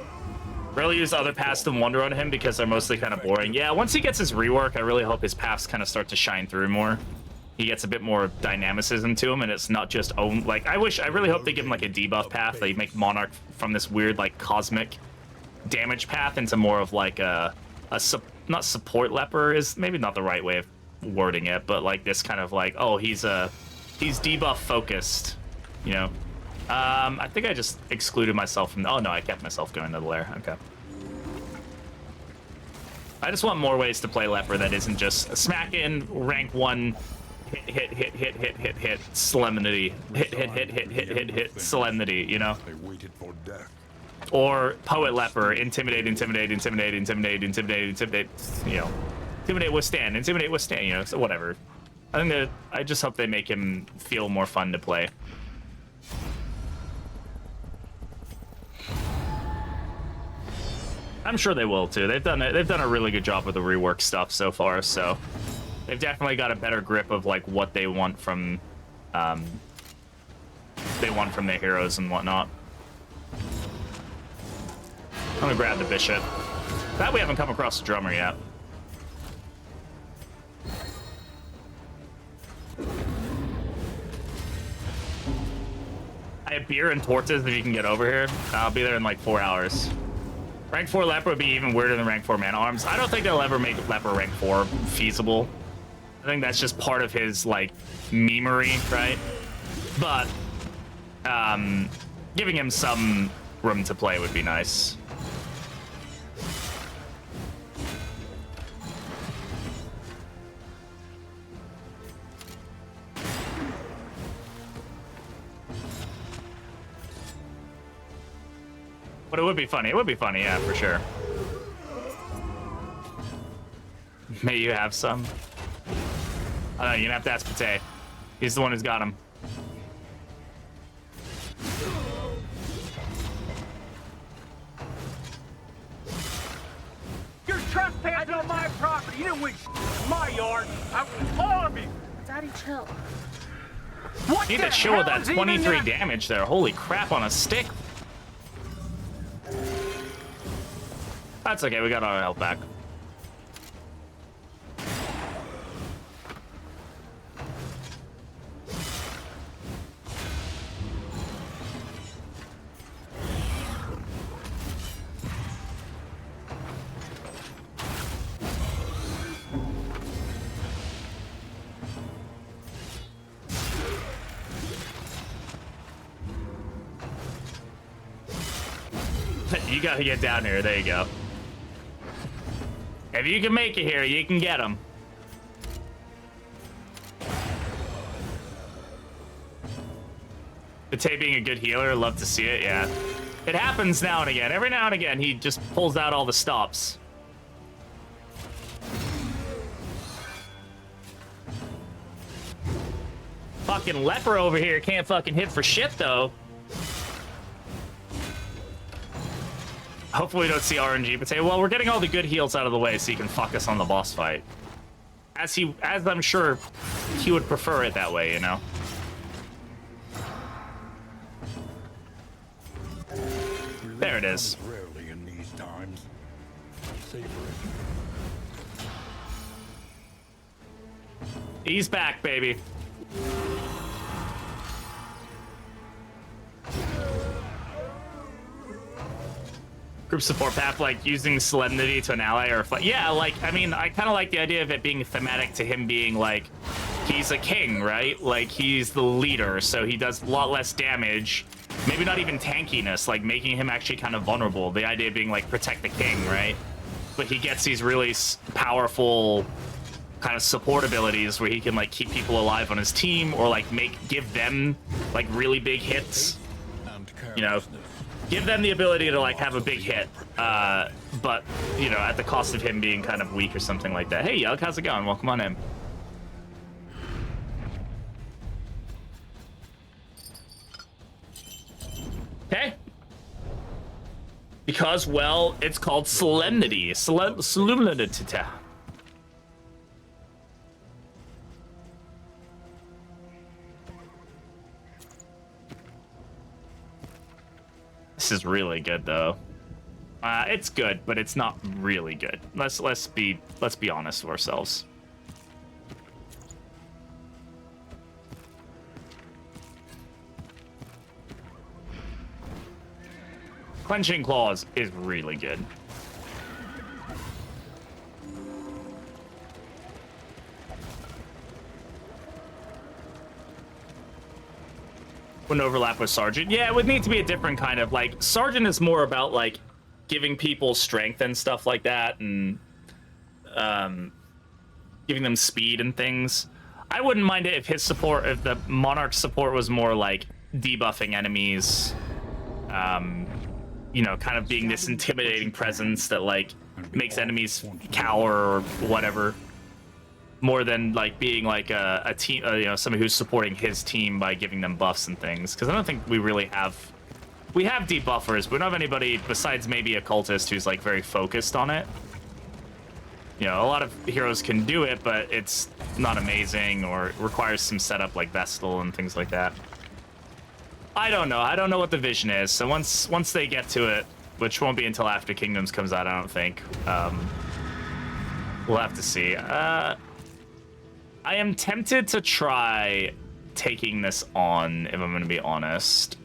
Rarely use other paths to wonder on him because they're mostly kind of boring. Yeah, once he gets his rework, I really hope his paths kind of start to shine through more. He gets a bit more dynamicism to him, and it's not just like I really hope they give him like a debuff path. They make Monarch from this weird like cosmic damage path into more of like not support leper is maybe not the right way of wording it, but like this kind of like, oh, he's debuff focused, you know. I think I just excluded myself from. Oh no, I kept myself going to the lair. Okay. I just want more ways to play leper that isn't just smack in rank 1. Hit solemnity. Hit solemnity, you know? They waited for death. Or poet leper, intimidate, you know. Intimidate, withstand, you know, so whatever. I just hope they make him feel more fun to play. I'm sure they will too. They've done a really good job with the rework stuff so far, so they've definitely got a better grip of like what they want from their heroes and whatnot. I'm gonna grab the bishop. That we haven't come across the drummer yet. I have beer and tortas if you can get over here. I'll be there in like 4 hours. Rank 4 leper would be even weirder than rank 4 man arms. I don't think they'll ever make leper rank 4 feasible. I think that's just part of his like memery, right? But giving him some room to play would be nice. But it would be funny. It would be funny, yeah, for sure. May you have some. I don't know, you're gonna have to ask Pate. He's the one who's got him. You're trespassing on my property. You didn't win my yard. I was on me. Daddy, chill. What Need the to chill with hell that is even 23 that? damage there. Holy crap on a stick. That's okay, we got our health back. You gotta get down here, there you go. If you can make it here, you can get him. Pate being a good healer, love to see it, yeah. It happens now and again. Every now and again, he just pulls out all the stops. Fucking leper over here can't fucking hit for shit, though. Hopefully we don't see RNG, but say, well, we're getting all the good heals out of the way so he can fuck us on the boss fight. As I'm sure he would prefer it that way, you know? There it is. Rarely in these times. Savor it. He's back, baby. Group support path, like using solemnity to an ally or yeah, like I mean, I kind of like the idea of it being thematic to him being like he's a king, right? Like he's the leader, so he does a lot less damage. Maybe not even tankiness, like making him actually kind of vulnerable. The idea being like protect the king, right? But he gets these really powerful kind of support abilities where he can like keep people alive on his team or like give them like really big hits, you know. Give them the ability to like have a big hit, but you know, at the cost of him being kind of weak or something like that. Hey, Yug, how's it going? Welcome on in. Okay. Because, well, it's called solemnity. Solemnity. This is really good, though. It's good, but it's not really good. Let's be honest with ourselves. Clenching Claws is really good. Wouldn't overlap with Sergeant. Yeah, it would need to be a different kind of like Sergeant is more about like giving people strength and stuff like that, and giving them speed and things. I wouldn't mind it if his support, if the Monarch's support was more like debuffing enemies, you know, kind of being this intimidating presence that like makes enemies cower or whatever. More than like being like a team, you know, somebody who's supporting his team by giving them buffs and things. Because I don't think we really have we have debuffers, but we don't have anybody besides maybe a cultist who's like very focused on it. You know, a lot of heroes can do it, but it's not amazing or requires some setup like Vestal and things like that. I don't know. I don't know what the vision is. So once they get to it, which won't be until after Kingdoms comes out, I don't think. We'll have to see. I am tempted to try taking this on, if I'm going to be honest.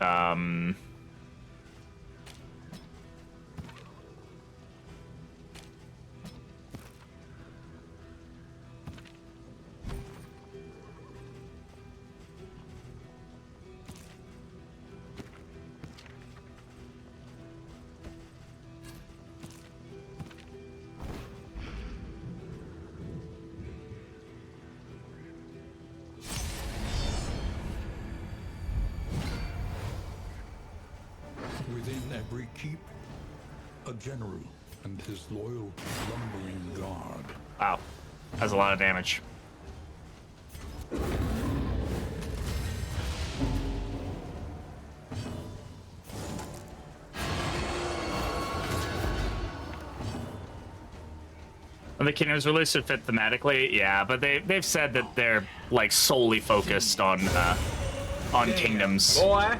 Within every keep, a general and his loyal lumbering guard. Wow. That's a lot of damage. And the Kingdoms release would fit thematically, yeah, but they've said that they're like solely focused on Kingdoms. Boy.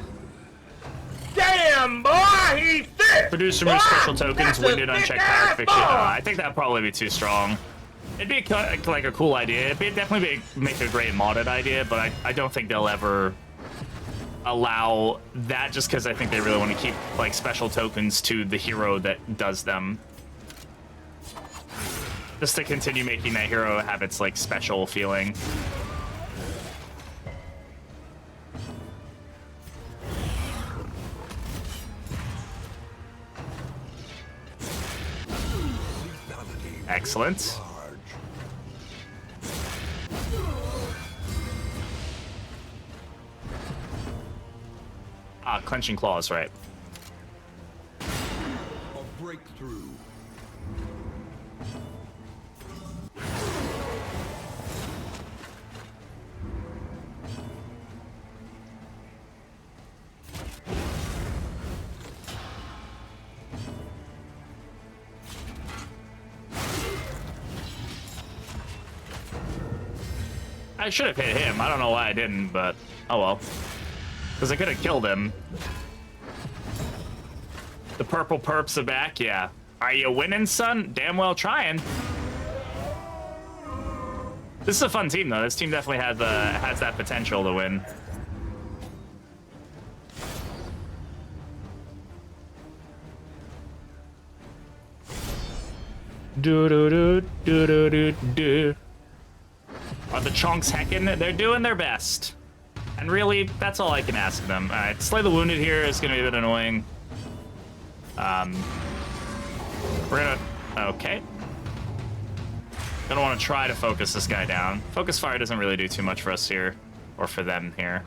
Damn, boy, he's thick! Produce remove special tokens, winded, unchecked power fiction. I think that'd probably be too strong. It'd be like a cool idea. It'd definitely make a great modded idea, but I don't think they'll ever allow that just because I think they really want to keep like special tokens to the hero that does them. Just to continue making that hero have its like special feeling. Excellent. Ah, clenching claws, right. A breakthrough. I should have hit him. I don't know why I didn't, but oh well. Because I could have killed him. The purple perps are back, yeah. Are you winning, son? Damn well trying. This is a fun team, though. This team definitely has that potential to win. Do do do do do do do. Are the chunks heckin'? They're doing their best. And really, that's all I can ask of them. Alright, Slay the Wounded here is gonna be a bit annoying. We're gonna... Okay. Gonna want to try to focus this guy down. Focus fire doesn't really do too much for us here. Or for them here.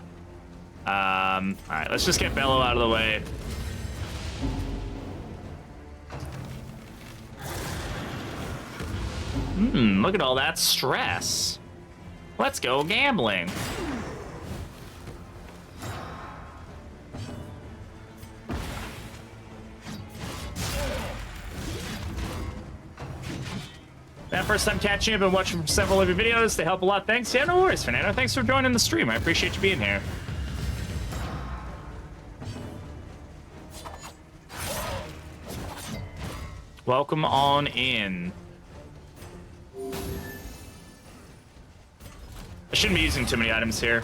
Alright, let's just get Bellow out of the way. Look at all that stress. Let's go gambling. That first time catching you, I've been watching several of your videos. They help a lot. Thanks. Yeah, no worries, Fernando. Thanks for joining the stream. I appreciate you being here. Welcome on in. I shouldn't be using too many items here.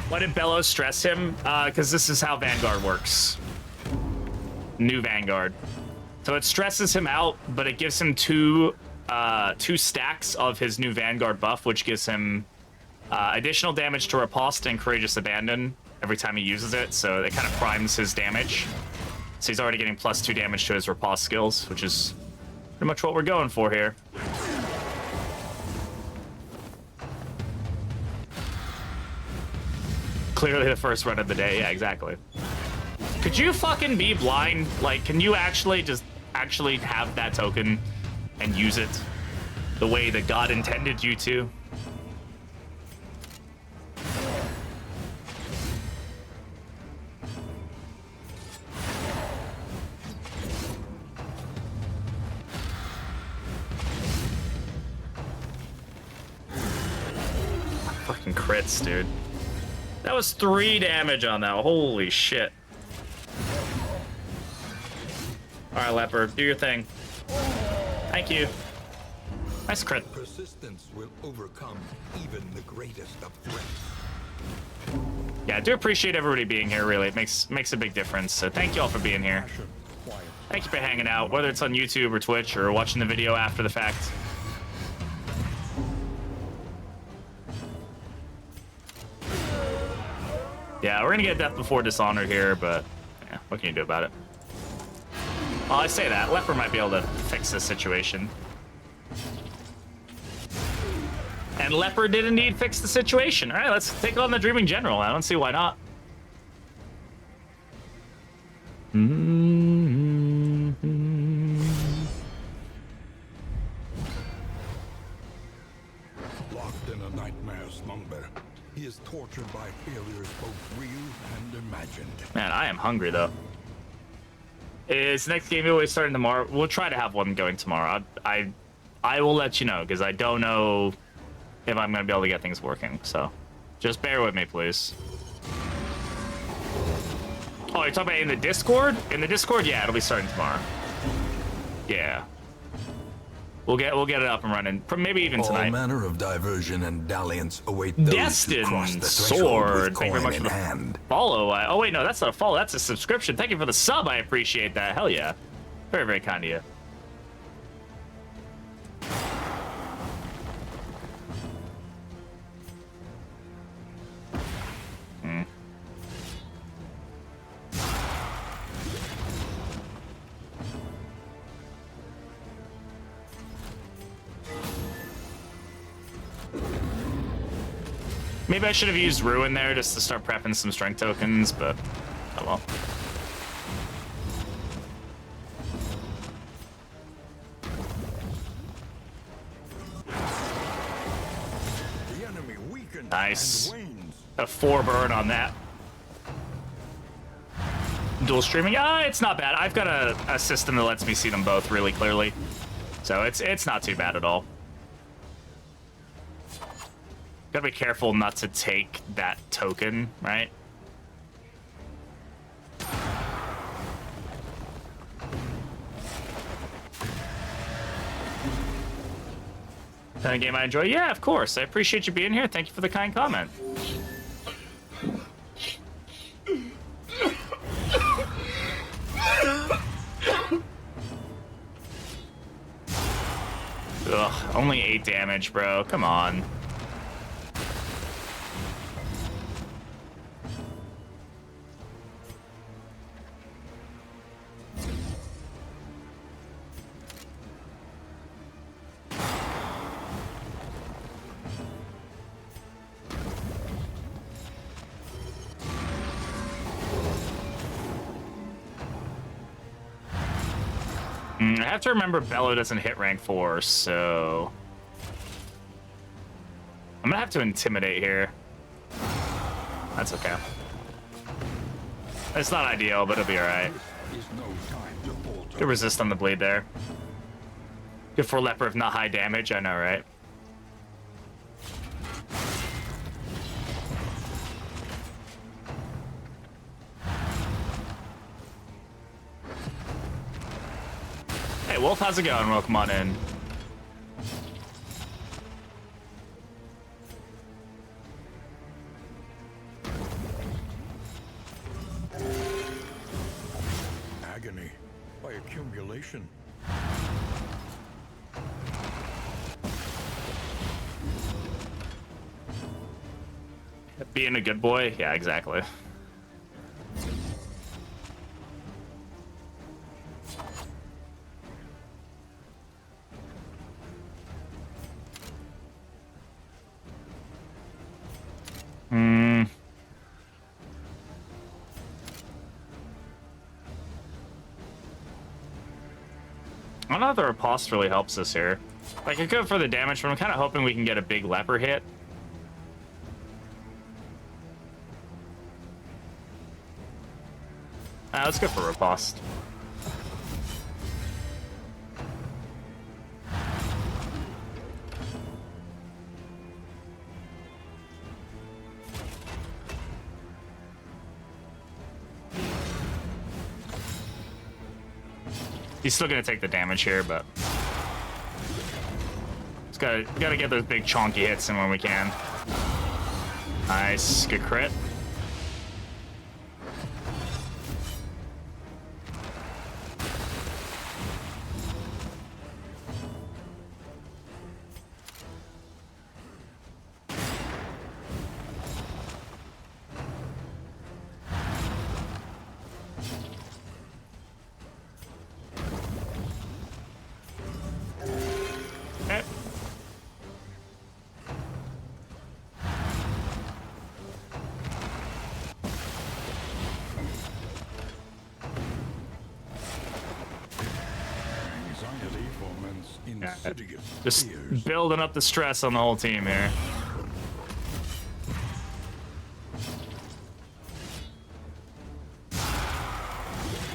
Why did Bellow stress him? Because this is how Vanguard works. New Vanguard. So it stresses him out, but it gives him two stacks of his new Vanguard buff, which gives him additional damage to Riposte and Courageous Abandon every time he uses it. So it kind of primes his damage. So he's already getting +2 damage to his Riposte skills, which is pretty much what we're going for here. Clearly the first run of the day. Yeah, exactly. Could you fucking be blind? Like, can you actually just have that token and use it the way that God intended you to? crits, dude. That was 3 damage on that. Holy shit. Alright, Leper, do your thing. Thank you. Nice crit. Persistence will overcome even the greatest of threats. Yeah, I do appreciate everybody being here, really. It makes a big difference. So thank you all for being here. Thank you for hanging out, whether it's on YouTube or Twitch or watching the video after the fact. Yeah, we're gonna get Death Before Dishonor here, but yeah, what can you do about it? Well, I say that. Leper might be able to fix this situation. And Leper did indeed fix the situation. All right, let's take on the Dreaming General. I don't see why not. Locked in a nightmare slumber, he is tortured by failures both real and imagined. Man, I am hungry though. Is next game always starting tomorrow? We'll try to have one going tomorrow. I will let you know because I don't know if I'm gonna be able to get things working. So, just bear with me, please. Oh, you're talking about in the Discord? In the Discord, yeah, it'll be starting tomorrow. Yeah. We'll get it up and running. Maybe even tonight. All manner of diversion and dalliance await those who cross Destined the threshold Sword. with Thank you very coin much in for the hand. follow. Oh wait, no, that's not a follow. That's a subscription. Thank you for the sub. I appreciate that. Hell yeah. Very, very kind of you. Maybe I should have used Ruin there just to start prepping some strength tokens, but oh well. The enemy weakens Nice. and wanes. A 4 burn on that. Dual streaming? It's not bad. I've got a system that lets me see them both really clearly. So it's not too bad at all. Gotta be careful not to take that token, right? Kind of game I enjoy? Yeah, of course. I appreciate you being here. Thank you for the kind comment. Ugh, only 8 damage, bro. Come on. I have to remember Bellow doesn't hit rank 4, so I'm gonna have to intimidate here. That's okay. It's not ideal, but it'll be alright. Is no time to falter. Good resist on the bleed there. Good for Leper if not high damage, I know, right? Hey, Wolf, how's it going? Welcome on in. Agony by accumulation. Being a good boy? Yeah, exactly. I don't know if the riposte really helps us here. Like, I could for the damage, but I'm kind of hoping we can get a big leper hit. Let's go for riposte. He's still gonna take the damage here, but just gotta get those big chonky hits in when we can. Nice, good crit. Just building up the stress on the whole team here.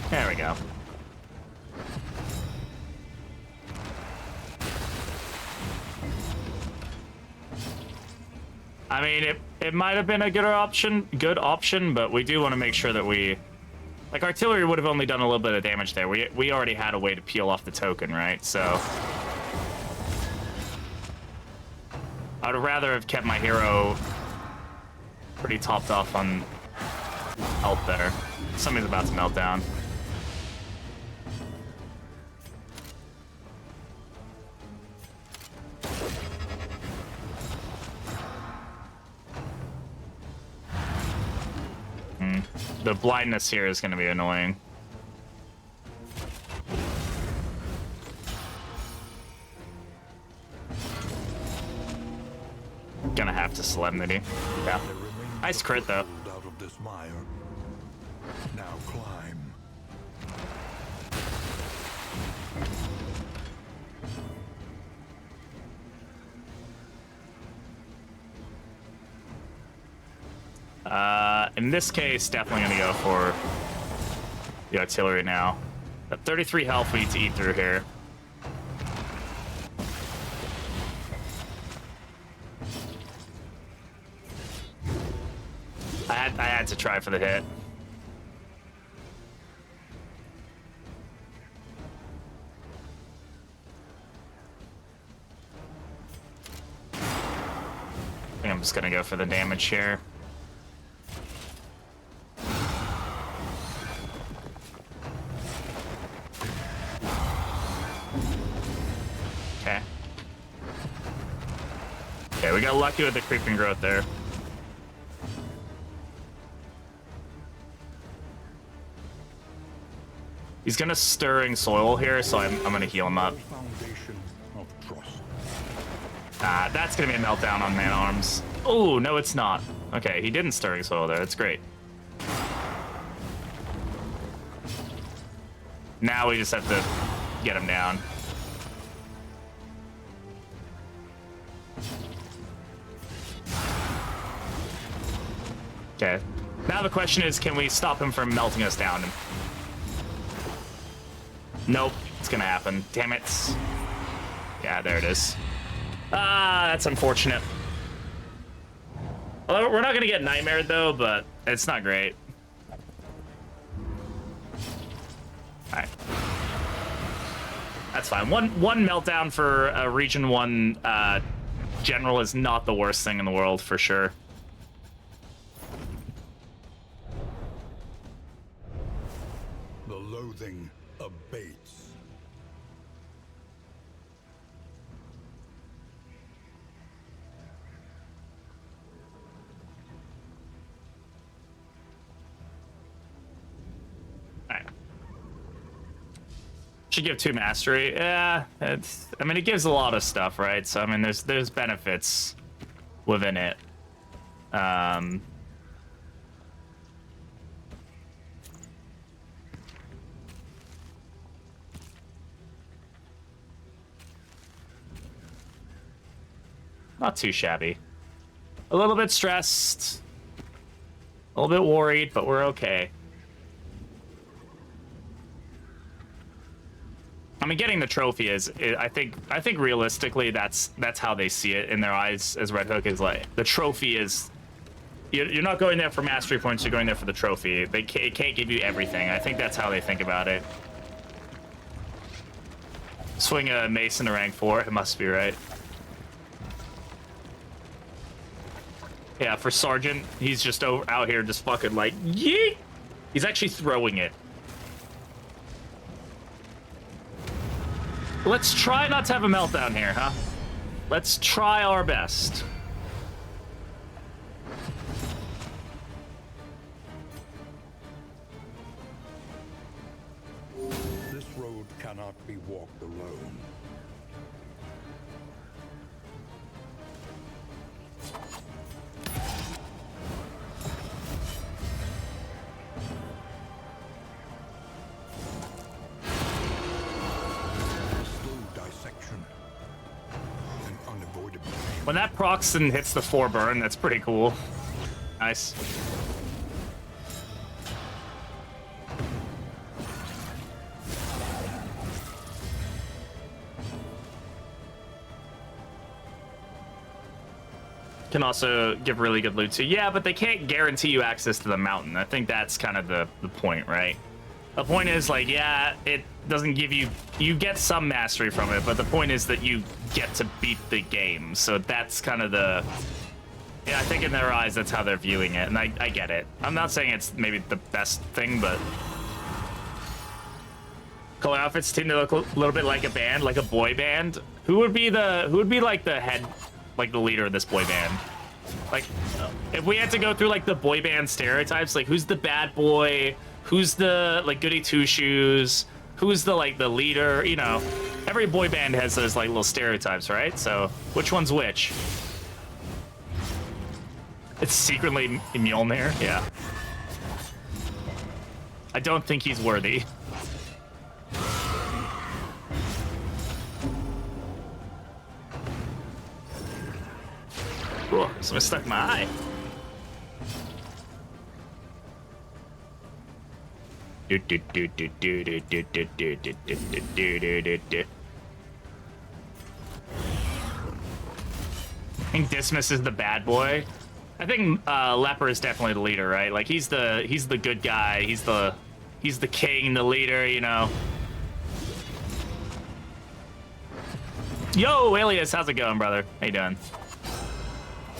There we go. I mean, it might have been a good option, but we do want to make sure that we... Like, artillery would have only done a little bit of damage there. We already had a way to peel off the token, right? So... I'd rather have kept my hero pretty topped off on health there. Somebody's about to melt down. The blindness here is going to be annoying. Gonna have to solemnity. Yeah. Nice crit though. Out of this mire. Now climb. In this case, definitely gonna go for the artillery now. At 33 health, we need to eat through here. I had to try for the hit. I think I'm just gonna go for the damage here. Okay. Okay, we got lucky with the creeping growth there. He's gonna stirring soil here, so I'm gonna heal him up. Foundation of trust. That's gonna be a meltdown on man-arms. Oh, no it's not. Okay, he didn't stirring soil there, that's great. Now we just have to get him down. Okay. Now the question is, can we stop him from melting us down? Nope, it's gonna happen. Damn it. Yeah, there it is. Ah, that's unfortunate. Well, we're not gonna get nightmared though, but it's not great. Alright. That's fine. One meltdown for a Region 1 general is not the worst thing in the world, for sure. The loathing abates. Alright. Should give 2 mastery. Yeah, it's... I mean, it gives a lot of stuff, right? So, I mean, there's benefits within it. Not too shabby. A little bit stressed. A little bit worried, but we're okay. I mean, getting the trophy is I think realistically that's how they see it in their eyes as Red Hook, is like the trophy is you're not going there for mastery points, you're going there for the trophy. It can't give you everything. I think that's how they think about it. Swing a mason to rank 4. It must be right. Yeah, for sergeant, he's just out here just fucking like, yeet! He's actually throwing it. Let's try not to have a meltdown here, huh? Let's try our best. This road cannot be walked alone. When that procs and hits the 4 burn, that's pretty cool. Nice. Can also give really good loot too. Yeah, but they can't guarantee you access to the mountain. I think that's kind of the point, right? The point is, like, yeah, it doesn't give you... You get some mastery from it, but the point is that you get to beat the game. So that's kind of the... Yeah, I think in their eyes, that's how they're viewing it, and I get it. I'm not saying it's maybe the best thing, but... Color outfits tend to look a little bit like a band, like a boy band. Who would be like the head, like the leader of this boy band? Like, if we had to go through like the boy band stereotypes, like who's the bad boy? Who's the like goody two shoes? Who's the like the leader? You know, every boy band has those like little stereotypes, right? So which one's which? It's secretly Mjolnir, yeah. I don't think he's worthy. Ooh, someone stuck my eye. I think Dismas is the bad boy. I think Leper is definitely the leader, right? Like he's the good guy. He's the king, the leader, you know. Yo, Alias, how's it going, brother? How you doing?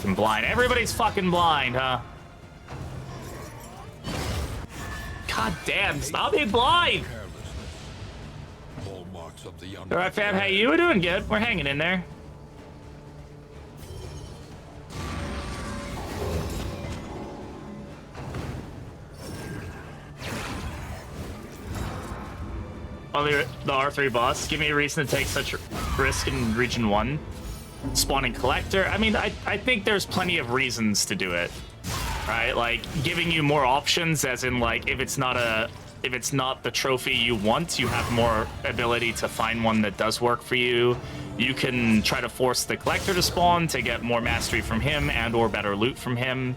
I'm blind. Everybody's fucking blind, huh? God damn, stop being blind! Alright, fam, hey, you were doing good. We're hanging in there. Oh, the R3 boss. Give me a reason to take such risk in Region 1. Spawning Collector. I mean, I think there's plenty of reasons to do it. Right? Like, giving you more options, as in, like, if it's not the trophy you want, you have more ability to find one that does work for you. You can try to force the Collector to spawn to get more mastery from him and or better loot from him.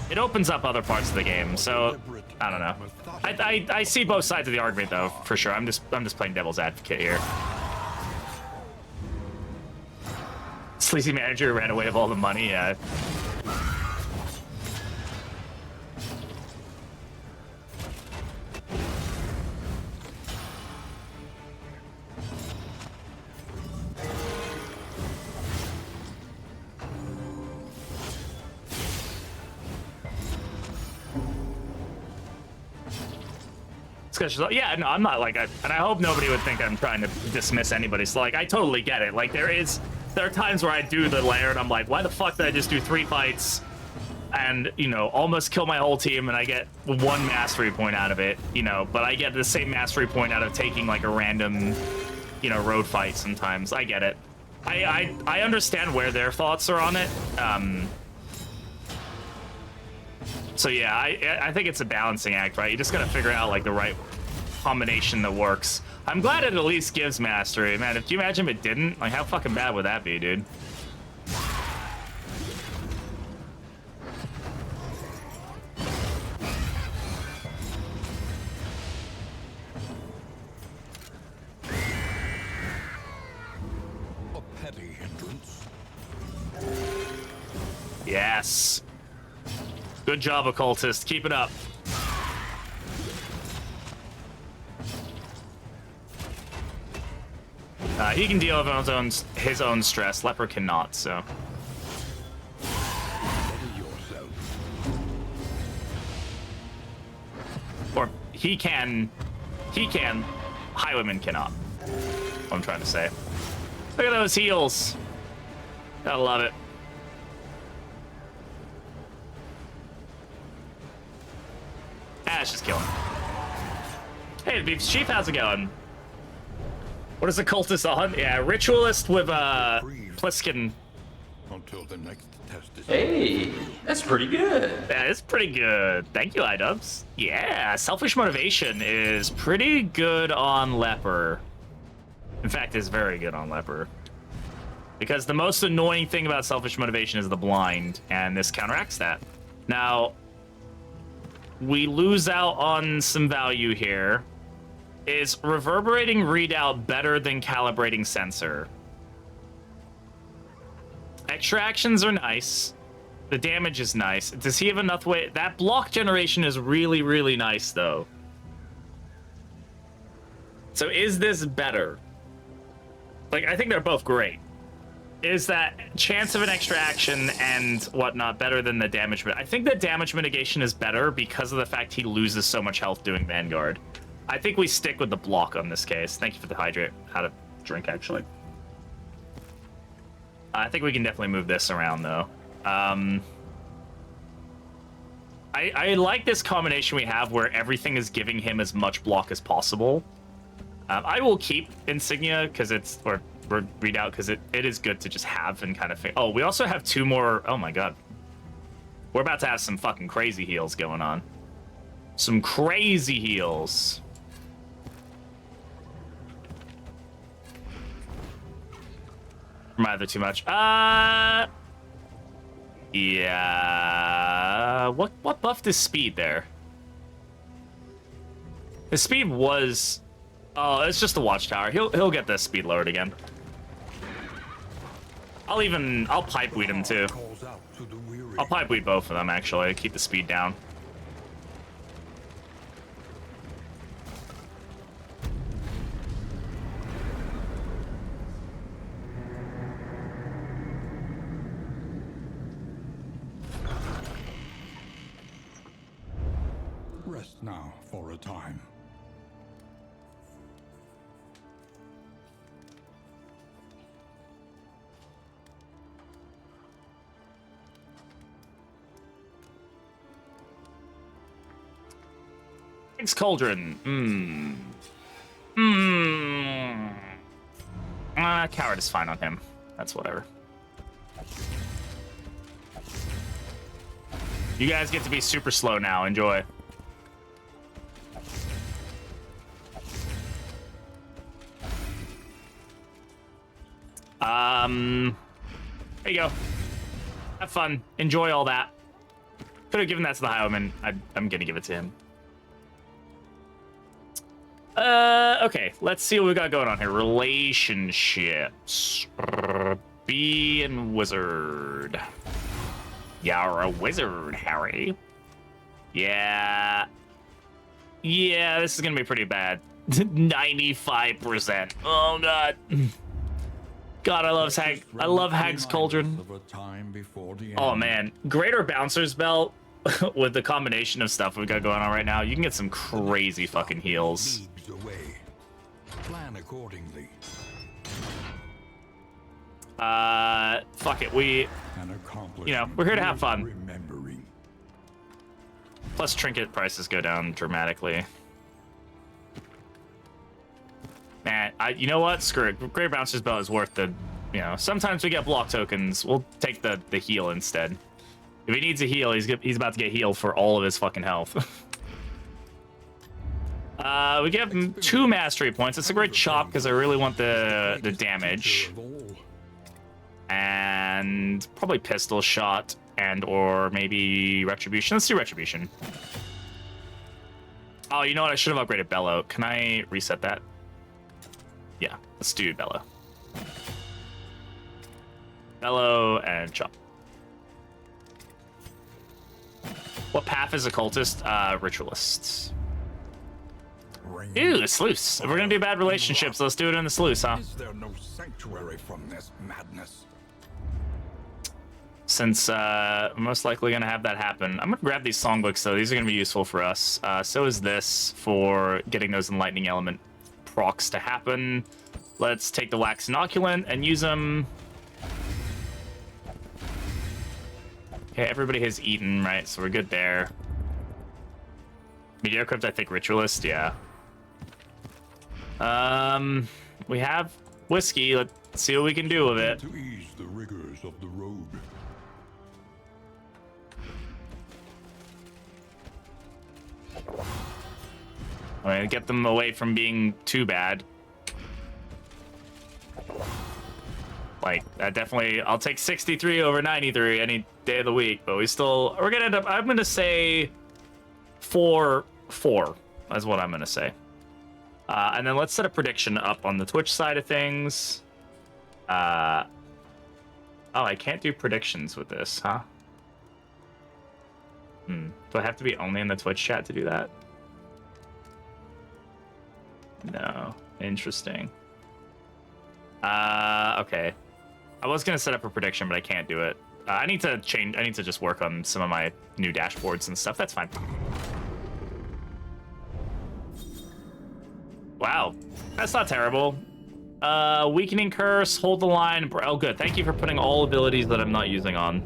It opens up other parts of the game, so I don't know. I see both sides of the argument, though, for sure. I'm just playing devil's advocate here. Sleazy manager ran away with all the money, yeah. Yeah, no, I'm not like, and I hope nobody would think I'm trying to dismiss anybody. So, like, I totally get it. Like, there are times where I do the lair and I'm like, why the fuck did I just do 3 fights and, you know, almost kill my whole team and I get 1 mastery point out of it, you know, but I get the same mastery point out of taking like a random, you know, road fight sometimes. I get it. I understand where their thoughts are on it. So yeah, I think it's a balancing act, right? You just gotta figure out like the right combination that works. I'm glad it at least gives mastery, man. If you imagine if it didn't, like how fucking bad would that be, dude? A petty hindrance. Yes. Good job, occultist. Keep it up. He can deal with his own stress. Leper cannot, so. Or he can. Highwayman cannot. What I'm trying to say. Look at those heals. Gotta love it. Let's just kill him. Hey, the Beef's Chief, how's it going? What is the cultist on? Yeah, ritualist with Pliskin. Until the next test is Hey, that's pretty good. That is pretty good. Thank you, iDubbbz. Yeah, selfish motivation is pretty good on Leper. In fact, it's very good on Leper. Because the most annoying thing about selfish motivation is the blind, and this counteracts that. Now, we lose out on some value here. Is reverberating readout better than calibrating sensor? Extra actions are nice. The damage is nice. Does he have enough weight? That block generation is really, really nice, though. So is this better? Like, I think they're both great. Is that chance of an extra action and whatnot better than the damage? I think the damage mitigation is better because of the fact he loses so much health doing Vanguard. I think we stick with the block on this case. Thank you for the hydrate. How to drink, actually. I think we can definitely move this around, though. I like this combination we have where everything is giving him as much block as possible. I will keep Insignia because it's, or readout because it is good to just have and kind of. Oh, we also have 2 more. Oh my god. We're about to have some fucking crazy heals going on. Some crazy heals. Am either too much? Yeah. What buffed his speed there? His speed was. Oh, it's just the watchtower. He'll get the speed lowered again. I'll pipe weed him too. I'll pipe weed both of them actually. Keep the speed down. Rest now for a time. Thanks, Cauldron. Coward is fine on him. That's whatever. You guys get to be super slow now. Enjoy. There you go. Have fun. Enjoy all that. Could have given that to the Highwayman. I'm gonna give it to him. Okay. Let's see what we got going on here. Relationships. Bee and Wizard. You're a wizard, Harry. Yeah. Yeah, this is gonna be pretty bad. 95%. Oh god. God, I love Hag's Cauldron. Oh man, Greater Bouncer's Belt with the combination of stuff we got going on right now, you can get some crazy fucking heals. Plan accordingly. Fuck it, we're here to have fun. Plus trinket prices go down dramatically. Man, you know what? Screw it. Great Bouncer's Belt is worth the, sometimes we get block tokens. We'll take the heal instead. If he needs a heal, he's about to get healed for all of his fucking health. We give him 2 mastery points. It's a great chop because I really want the damage. And probably pistol shot or maybe retribution. Let's do retribution. Oh, you know what? I should have upgraded Bellow. Can I reset that? Yeah, let's do Bellow. Bellow and chop. What path is occultist? Ritualists. Ew, sluice. If we're gonna do bad relationships, let's do it in the sluice, huh? Is there no sanctuary from this madness? Since we're most likely gonna have that happen. I'm gonna grab these songbooks though. These are gonna be useful for us. So is this for getting those enlightening element procs to happen. Let's take the wax inoculant and use them. Okay, everybody has eaten, right? So we're good there. Meteor Crypt, I think Ritualist, yeah. We have whiskey. Let's see what we can do with it. To ease the rigors of the road. I mean, get them away from being too bad. Like, that definitely, I'll take 63 over 93 any day of the week, but we're gonna end up, I'm gonna say 4-4, is what I'm gonna say. And then let's set a prediction up on the Twitch side of things. Oh, I can't do predictions with this, huh? Do I have to be only in the Twitch chat to do that? No. Interesting. Okay. I was gonna set up a prediction, but I can't do it. I need to change. I need to just work on some of my new dashboards and stuff. That's fine. Wow, that's not terrible. Weakening curse, hold the line. Oh, good. Thank you for putting all abilities that I'm not using on.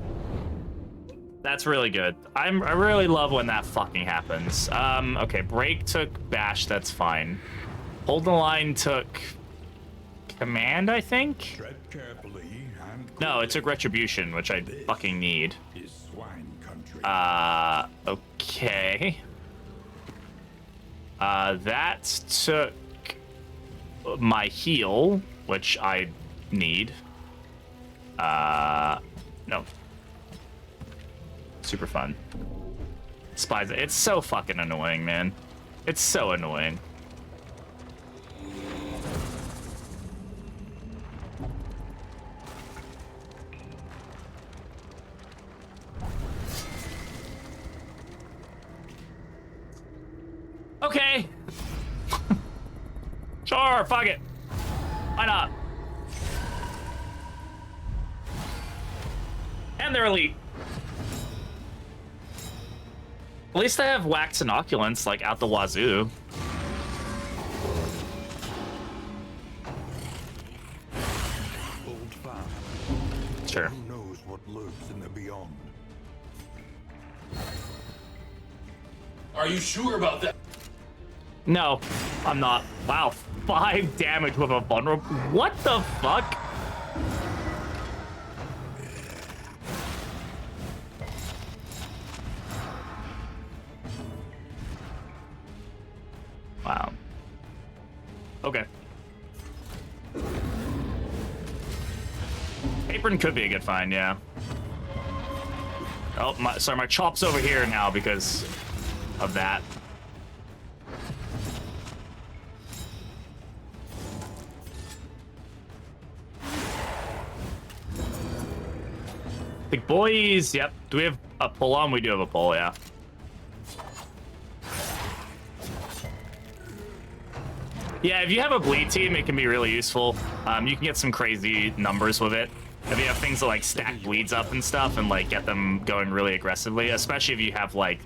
That's really good. I really love when that fucking happens. Okay, break took bash. That's fine. Hold the line took command, I think. Tread carefully and No, it took retribution, which I fucking need. is swine country. Okay. That took my heal, which I need. No. Super fun. Spies. It's so fucking annoying, man. It's so annoying. Okay. Sure, fuck it. Why not? And they're elite. At least I have wax inoculants, like, out the wazoo. Hold fast. Sure. Who knows what lurks in the beyond? Are you sure about that? No, I'm not. Wow, 5 damage with a vulnerable. What the fuck? Wow. Okay. Apron could be a good find, yeah. Oh, sorry, my chop's over here now because of that. Big boys, yep. Do we have a pull on? We do have a pull, yeah. Yeah, if you have a bleed team, it can be really useful. You can get some crazy numbers with it. If you have things that like stack bleeds up and stuff and like get them going really aggressively, especially if you have like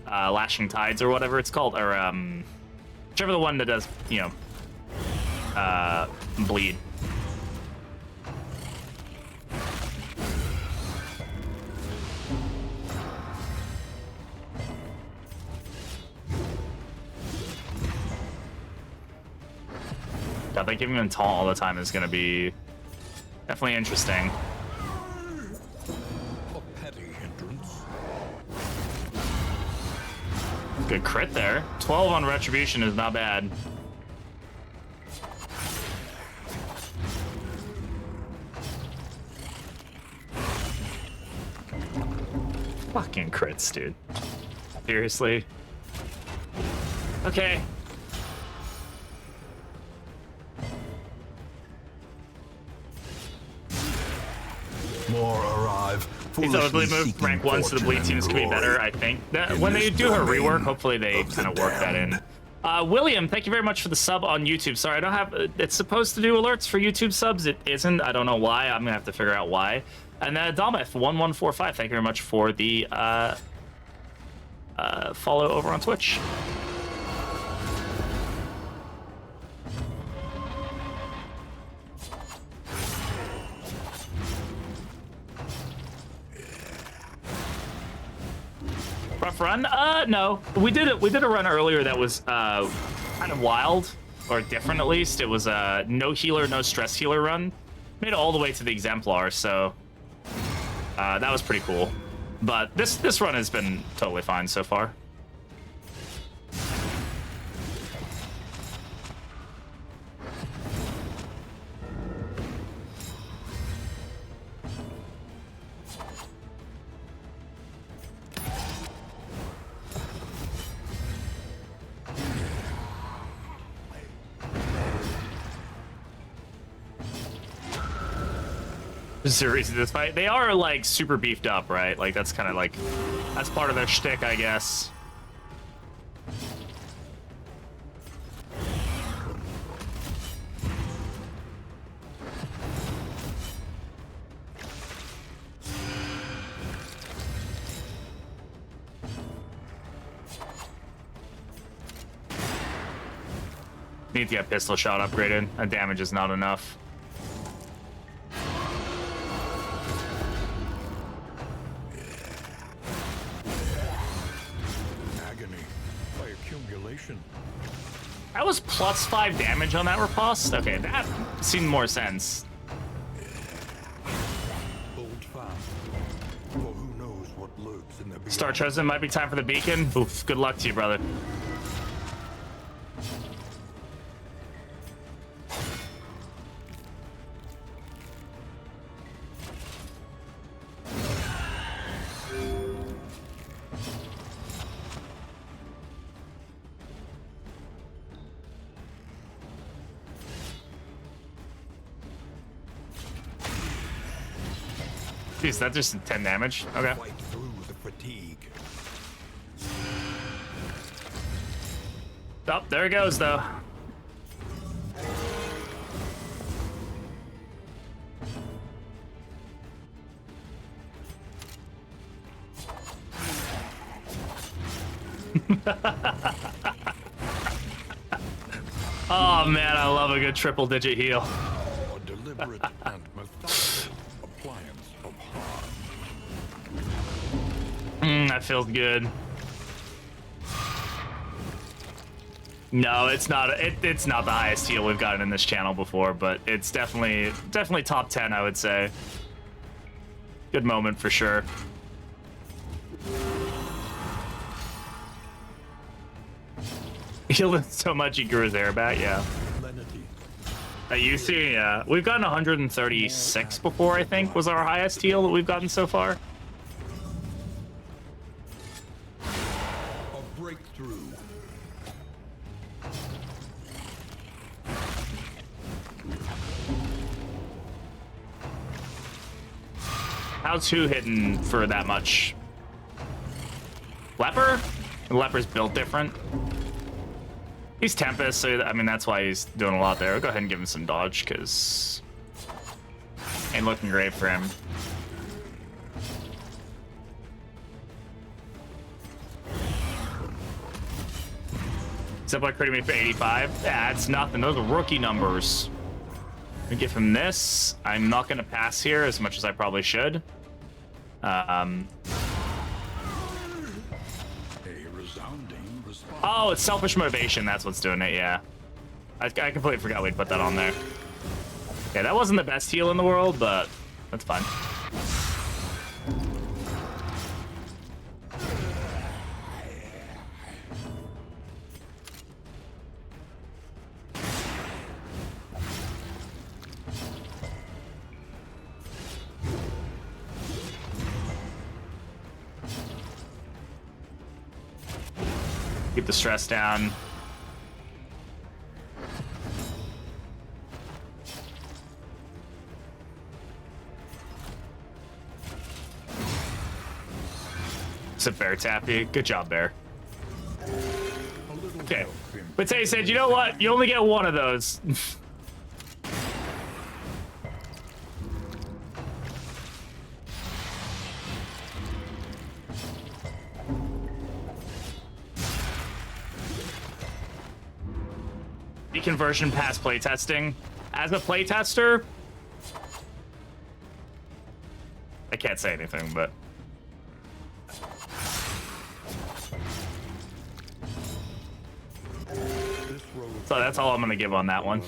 lashing tides or whatever it's called, or whichever the one that does, you know, bleed. I think giving them taunt all the time is going to be definitely interesting. A petty hindrance. Good crit there. 12 on retribution is not bad. Fucking crits, dude. Seriously. Okay. More arrive. He's always foolishly moved rank seeking 1, so the bleed fortune teams and can be better, glory. I think. In When this they do her domain rework, hopefully they of the kind of work that in. damned, William, thank you very much for the sub on YouTube. Sorry, I don't have... it's supposed to do alerts for YouTube subs. It isn't. I don't know why. I'm going to have to figure out why. And then Dalmeth1145, thank you very much for the follow over on Twitch. Rough run? No. We did a run earlier that was kind of wild, or different at least. It was a no healer, no stress healer run. Made it all the way to the Exemplar, so that was pretty cool. But this run has been totally fine so far. There's a reason this fight. They are like super beefed up, right? Like that's kind of like that's part of their shtick, I guess. Need to get pistol shot upgraded. That damage is not enough. That was +5 damage on that riposte? Okay, that seemed more sense. Star Chosen, might be time for the beacon. Oof, good luck to you, brother. Jeez, that just 10 damage. Okay. Oh, there it goes, though. Oh man, I love a good triple-digit heal. A deliberate and methodical appliance of harm. That feels good. No, it's not. It's not the highest heal we've gotten in this channel before, but it's definitely top 10, I would say. Good moment for sure. Healed him so much he grew his hair back. Yeah. You see, yeah, we've gotten 136 before. I think was our highest heal that we've gotten so far. A breakthrough. How's who hitting for that much? Leper? The Leper's built different. He's Tempest, so I mean that's why he's doing a lot there. I'll go ahead and give him some dodge, because ain't looking great for him. Exemplar critting me for 85. That's nothing. Those are rookie numbers. We give him this. I'm not going to pass here as much as I probably should. Oh, it's selfish motivation. That's what's doing it, yeah. I completely forgot we'd put that on there. Yeah, that wasn't the best heal in the world, but that's fine. Keep the stress down. It's a bear tappy. Good job, bear. Okay, him. But Tay said, you know what? You only get one of those. Deconversion past playtesting. As a playtester, I can't say anything, but so that's all I'm gonna give on that one.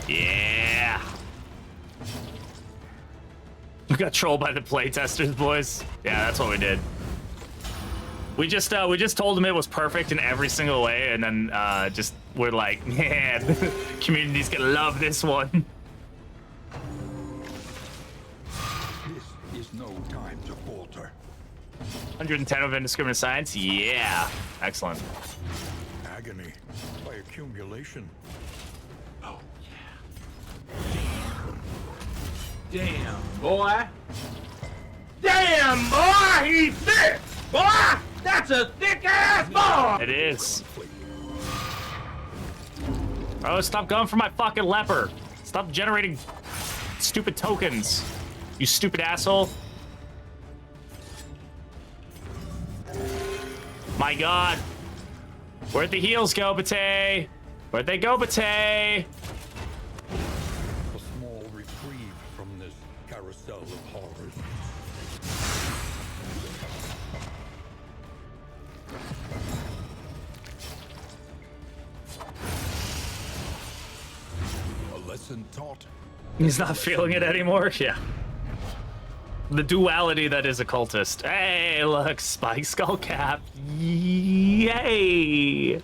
Yeah. We got trolled by the playtesters, boys. Yeah, that's what we did. We just told them it was perfect in every single way, and then just we're like, man, the community's gonna love this one. This is no time to falter. 110 of indiscriminate science. Yeah, excellent. Agony by accumulation. Oh, yeah. Damn, boy. Damn, boy, he's thick! Boy, that's a thick-ass boy! It is. Oh, stop going for my fucking leper. Stop generating stupid tokens, you stupid asshole. My God. Where'd the heals go, Bate? Where'd they go, Bate? A small reprieve from this carousel of horrors. A lesson taught. He's not feeling it anymore? Yeah. The duality that is a cultist. Hey, look, Spike Skull Cap. Yay! The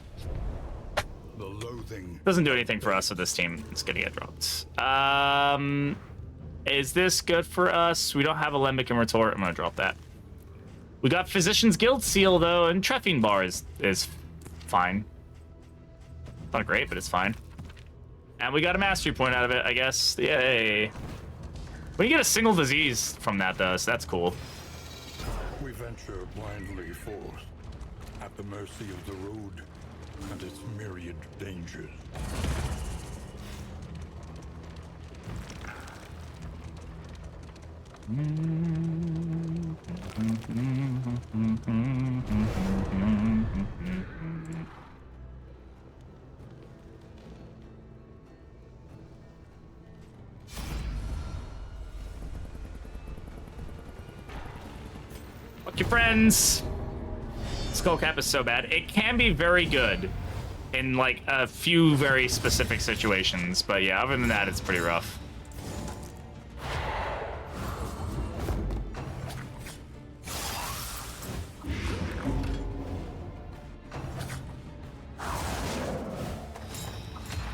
loathing. Doesn't do anything for us with this team. It's gonna get dropped. Is this good for us? We don't have a Limbic and Retort. I'm gonna drop that. We got Physician's Guild Seal, though, and Treffing Bar is fine. Not great, but it's fine. And we got a Mastery Point out of it, I guess. Yay. We get a single disease from that, though, so that's cool. We venture blindly forth, at the mercy of the road and its myriad dangers. Fuck your friends. Skullcap is so bad. It can be very good in like a few very specific situations, but yeah, other than that, it's pretty rough.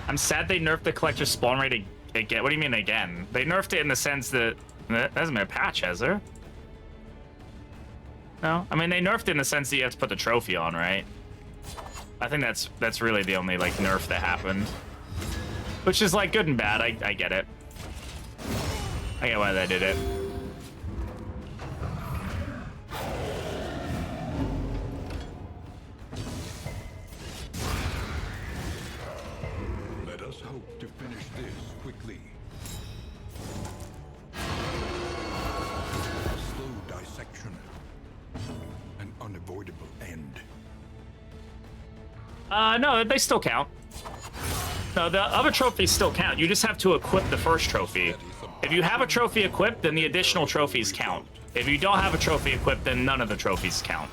I'm sad they nerfed the collector spawn rate again. What do you mean again? They nerfed it in the sense that there hasn't been a patch, has there? No, I mean they nerfed it in the sense that you have to put the trophy on, right? I think that's really the only like nerf that happened, which is like good and bad. I get it. I get why they did it. Let us hope to finish this quickly. A slow dissection. An unavoidable end. No, they still count. No, the other trophies still count. You just have to equip the first trophy. If you have a trophy equipped, then the additional trophies count. If you don't have a trophy equipped, then none of the trophies count.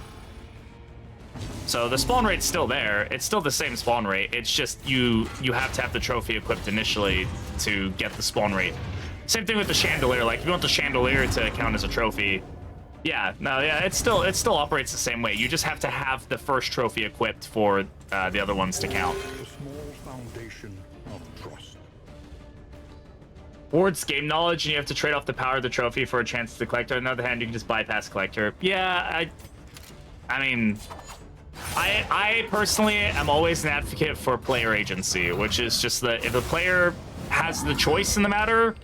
So the spawn rate's still there. It's still the same spawn rate. It's just you have to have the trophy equipped initially to get the spawn rate. Same thing with the chandelier. Like if you want the chandelier to count as a trophy, yeah, it still operates the same way. You just have to have the first trophy equipped for the other ones to count. A small foundation of trust. Or it's game knowledge, and you have to trade off the power of the trophy for a chance to collect. On the other hand, you can just bypass collector. Yeah, I mean, I personally am always an advocate for player agency, which is just that if a player has the choice in the matter,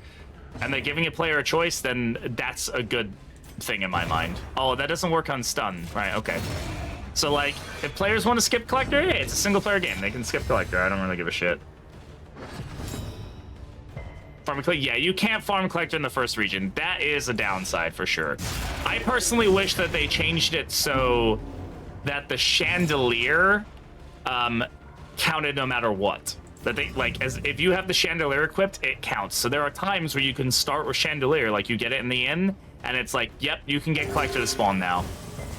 and they're giving a player a choice, then that's a good thing in my mind. Oh, that doesn't work on stun. Right, okay. So, like, if players want to skip Collector, hey, it's a single-player game. They can skip Collector. I don't really give a shit. Farm Collector? Yeah, you can't farm Collector in the first region. That is a downside for sure. I personally wish that they changed it so that the Chandelier counted no matter what. That they, like, as if you have the Chandelier equipped, it counts. So there are times where you can start with Chandelier, like you get it in the inn, and it's like, yep, you can get Collector to spawn now.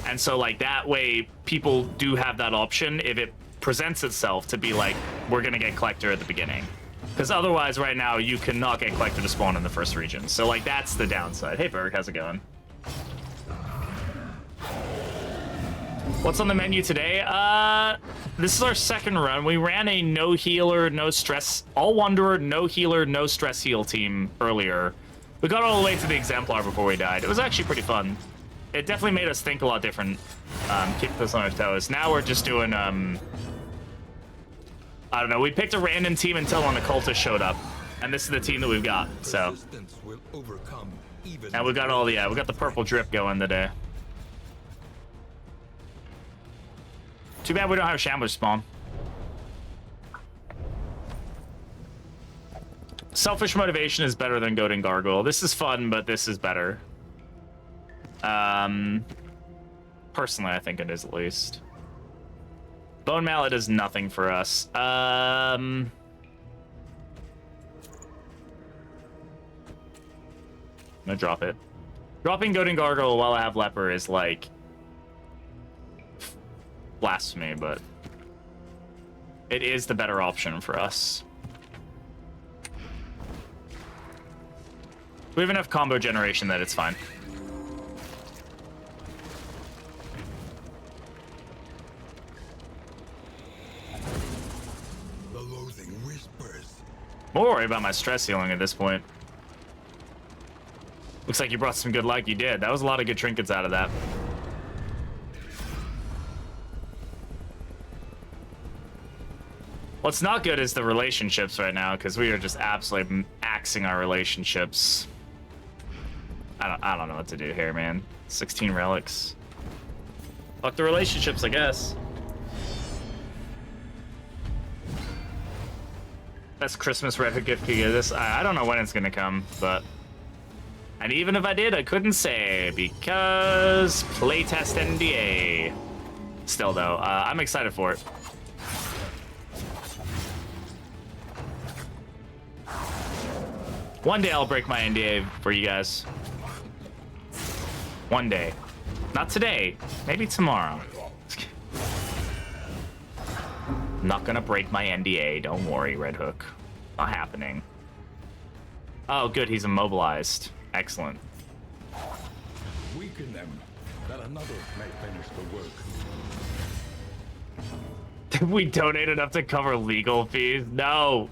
And so, like, that way, people do have that option if it presents itself to be like, we're gonna get Collector at the beginning. Because otherwise, right now, you cannot get Collector to spawn in the first region. So, like, that's the downside. Hey, Berg, how's it going? What's on the menu today? This is our second run. We ran a no healer, no stress, all Wanderer, no healer, no stress heal team earlier. We got all the way to the Exemplar before we died. It was actually pretty fun. It definitely made us think a lot different. Keep us on our toes. Now we're just doing, I don't know. We picked a random team until when the cultists showed up. And this is the team that we've got, so. And we got all the, we got the purple drip going today. Too bad we don't have Shambler spawn. Selfish motivation is better than goading gargoyle. This is fun, but this is better. Personally, I think it is at least. Bone Mallet is nothing for us. I'm gonna drop it. Dropping goading gargoyle while I have leper is like blasphemy, but it is the better option for us. We have enough combo generation that it's fine. The loathing whispers. More worried about my stress healing at this point. Looks like you brought some good luck. You did. That was a lot of good trinkets out of that. What's not good is the relationships right now, because we are just absolutely axing our relationships. I don't know what to do here, man. 16 relics. Fuck the relationships, I guess. Best Christmas Red Hook gift could get this. I don't know when it's gonna come, but. And even if I did, I couldn't say because playtest NDA. Still though, I'm excited for it. One day I'll break my NDA for you guys. One day. Not today. Maybe tomorrow. I'm not gonna break my NDA. Don't worry, Red Hook. Not happening. Oh, good. He's immobilized. Excellent. Weaken them, that another may finish the work. Did we donate enough to cover legal fees? No.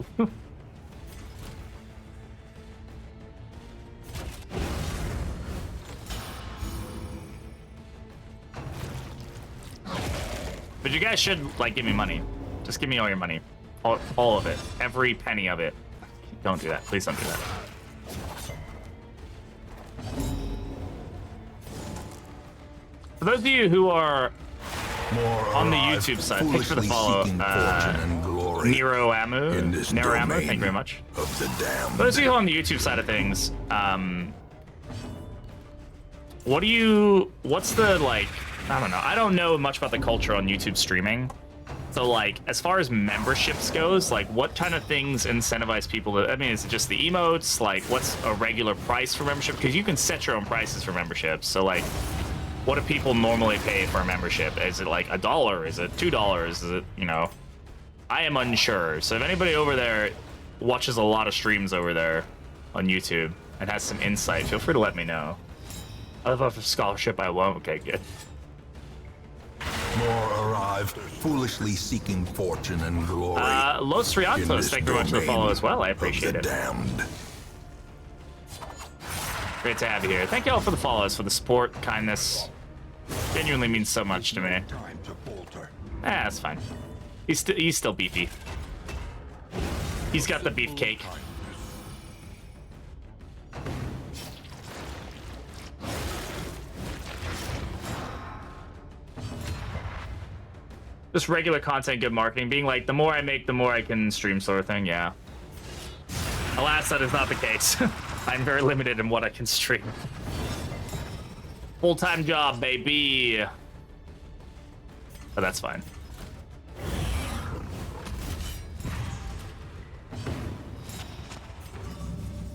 But you guys should, like, give me money. Just give me all your money. All of it. Every penny of it. Don't do that. Please don't do that. For those of you who are on the YouTube side, thanks for the follow. Nero Amu. Nero Amu, thank you very much. For those of you on the YouTube side of things, what's the, like, I don't know. I don't know much about the culture on YouTube streaming. So, like, as far as memberships goes, like, what kind of things incentivize people to, I mean, is it just the emotes? Like, what's a regular price for membership? Because you can set your own prices for memberships. So, like, what do people normally pay for a membership? Is it like $1? Is it $2? Is it, you know? I am unsure. So if anybody over there watches a lot of streams over there on YouTube and has some insight, feel free to let me know. I'll have a scholarship I won't. Okay, good. More arrive, foolishly seeking fortune and glory. Los Riantos, thank you very much for the follow as well. I appreciate it. Damned. Great to have you here. Thank you all for the follows, for the support, kindness. Genuinely means so much to me. That's fine. He's still beefy. He's got the beefcake. Just regular content, good marketing. Being like, the more I make, the more I can stream, sort of thing. Yeah. Alas, that is not the case. I'm very limited in what I can stream. Full-time job, baby. But that's fine.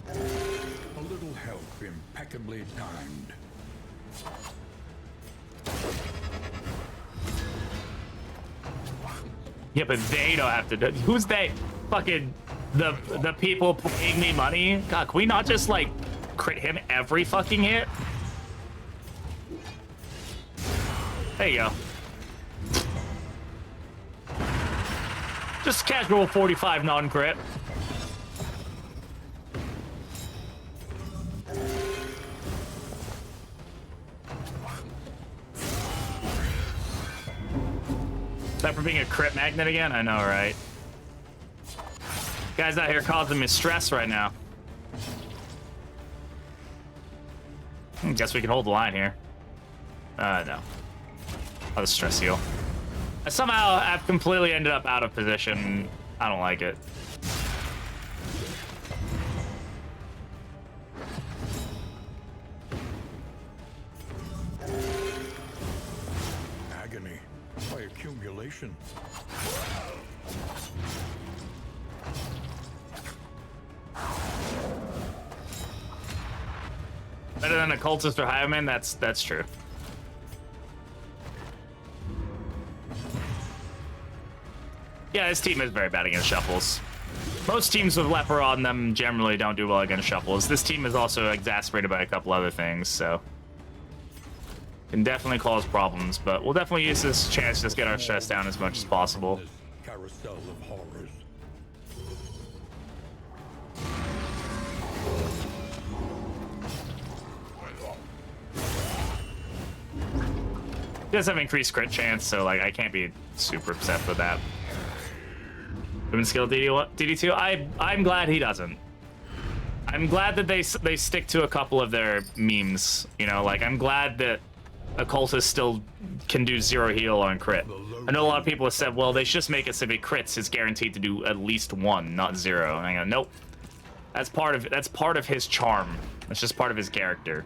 A little help impeccably timed. Yeah, but they don't have to do. Who's they? Fucking the people paying me money. God, can we not just like crit him every fucking hit? There you go. Just casual 45 non-crit. That for being a crit magnet again? I know, right? Guys out here causing me stress right now. Guess we can hold the line here. No. I'll just stress heal. I somehow have completely ended up out of position. I don't like it. Agony by accumulation. Better than a cultist or highwayman? That's true. Yeah, this team is very bad against shuffles. Most teams with leper on them generally don't do well against shuffles. This team is also exacerbated by a couple other things, so can definitely cause problems. But we'll definitely use this chance to just get our stress down as much as possible. This carousel of horrors. He does have increased crit chance, so like I can't be super upset with that. Women skill ddII? I'm glad he doesn't. I'm glad that they stick to a couple of their memes. You know, like I'm glad that occultist still can do 0 heal on crit. I know a lot of people have said, well, they should just make it so if he crits, it's guaranteed to do at least 1, not 0. And I go, nope. That's part of his charm. That's just part of his character.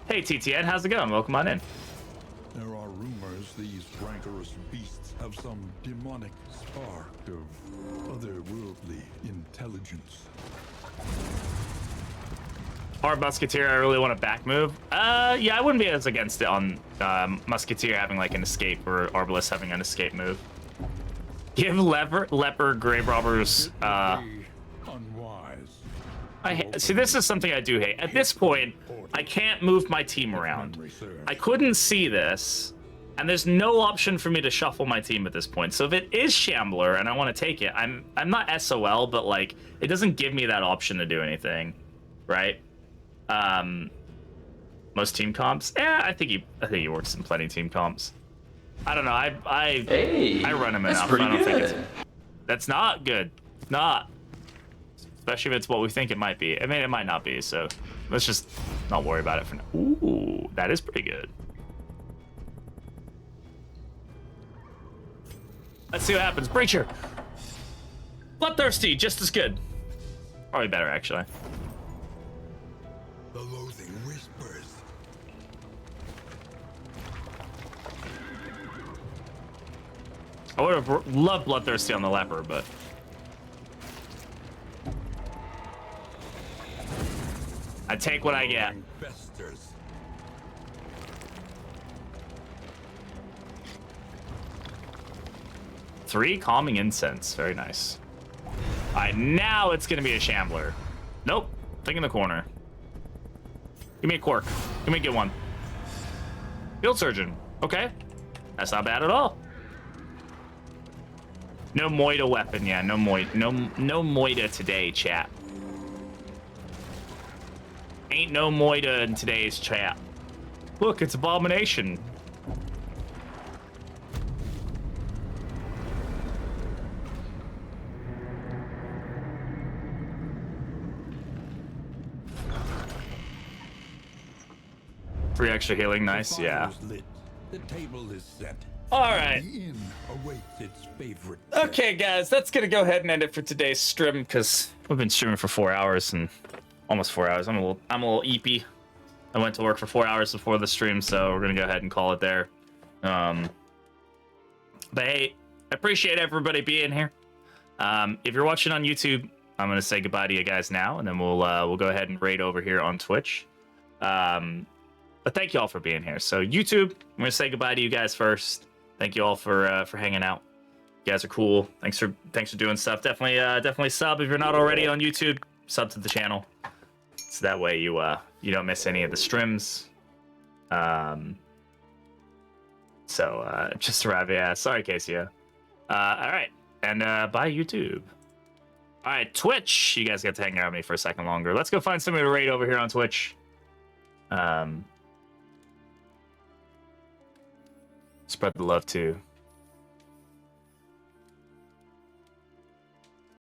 Hey TTN, how's it going? Welcome on in. There are rumors these rancorous beasts have some demonic spark of otherworldly intelligence. Hard Musketeer, I really want a back move. Yeah, I wouldn't be as against it on Musketeer having like an escape or Arbalest having an escape move. Give leper grave robbers. Unwise. See, this is something I do hate. At this point, I can't move my team around. I couldn't see this, and there's no option for me to shuffle my team at this point. So if it is Shambler and I want to take it, I'm not SOL, but like it doesn't give me that option to do anything, right? Most team comps? Yeah, I think he works in plenty of team comps. I don't know. I run him enough. I don't think that's not good. Not. Especially if it's what we think it might be. I mean, it might not be, so let's just not worry about it for now. Ooh, that is pretty good. Let's see what happens. Breacher. Bloodthirsty, just as good. Probably better, actually. The loathing whispers. I would have loved Bloodthirsty on the leper, but I take what I get. Festers. Three calming incense. Very nice. All right, now it's gonna be a Shambler. Nope. Thing in the corner. Give me a Quark. Give me a good one. Field Surgeon. Okay. That's not bad at all. No Moida weapon. Yeah, no Moida today, chat. Ain't no Moida in today's chat. Look, it's Abomination. Free extra healing, nice, yeah. The table is set. All right. The inn awaits its favorite. Okay, guys, that's gonna go ahead and end it for today's stream because we've been streaming for 4 hours and almost 4 hours. I'm a little eepy. I went to work for 4 hours before the stream, so we're gonna go ahead and call it there. But hey, I appreciate everybody being here. If you're watching on YouTube, I'm gonna say goodbye to you guys now, and then we'll go ahead and raid over here on Twitch. But thank you all for being here. So YouTube, I'm gonna say goodbye to you guys first. Thank you all for hanging out. You guys are cool. Thanks for doing stuff. Definitely sub if you're not already on YouTube. Sub to the channel, so that way you don't miss any of the streams. Just arrived. Yeah, sorry, Casey. All right, and bye YouTube. All right, Twitch. You guys got to hang out with me for a second longer. Let's go find somebody to raid over here on Twitch. Spread the love too.